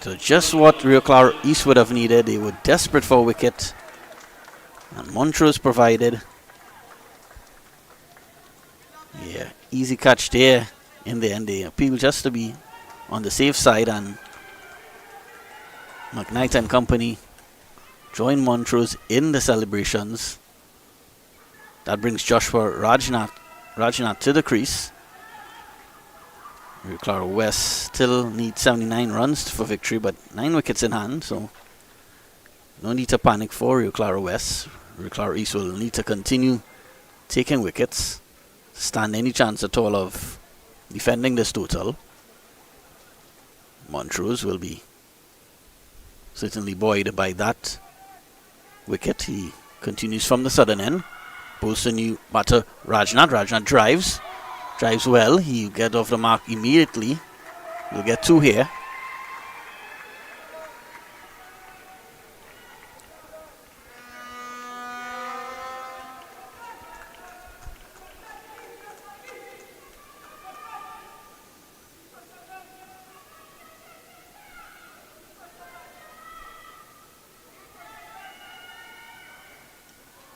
So just what Rio Claro East would have needed. They were desperate for a wicket, and Montrose provided. Yeah, easy catch there in the end. They appeal just to be on the safe side, and McKnight and company join Montrose in the celebrations. That brings Joshua Rajnath to the crease. Rio Claro West still needs 79 runs for victory, but 9 wickets in hand, so no need to panic for Rio Claro West. Rio Claro East will need to continue taking wickets, stand any chance at all of defending this total. Montrose will be certainly buoyed by that wicket. He continues from the southern end. Posts a new batter, Rajnath. Rajnath drives well. He gets off the mark immediately. We'll get 2 here.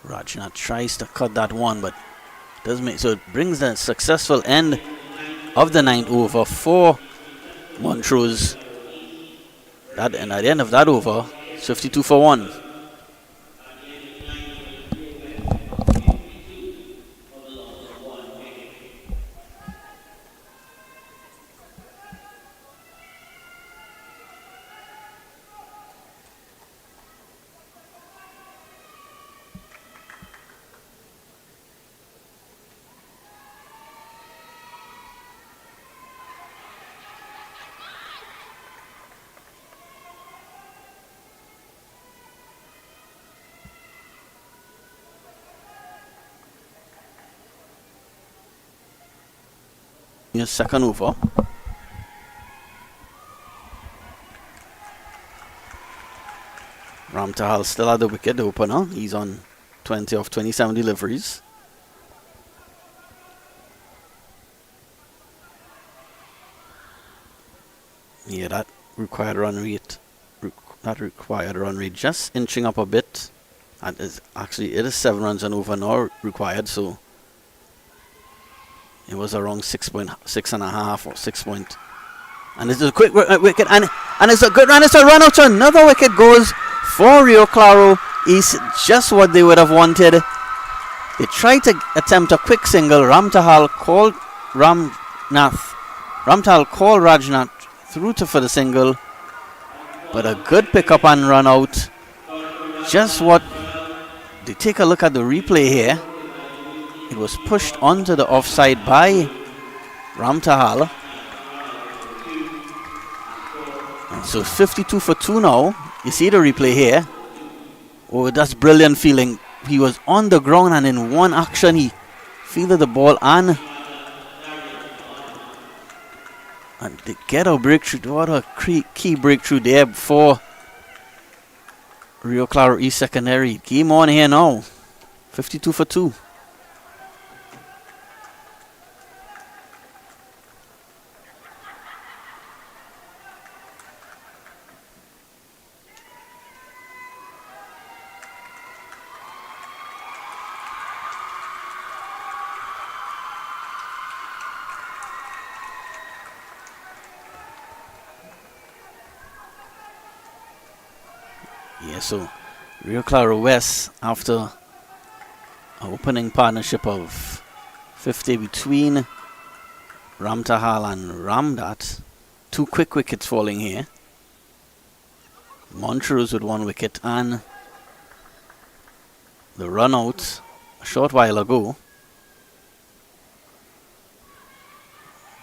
Rajnath tries to cut that one, but doesn't make, so it brings the successful end of the 9th over for Montrose. And at the end of that over, 52 for 1. Second over. Ramtal still at the wicket, the opener. He's on 20 of 27 deliveries. Yeah, that required run rate just inching up a bit. And it is 7 runs and over now required, so it was around 6.5 or 6 point. And it's a quick wicket, and it's a good run. It's a run out to another wicket goes for Rio Claro East. Just what they would have wanted. They tried to attempt a quick single. Ramtahal called Ramtal called Rajnath through to for the single, but a good pickup and run out. Just what they take a look at the replay here. It was pushed onto the offside by Ramtahal. And so 52 for 2 now. You see the replay here. Oh, that's brilliant feeling. He was on the ground and in one action he fielded the ball and they get a breakthrough. What a key breakthrough there for Rio Claro East Secondary. Game on here now. 52 for 2. Yeah, so Rio Claro West, after an opening partnership of 50 between Ramtahal and Ramdat, 2 quick wickets falling here. Montrose with 1 wicket and the run out a short while ago.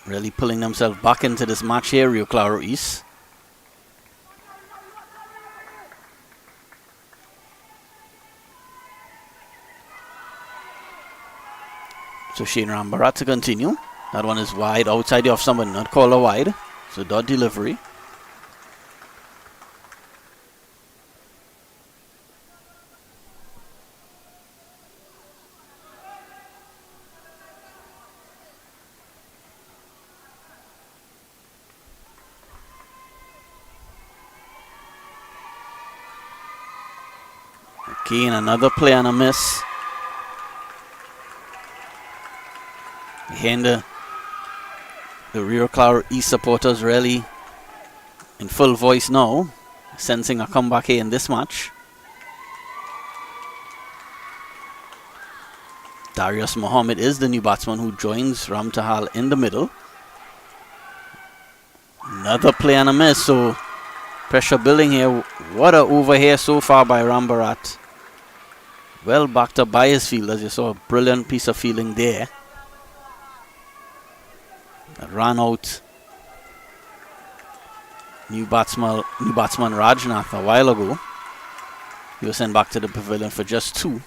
Really pulling themselves back into this match here, Rio Claro East. So Shane Rambarat to continue. That one is wide, outside the off stump, not called a wide. So dot delivery. Again, another play and a miss. Behind the Rio Claro East supporters really in full voice now, sensing a comeback here in this match. Darius Mohammed is the new batsman who joins Ramtahal in the middle. Another play and a miss, so pressure building here. What a over here so far by Rambarat. Well backed up by his fielders. You saw a brilliant piece of fielding there. That ran out new batsman Rajnath a while ago. He was sent back to the pavilion for just 2.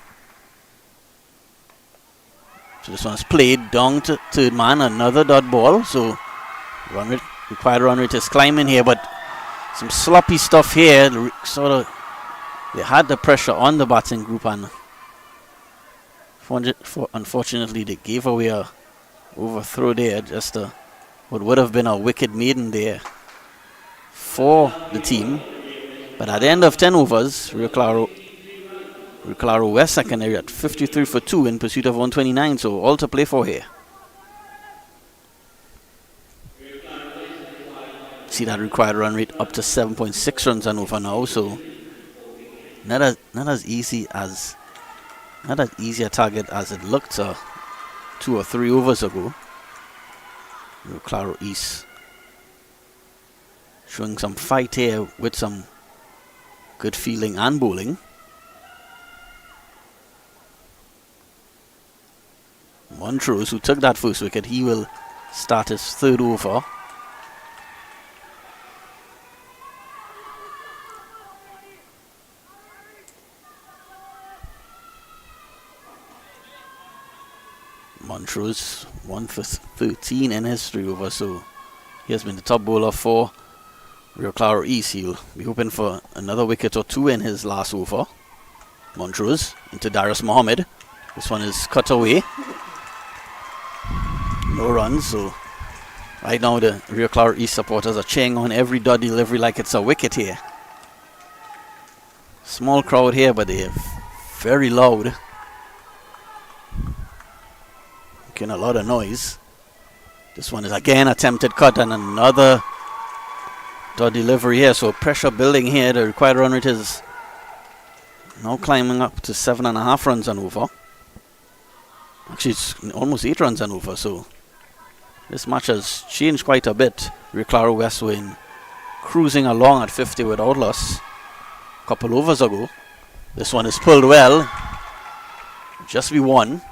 So this one's played down to third man, another dot ball. So required run rate is climbing here, but some sloppy stuff here. They had the pressure on the batting group, and unfortunately they gave away a overthrow there, just what would have been a wicket maiden there for the team. But at the end of 10 overs, Rio Claro West Secondary at 53 for 2 in pursuit of 129, so all to play for here. See that required run rate up to 7.6 runs an over now, so not as easy a target as it looked 2 or 3 overs ago. Rio Claro East showing some fight here with some good fielding and bowling. Montrose, who took that first wicket, he will start his 3rd over. Montrose 1 for 13 in his 3 overs, so he has been the top bowler for Rio Claro East. He'll be hoping for another wicket or 2 in his last over. Montrose into Darius Mohammed. This one is cut away. No runs, so right now the Rio Claro East supporters are cheering on every dot delivery like it's a wicket here. Small crowd here, but they're very loud. Making a lot of noise. This one is again attempted cut and another dot delivery here, so pressure building here. The required run rate is now climbing up to 7.5 runs an over. Actually, it's almost 8 runs an over, so This match has changed quite a bit. Rio Claro West were cruising along at 50 without loss a couple overs ago. This one is pulled well. Just be one.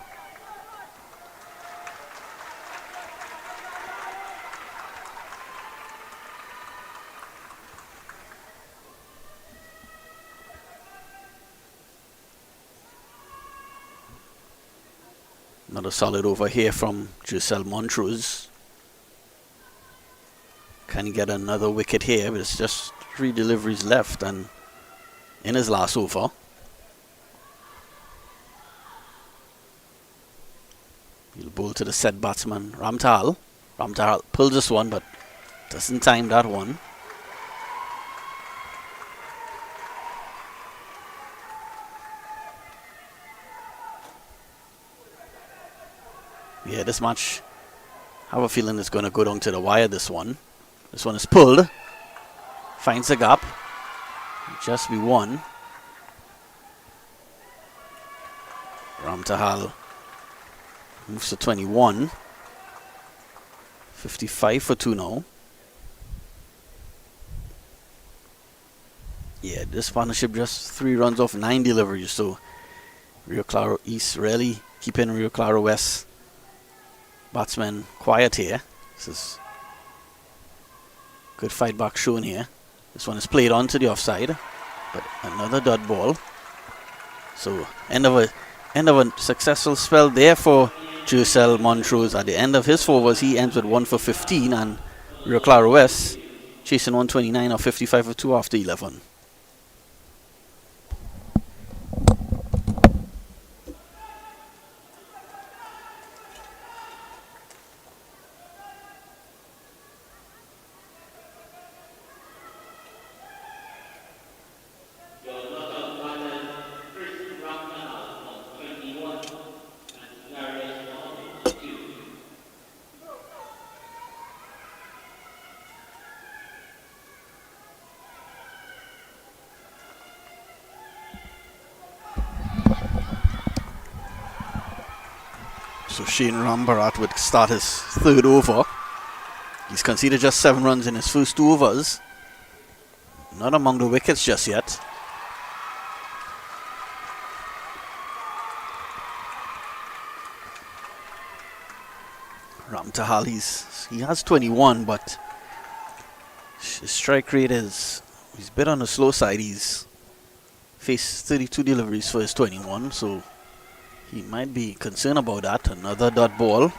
Another solid over here from Giselle Montrose. Can he get another wicket here? But it's just 3 deliveries left and in his last over. He'll bowl to the set batsman Ramtal. Ramtal pulls this one but doesn't time that one. Yeah, this match, I have a feeling it's going to go down to the wire, this one. This one is pulled. Finds the gap. Just be one. Ramtahal moves to 21. 55 for 2 now. Yeah, this partnership just 3 runs off 9 deliveries. So Rio Claro East really keeping Rio Claro West batsmen quiet here. This is good fight back shown here. This one is played onto the offside, but another dot ball. So end of a successful spell there for Giselle Montrose. At the end of his 4 overs, he ends with 1 for 15, and Rio Claro West chasing 129 or 55 for 2 after 11. So Shane Rambarat would start his 3rd over. He's conceded just 7 runs in his first 2 overs. Not among the wickets just yet. Ramtahal, he has 21, but his strike rate he's a bit on the slow side. He's faced 32 deliveries for his 21, so he might be concerned about that. Another dot ball.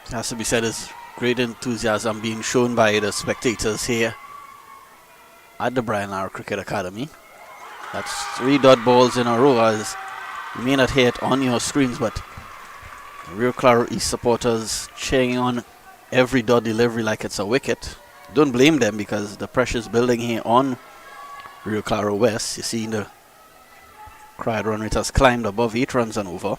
Has to be said, is great enthusiasm being shown by the spectators here at the Brian Lara Cricket Academy. That's 3 dot balls in a row. As you may not hear it on your screens, but Rio Claro East supporters cheering on every dot delivery like it's a wicket. Don't blame them, because the pressure is building here on Rio Claro West. You see the crowd run rate has climbed above 8 runs and over.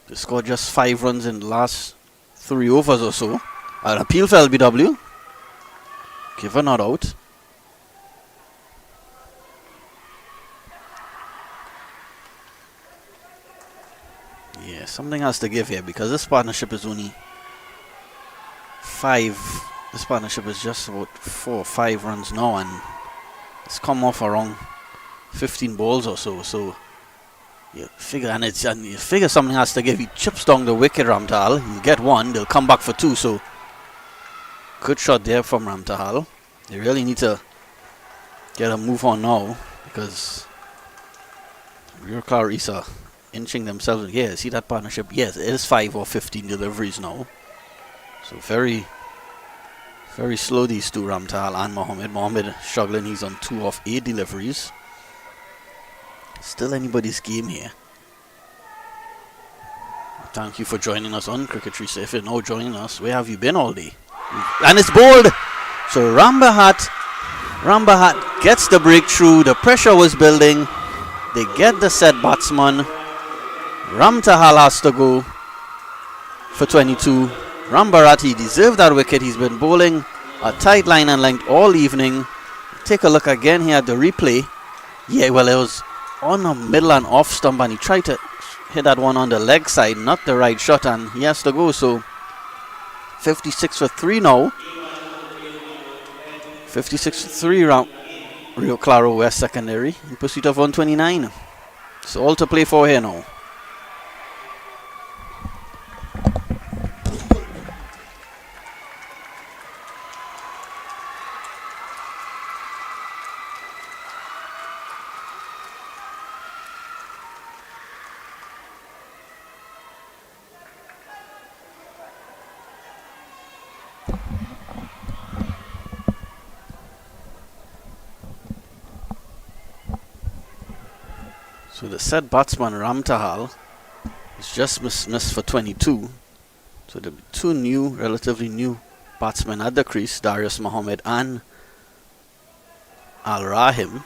They scored just 5 runs in the last 3 overs or so. An appeal for LBW. Given not out. Yeah, something has to give here, because this partnership is only 5. This partnership is just about 4 or 5 runs now, and it's come off around 15 balls or so. So you figure, and you figure something has to give. He chips down the wicket, Ramtahal. He'll get 1. They'll come back for 2. So good shot there from Ramtahal. They really need to get a move on now, because Rio Claro East are inching themselves. Yeah, see that partnership? Yes, it is 5 or 15 deliveries now. So very, very slow, these two, Ramtahal and Mohammed. Mohammed struggling. He's on 2 of 8 deliveries. Still anybody's game here. Thank you for joining us on Cricketry. So if you're now joining us, where have you been all day? And it's bowled. So Rambahat gets the breakthrough. The pressure was building. They get the set batsman. Ramtahal has to go for 22. Rambarati deserved that wicket. He's been bowling a tight line and length all evening. Take a look again here at the replay. Yeah, well, it was on the middle and off stump, and he tried to hit that one on the leg side, not the right shot, and he has to go. So 56 for 3 now. 56 for 3 round Rio Claro West secondary in pursuit of 129. So all to play for here now. So the said batsman Ram Tahal is just missed for 22. So there'll be two new, relatively new batsmen at the crease, Darius Mohammed and Al Rahim.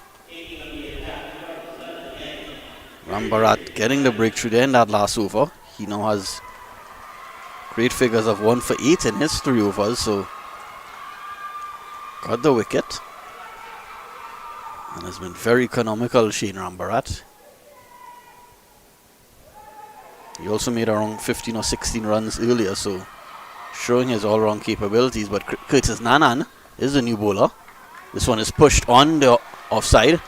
Rambarat getting the breakthrough there in that last over. He now has great figures of 1 for 8 in his 3 overs, so got the wicket. And has been very economical, Shane Rambarat. He also made around 15 or 16 runs earlier, so showing his all-round capabilities. But Curtis Nanan is the new bowler. This one is pushed on the offside.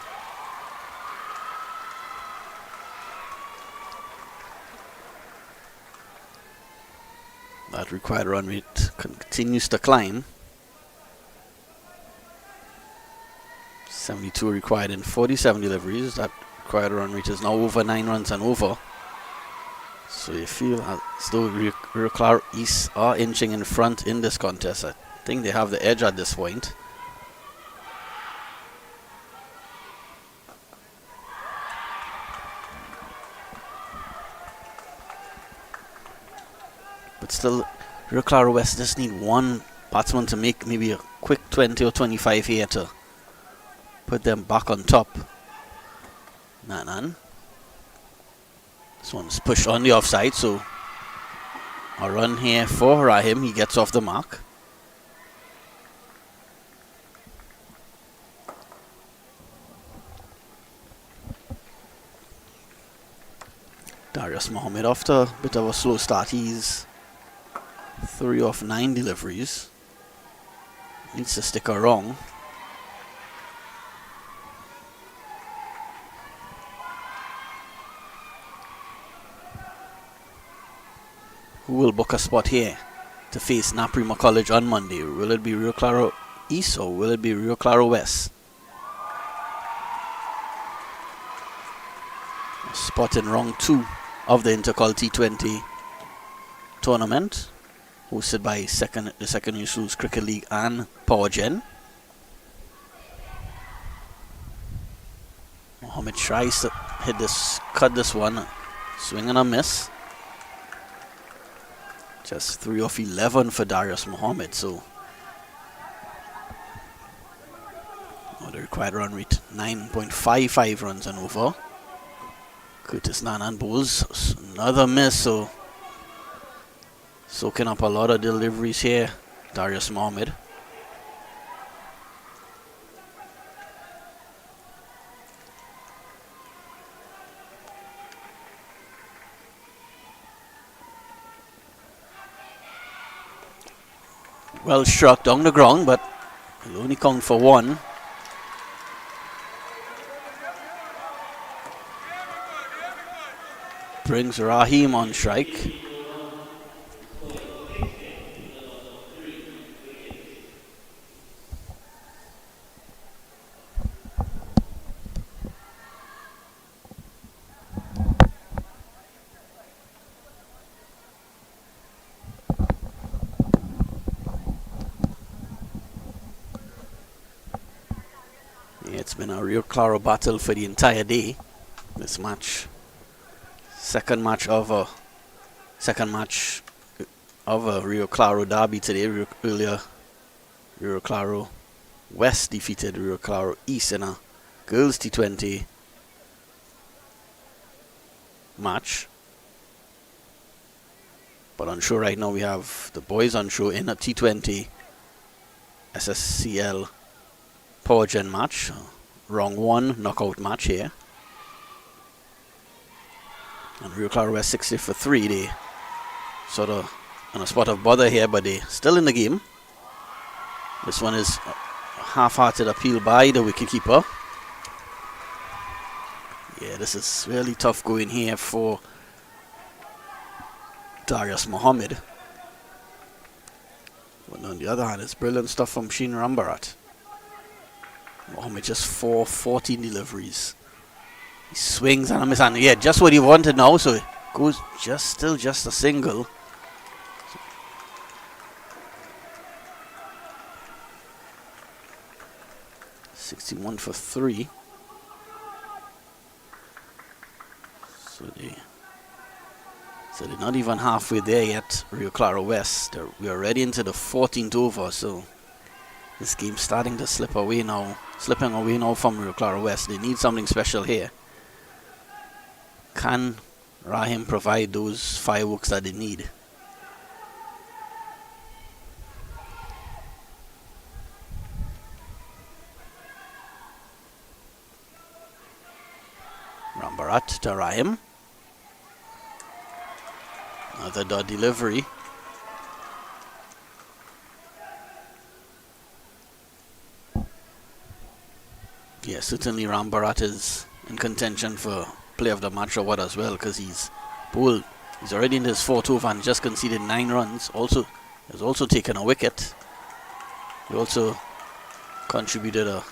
That required run rate continues to climb. 72 required in 47 deliveries. That required run rate is now over 9 runs and over. So you feel as though Rio Claro East are inching in front in this contest. I think they have the edge at this point. But still, Rio Claro West just need one batsman to make maybe a quick 20 or 25 here to put them back on top. Nanan. This one's pushed on the offside, so a run here for Rahim. He gets off the mark. Darius Mohammed, after a bit of a slow start, he's 3 off 9 deliveries. Needs to stick around. Who will book a spot here to face Naprima College on Monday? Will it be Rio Claro East or will it be Rio Claro West? A spot in round 2 of the Intercol T20 tournament, hosted by the Second Schools Cricket League and Power Gen. Mohammed tries to cut this one, swing and a miss. Just 3 off 11 for Darius Mohammed, so the required run rate 9.55 runs and over. Curtis Nanan bowls another miss, so soaking up a lot of deliveries here, Darius Mohammed. Well struck down the ground, but he'll only count for 1. Brings Rahim on strike. It's been a Rio Claro battle for the entire day. This match, second match of a Rio Claro derby today. Earlier, Rio Claro West defeated Rio Claro East in a girls T20 match. But But on show right now we have the boys on show in a T20 SSCL Power Gen match. Round 1 knockout match here. And Rio Claro West 60 for 3. They sort of on a spot of bother here, but they still in the game. This one is a half-hearted appeal by the wicketkeeper. Yeah, this is really tough going here for Darius Mohammed. But on the other hand, it's brilliant stuff from Sheen Rambarat. Mohammed just 14 deliveries. He swings and a miss, and yeah, just what he wanted now, so it goes still just a single. .61 for 3. So they're not even halfway there yet, Rio Claro West. We are already into the 14th over, so this game's starting to slipping away now from Rio Claro West. They need something special here. Can Rahim provide those fireworks that they need? Rambarat to Rahim. Another dot delivery. Yeah, certainly Rambarat is in contention for play of the match or what as well, because he's bowled. He's already in his 4th over and just conceded 9 runs. Has also taken a wicket. He also contributed a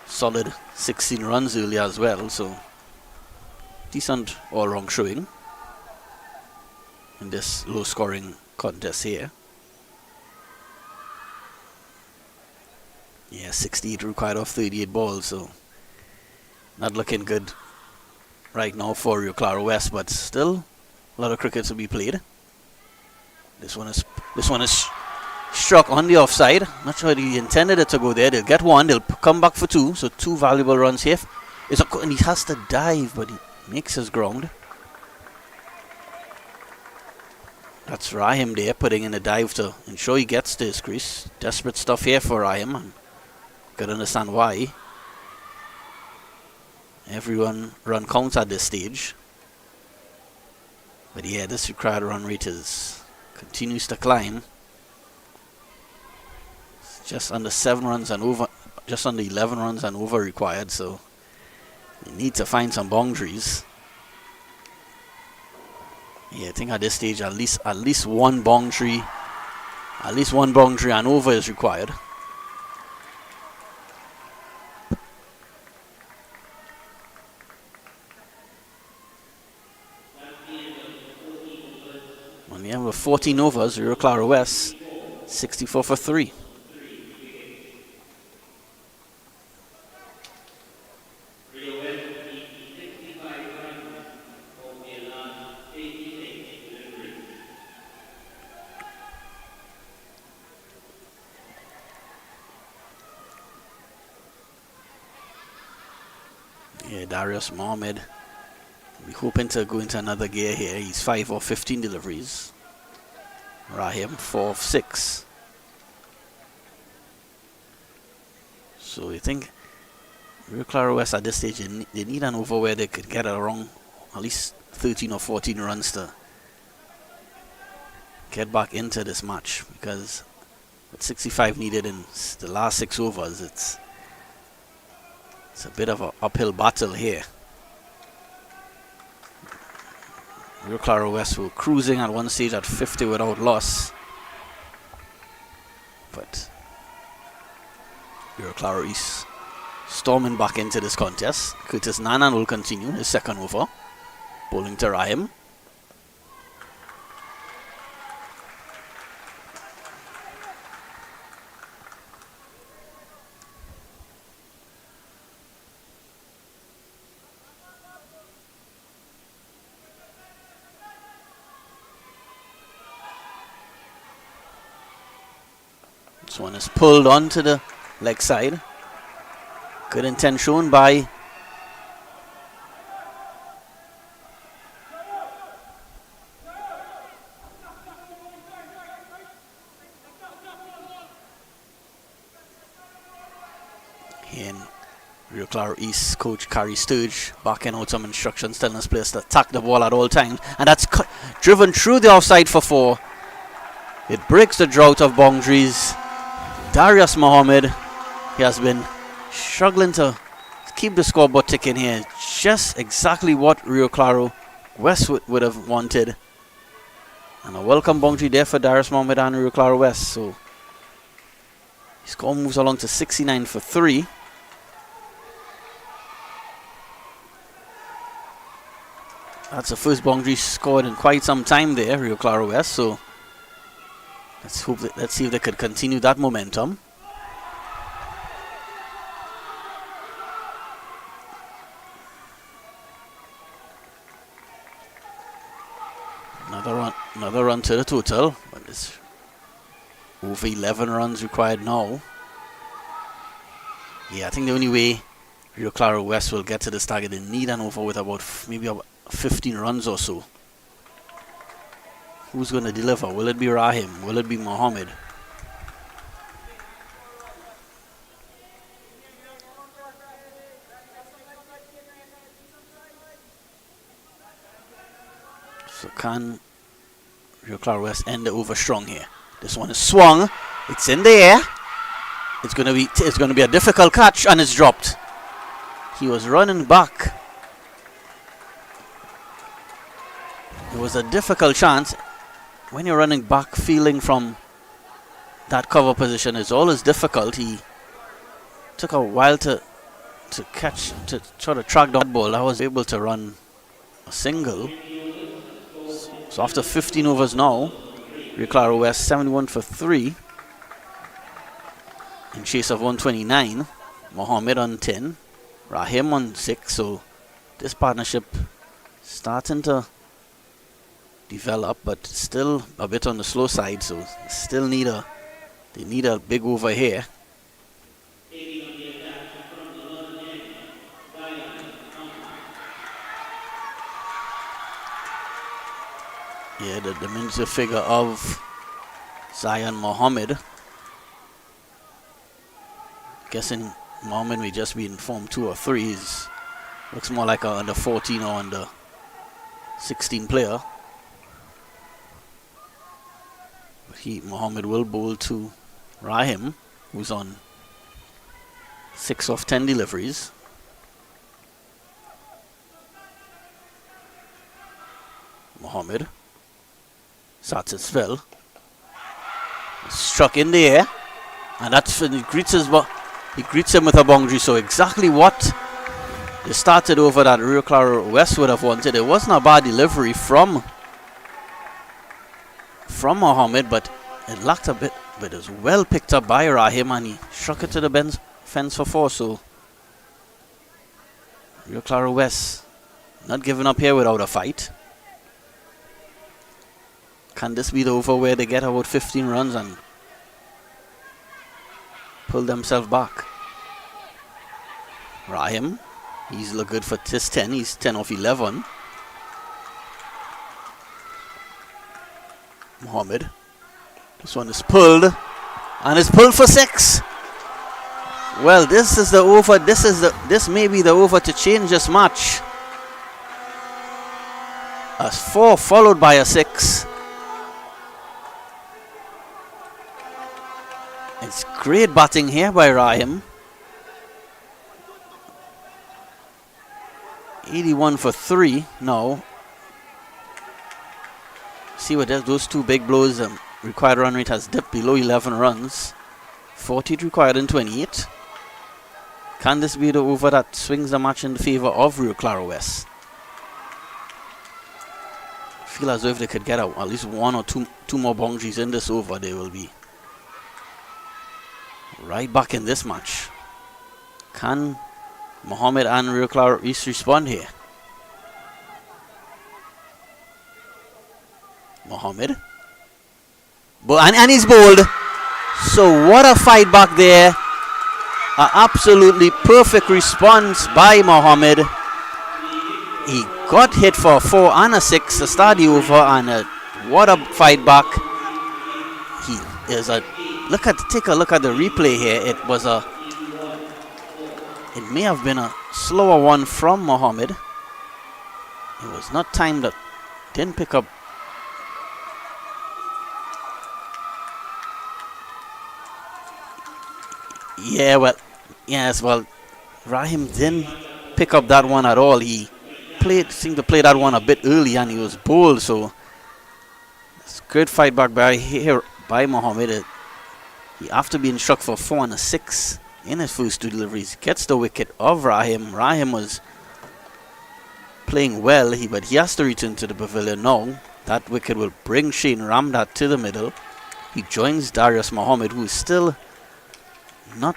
solid 16 runs earlier as well, so decent all-round showing in this low-scoring contest here. Yeah, 68 required off 38 balls, so not looking good right now for Rio Claro West, but still a lot of cricket to be played. This one is struck on the offside. Not sure he intended it to go there. They'll get 1. They'll come back for 2. So 2 valuable runs here. And he has to dive, but he makes his ground. That's Rahim there putting in a dive to ensure he gets to his crease. Desperate stuff here for Rahim. And could understand why. Everyone run counts at this stage. But yeah, this required run rate continues to climb. It's just under 7 runs and over, just under 11 runs and over required, so you need to find some boundaries. Yeah, I think at this stage at least one boundary and over is required. On the end of 14 overs, Rio Claro West 64 for 3. Yeah, Darius Mohammed, we're hoping to go into another gear here. He's 5 of 15 deliveries. Rahim 4 of 6. So you think Rio Claro West at this stage, they need an over where they could get around at least 13 or 14 runs to get back into this match, because with 65 needed in the last 6 overs, it's a bit of an uphill battle here. Rio Claro West were cruising at one stage at 50 without loss, but Rio Claro East storming back into this contest. Curtis Nanan will continue his second over, bowling to Rahim. This one is pulled onto the leg side. Good intent shown by Here in Rio Claro East, Coach Carrie Sturge backing out some instructions, telling us players to attack the ball at all times. And that's driven through the offside for 4. It breaks the drought of boundaries. Darius Mohammed, he has been struggling to keep the scoreboard ticking here. Just exactly what Rio Claro West would have wanted. And a welcome boundary there for Darius Mohammed and Rio Claro West. So his score moves along to 69 for 3. That's the first boundary scored in quite some time there, Rio Claro West. So let's see if they could continue that momentum. Another run to the total, but it's over 11 runs required now. Yeah, I think the only way Rio Claro West will get to this target, they need an over with about maybe about 15 runs or so. Who's going to deliver? Will it be Rahim? Will it be Mohammed? So can Rio Claro West end the over strong here? This one is swung. It's in the air. It's going to be a difficult catch, and it's dropped. He was running back. It was a difficult chance. When you're running back, feeling from that cover position is always difficult. He took a while to catch, to try to track down the ball. I was able to run a single. So after 15 overs now, Rio Claro West 71 for 3. In chase of 129. Mohammed on 10. Rahim on 6. So this partnership starting to develop, but still a bit on the slow side. So still need a big over here. Yeah, the diminutive figure of Zion Mohammed. Guessing Mohammed may just be in form 2 or 3. Looks more like a under 14 or under 16 player. Mohammed will bowl to Rahim, who's on 6 of 10 deliveries. Mohammed starts his spell. Struck in the air, and that's when he greets him with a boundary. So exactly what they started over that Rio Claro West would have wanted. It wasn't a bad delivery from Mohammed, but it lacked a bit, but it was well picked up by Rahim, and he struck it to the fence for 4. So Rio Claro West not giving up here without a fight. Can this be the over where they get about 15 runs and pull themselves back? Rahim, he's look good for this 10. He's 10 of 11. Mohammed. This one is pulled, and it's pulled for 6. Well, this is the over. This may be the over to change this match. A 4 followed by a 6. It's great batting here by Rahim. 81 for 3 now. See what those 2 big blows. Required run rate has dipped below 11 runs. 40 required in 28. Can this be the over that swings the match in favor of Rio Claro West? I feel as though if they could get at least 1 or 2 more boundaries in this over, they will be right back in this match. Can Mohammed and Rio Claro East respond here? Mohammed. And he's bowled. So what a fight back there. An absolutely perfect response by Mohammed. He got hit for a 4 and a 6 to start the over, and what a fight back. Take a look at the replay here. It was It may have been a slower one from Mohammed. It was not timed up. Didn't pick up. Yeah, well, yes, well, Rahim didn't pick up that one at all. He seemed to play that one a bit early, and he was bold. So it's good fight back by Mohammed. After being struck for 4 and a 6 in his first 2 deliveries, gets the wicket of Rahim. Rahim was playing well, but he has to return to the pavilion now. That wicket will bring Shane Ramdat to the middle. He joins Darius Mohammed, who is still not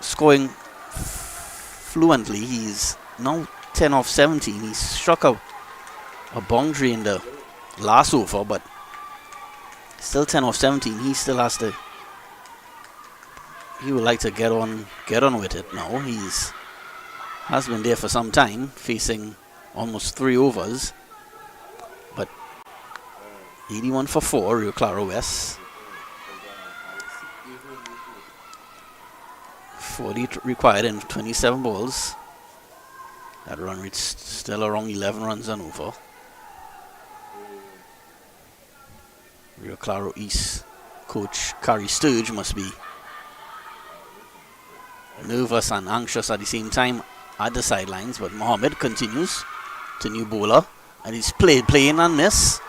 scoring fluently. He's now 10 off 17. He struck a boundary in the last over, but still 10 off 17. He still has to. He would like to get on with it now. Has been there for some time, facing almost 3 overs. But 81 for 4, Rio Claro West. 40 required in 27 balls. That run rate still around 11 runs and over. Rio Claro East coach Carrie Sturge must be nervous and anxious at the same time at the sidelines, but Mohammed continues to new bowler, and he's playing and miss.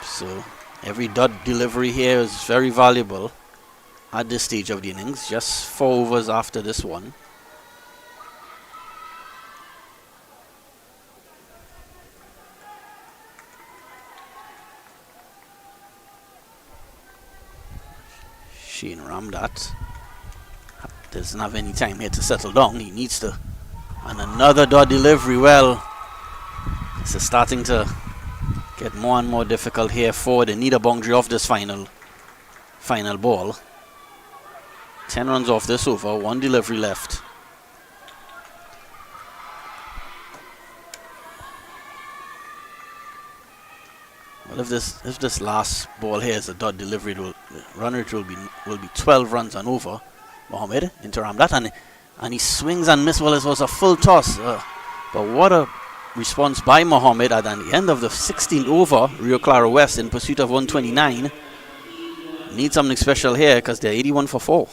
So every dot delivery here is very valuable at this stage of the innings. Just 4 overs after this one. Shane Ramdat doesn't have any time here to settle down. He needs to. And another dot delivery. Well, this is starting to get more and more difficult here for the need a boundary off this final ball. 10 runs off this over, 1 delivery left. Well, if this last ball here is a dot delivery, the run rate will be 12 runs and over. Mohammed into Ramdat, and he swings and misses. Well, it was a full toss, but what a response by Mohammed at the end of the 16th over. Rio Claro West in pursuit of 129 need something special here because they're 81 for 4.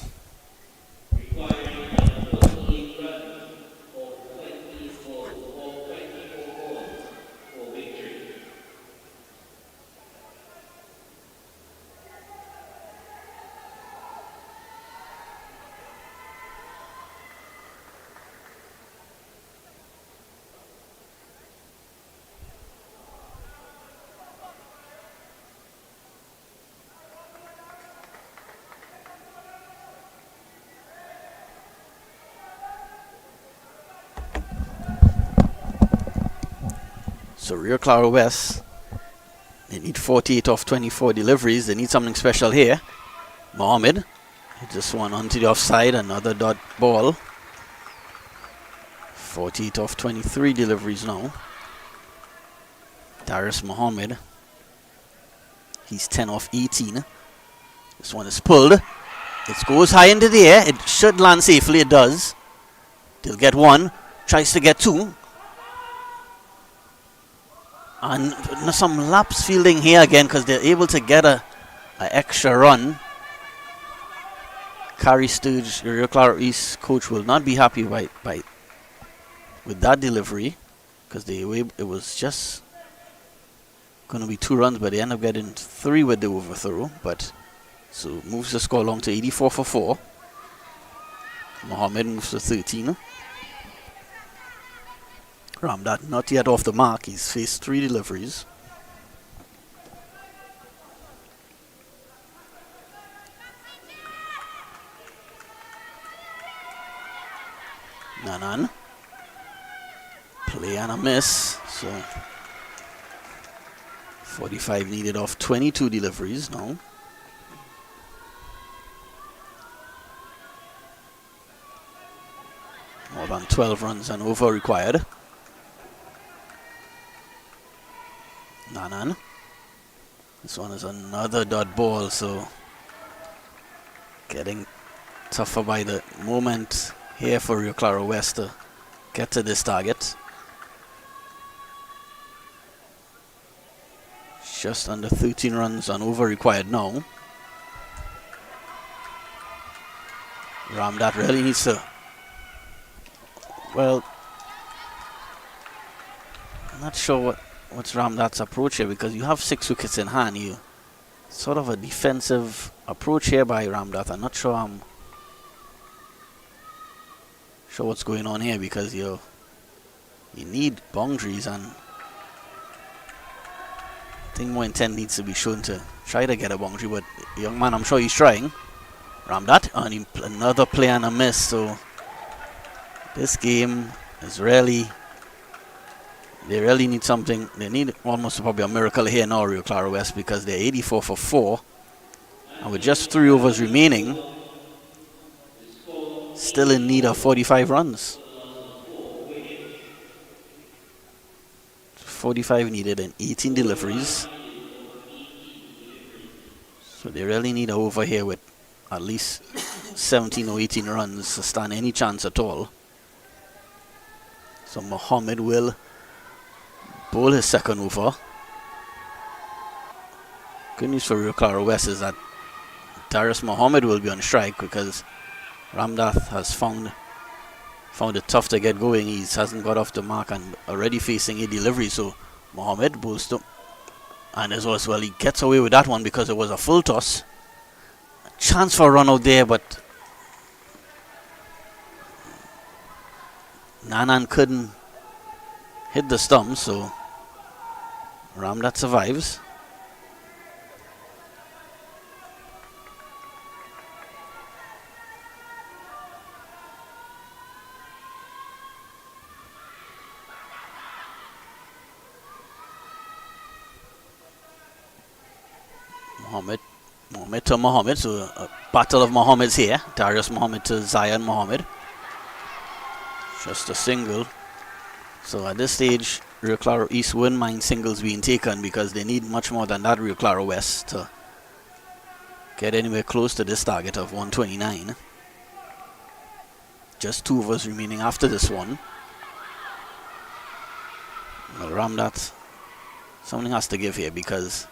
So Rio Claro West, they need 48 off 24 deliveries. They need something special here. Mohammed, just one onto the offside, another dot ball. 48 off 23 deliveries now. Darius Mohammed, he's 10 off 18. This one is pulled. It goes high into the air. It should land safely. It does. They'll get 1. Tries to get 2. And some lapse fielding here again because they're able to get a extra run. Carrie Sturge, Rio Claro East coach, will not be happy with that delivery because it was just going to be 2 runs, but they end up getting 3 with the overthrow. But so moves the score along to 84 for 4. Mohammed moves to 13. Ramdat not yet off the mark. He's faced 3 deliveries. Nanan. Play and a miss. So 45 needed off 22 deliveries now. More than 12 runs and over required. Nanan. This one is another dot ball, so getting tougher by the moment here for Rio Claro West to get to this target. Just under 13 runs on over required now. Ramdat really needs to, well, I'm not sure what's Ramdat's approach here, because you have 6 wickets in hand. You sort of a defensive approach here by Ramdat. I'm not sure what's going on here, because you need boundaries, and I think more intent needs to be shown to try to get a boundary. But young man, I'm sure he's trying. Ramdat, and another play and a miss. So this game is really, they really need something. They need almost probably a miracle here now, Rio Claro West, because they're 84 for 4, and with just 3 overs remaining, still in need of 45 runs. 45 needed and 18 deliveries. So they really need an over here with at least 17 or 18 runs to stand any chance at all. So Mohammed will bowl his second over. Good news for Rio Claro West is that Darius Mohammed will be on strike, because Ramdath has found it tough to get going. He hasn't got off the mark and already facing a delivery. So Mohammed bowls to, and as well, he gets away with that one because it was a full toss. A chance for a run out there, but Nanan couldn't hit the stump, so Ramdath survives. Mohammed to Mohammed, so a battle of Mohammeds here. Darius Mohammed to Zayan Mohammed. Just a single. So at this stage, Rio Claro East wouldn't mind singles being taken, because they need much more than that Rio Claro West to get anywhere close to this target of 129. Just 2 overs remaining after this one. Well, Ramdath, something has to give here, because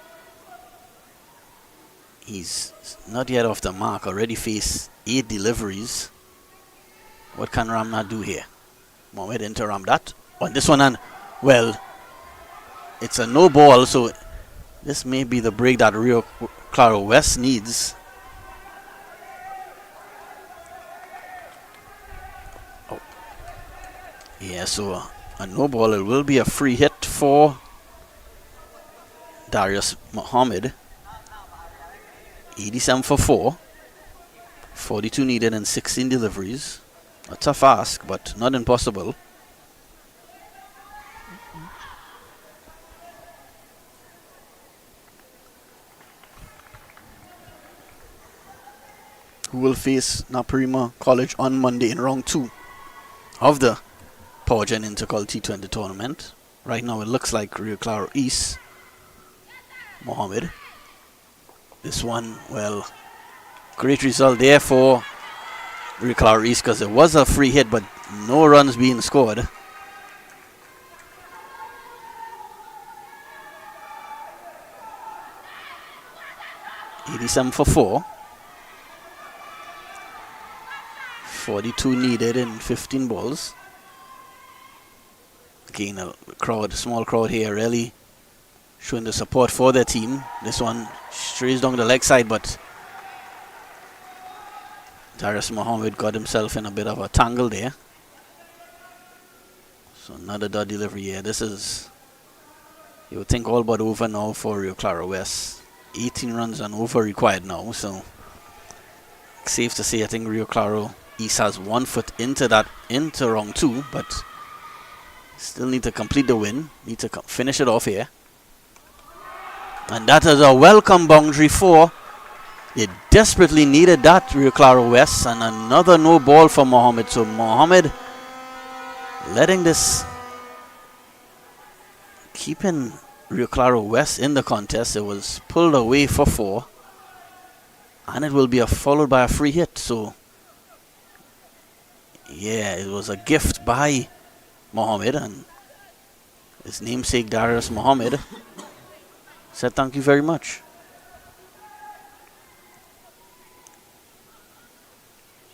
he's not yet off the mark, already faced 8 deliveries. What can Ramdath do here? Mohammed into Ramdath on this one, and well, it's a no ball, so this may be the break that Rio Claro West needs. Oh. Yeah, so a no ball. It will be a free hit for Darius Mohammed. 87 for 4, 42 needed and 16 deliveries. A tough ask, but not impossible. Who will face Naparima College on Monday in round 2 of the Powergen Intercol T20 tournament. Right now it looks like Rio Claro East. Mohammed. This one, well, great result there for Rio Claro East, because it was a free hit, but no runs being scored. $87 for 4. 42 needed in 15 balls. Again, a crowd, small crowd here, really showing the support for their team. This one strays down the leg side, but Darius Mohammed got himself in a bit of a tangle there. So another dot delivery here. This is, you would think, all but over now for Rio Claro West. 18 runs and over required now, so safe to say I think Rio Claro East has 1 foot into round 2, but still need to complete the win, need to finish it off here. And that is a welcome boundary for, they desperately needed that, Rio Claro West, and another no ball for Mohammed. So Mohammed letting this, keeping Rio Claro West in the contest. It was pulled away for 4, and it will be followed by a free hit. So Yeah, it was a gift by Mohammed, and his namesake Darius Mohammed said thank you very much.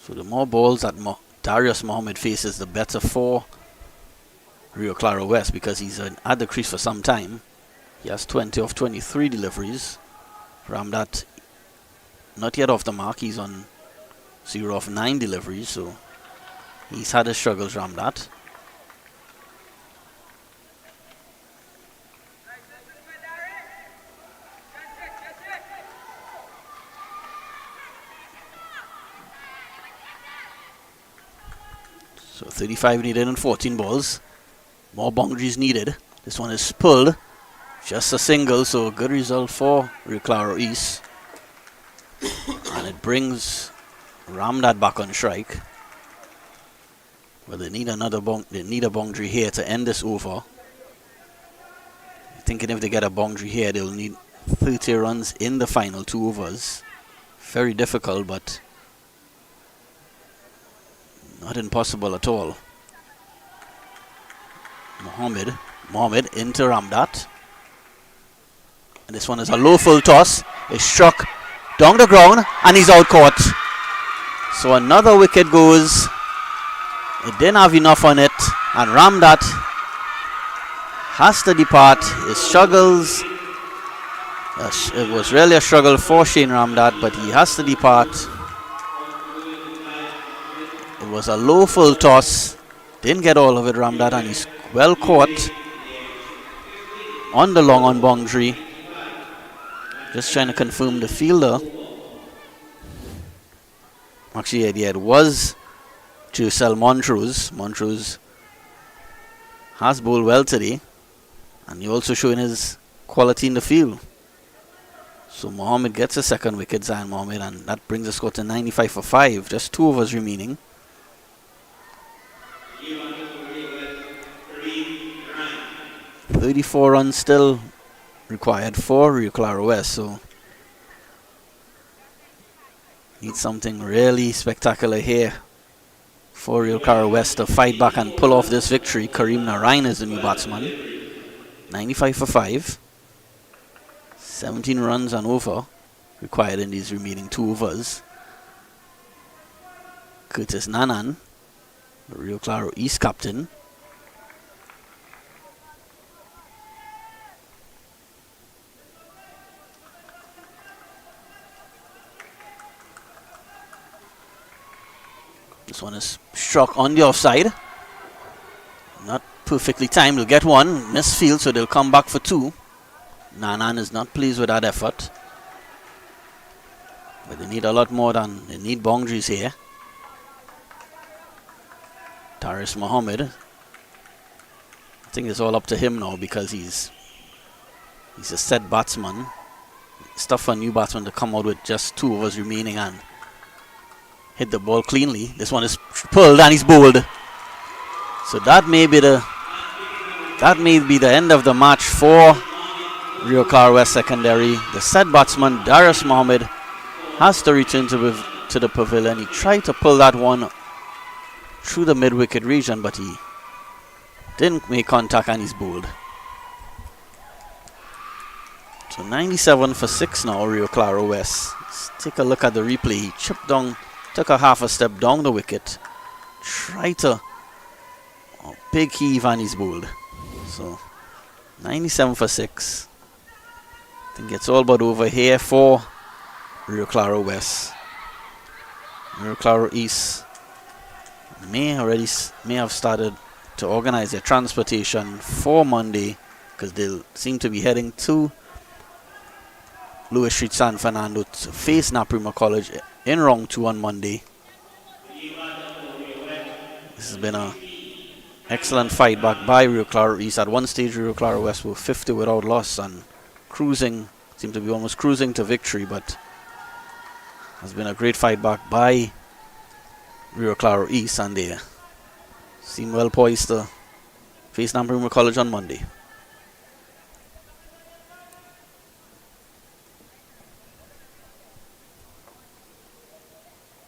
So the more balls that Darius Mohammed faces, the better for Rio Claro West, because he's at the crease for some time. He has 20 of 23 deliveries. Ramdat not yet off the mark. He's on 0 of 9 deliveries, so he's had his struggles, Ramdat. So 35 needed and 14 balls. More boundaries needed. This one is pulled. Just a single, so a good result for Rio Claro East. And it brings Ramdat back on strike. But they need a boundary here to end this over. Thinking if they get a boundary here, they'll need 30 runs in the final 2 overs. Very difficult, but not impossible at all. Mohammed into Ramdat. And this one is a low full toss. It's struck down the ground and he's out caught. So another wicket goes. It didn't have enough on it, and Ramdat has to depart. His struggles. It was really a struggle for Shane Ramdat, but he has to depart. It was a low full toss. Didn't get all of it, Ramdat, and he's well caught on the long on boundary. Just trying to confirm the fielder. Actually, yeah, it was Giselle Montrose. Montrose has bowled well today, and he also showing his quality in the field. So Mohammed gets a second wicket, Zion Mohammed, and that brings the score to 95 for 5. Just 2 overs remaining. 34 runs still required for Rio Claro West, so need something really spectacular here for Rio Claro West to fight back and pull off this victory. Kareem Narain is the new batsman. 95 for 5. 17 runs and over required in these remaining 2 overs. Curtis Nanan, the Rio Claro East captain. This one is struck on the offside. Not perfectly timed. They'll get one. Missed field, so they'll come back for 2. Nanan is not pleased with that effort. But they need a lot more than they need boundaries here. Darius Mohammed. I think it's all up to him now because he's a set batsman. It's tough for a new batsman to come out with just 2 overs remaining and hit the ball cleanly. This one is pulled and he's bowled. So that may be the end of the match for Rio Claro West secondary. The set batsman Darius Mohammed has to return to the pavilion. He tried to pull that one through the mid-wicket region, but he didn't make contact and he's bowled. So 97 for 6 now, Rio Claro West. Let's take a look at the replay. He chipped down, took a half a step down the wicket, tried to big heave and he's bowled. So 97 for 6. I think it's all but over here for Rio Claro West. Rio Claro East may have started to organize their transportation for Monday, because they'll seem to be heading to Lewis Street, San Fernando to face Naprima College in round 2 on Monday. This has been an excellent fight back by Rio Claro East. At one stage, Rio Claro West were 50 without loss and seemed to be almost cruising to victory, but has been a great fight back by Rio Claro East, and they seem well poised to face Naprima College on Monday.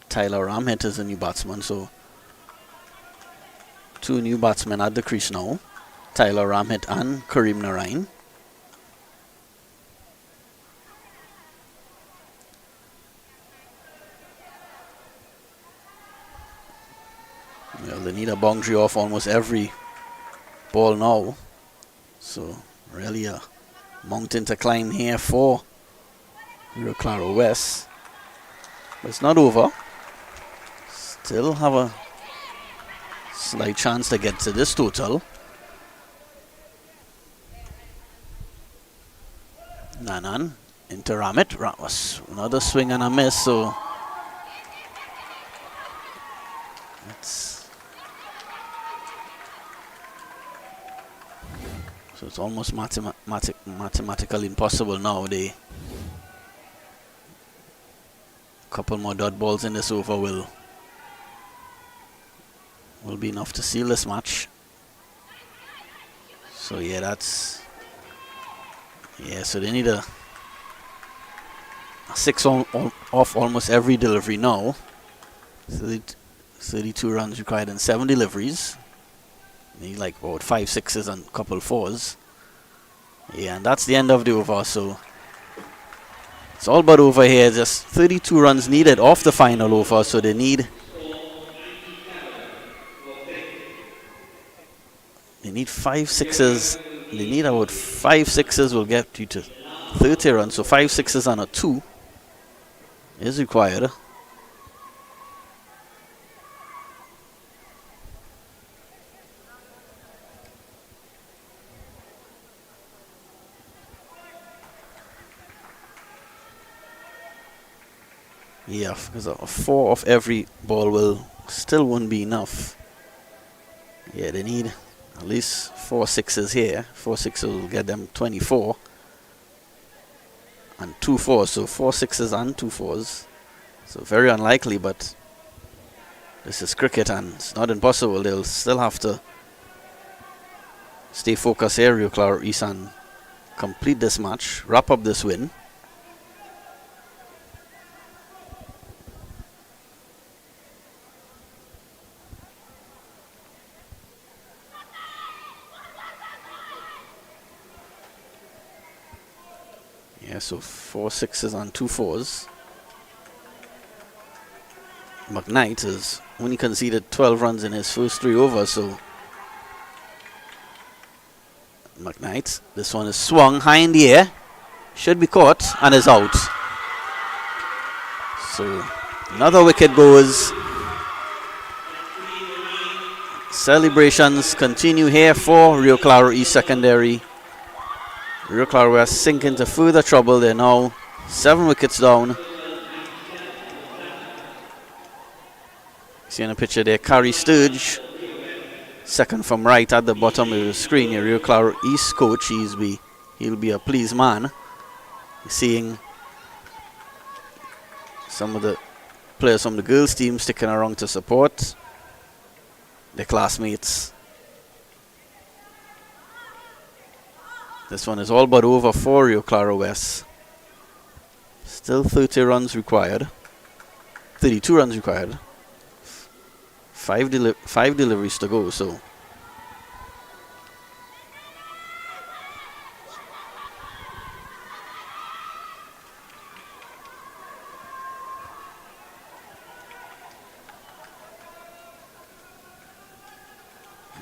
Tyler Ramhett is the new batsman, so Two new batsmen at the crease now. Tyler Ramhit and Kareem Narain. Well, they need a boundary off almost every ball now. So really a mountain to climb here for RIO CLARO West. But it's not over. Still have a slight chance to get to this total. Nanan into Ramit. Was another swing and a miss, so it's almost mathematically impossible now. A couple more dot balls in this over will be enough to seal this match. So yeah, so they need a 6 off almost every delivery now. 32 runs required in 7 deliveries. Need like about 5 sixes and a couple fours. Yeah, and that's the end of the over. So it's all but over here. Just 32 runs needed off the final over. So they need 5 sixes. They need about 5 sixes will get you to 30 runs. So 5 sixes and a 2 is required. Yeah, because a 4 of every ball won't be enough. Yeah, they need at least 4 sixes here. 4 sixes will get them 24. And 2 fours, so 4 sixes and 2 fours. So very unlikely, but this is cricket and it's not impossible. They'll still have to stay focused here, RIO CLARO East, and complete this match, wrap up this win. Yeah, so 4 sixes and 2 fours. McKnight has only conceded 12 runs in his first 3 overs, so McKnight, this one is swung high in the air, should be caught and is out. So another wicket goes. Celebrations continue here for RIO CLARO East Secondary. RIO CLARO West sink into further trouble. They're now 7 wickets down. See in the picture there, Carrie Sturge, second from right at the bottom of the screen. Your RIO CLARO East coach. He'll be a pleased man. Seeing some of the players from the girls team sticking around to support their classmates. This one is all but over for RIO CLARO West. Still 30 runs required. 32 runs required. 5 deliveries to go, so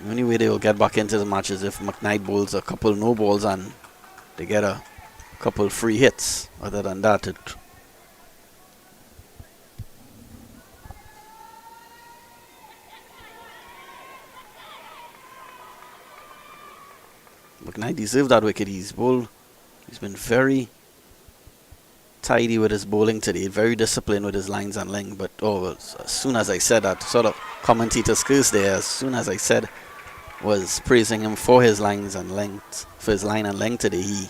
the only way they will get back into the match is if McKnight bowls a couple no balls and they get a couple free hits. Other than that, McKnight deserved that wicket. He's been very tidy with his bowling today, very disciplined with his lines and length. But as soon as I said that, sort of commentator's curse there, as soon as I said was praising him for his lines and length, for his line and length today, he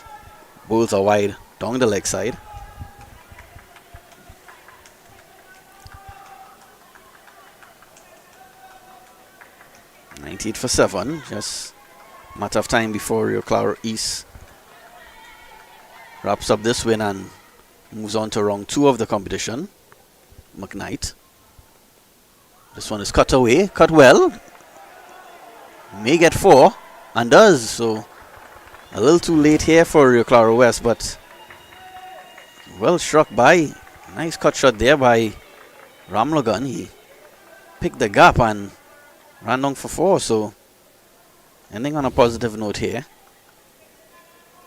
bowls a wide down the leg side. .98 for 7, just a matter of time before RIO CLARO East wraps up this win and moves on to round 2 of the competition. McKnight. This one is cut away, cut well. may get 4 and does. So a little too late here for Rio Claro West, but well struck by. Nice cut shot there by Ramlogan. He picked the gap and ran down for 4. So ending on a positive note here.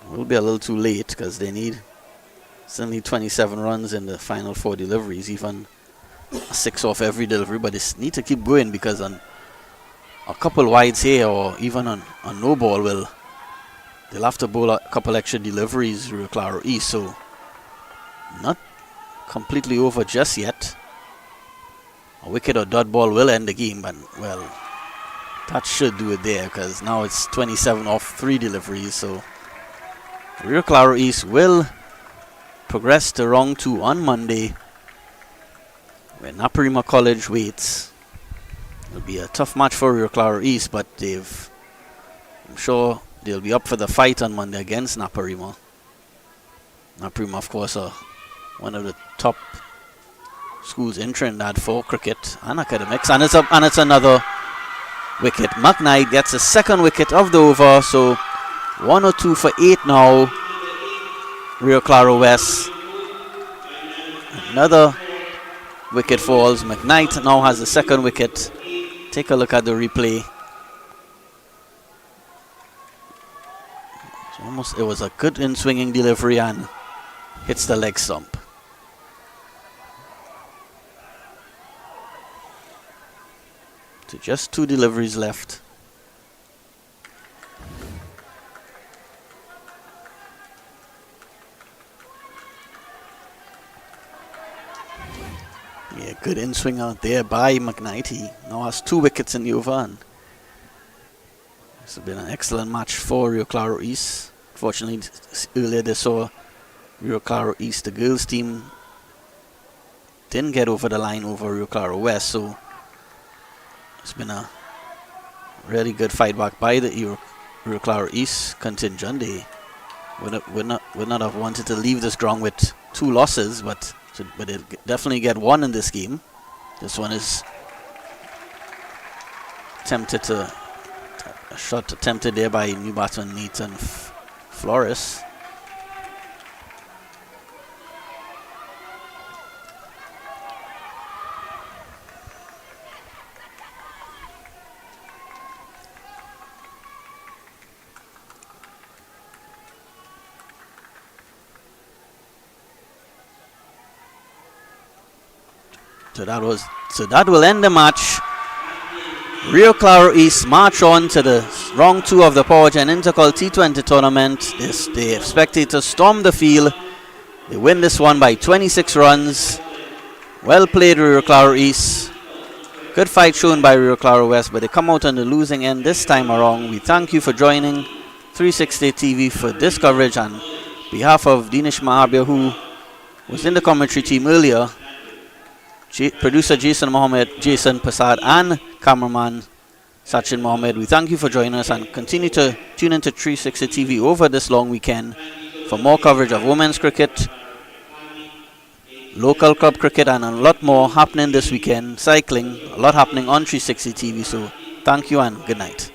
Will be a little too late because they need still need 27 runs in the final 4 deliveries, even 6 off every delivery, but they need to keep going because on a couple wides here or even on no ball they'll have to bowl a couple extra deliveries Rio Claro East, so not completely over just yet. A wicket or dot ball will end the game, but well, that should do it there because now it's 27 off 3 deliveries, so Rio Claro East will progress to round 2 on Monday, where Naparima College waits. It'll be a tough match for Rio Claro East, but I'm sure they'll be up for the fight on Monday against Naparima. Naparima, of course, are one of the top schools in Trinidad for cricket and academics, and it's another wicket. McKnight gets the second wicket of the over, so 102 for 8 now. Rio Claro West. Another wicket falls. McKnight now has the second wicket. Take a look at the replay. It was a good in-swinging delivery and hits the leg stump. So just 2 deliveries left. Yeah, good in-swing out there by McKnight. He now has 2 wickets in the over, and this has been an excellent match for Rio Claro East. Fortunately, earlier they saw Rio Claro East, the girls team, didn't get over the line over Rio Claro West, so it's been a really good fight back by the Rio Claro East contingent. They would not have wanted to leave this ground with 2 losses, but they'll definitely get 1 in this game. This one is a shot attempted there by new batsman Nathan Flores. So that will end the match. Rio Claro East march on to the round 2 of the Powergen Intercol T20 tournament. They expected to storm the field. They win this one by 26 runs. Well played, Rio Claro East. Good fight shown by Rio Claro West, but they come out on the losing end this time around. We thank you for joining 360 TV for this coverage. On behalf of Dinesh Mahabir, who was in the commentary team earlier, producer Jason Passad, and cameraman Sachin Mohammed, we thank you for joining us and continue to tune into 360 TV over this long weekend for more coverage of women's cricket, local club cricket, and a lot more happening this weekend. Cycling, a lot happening on 360 TV. So thank you and good night.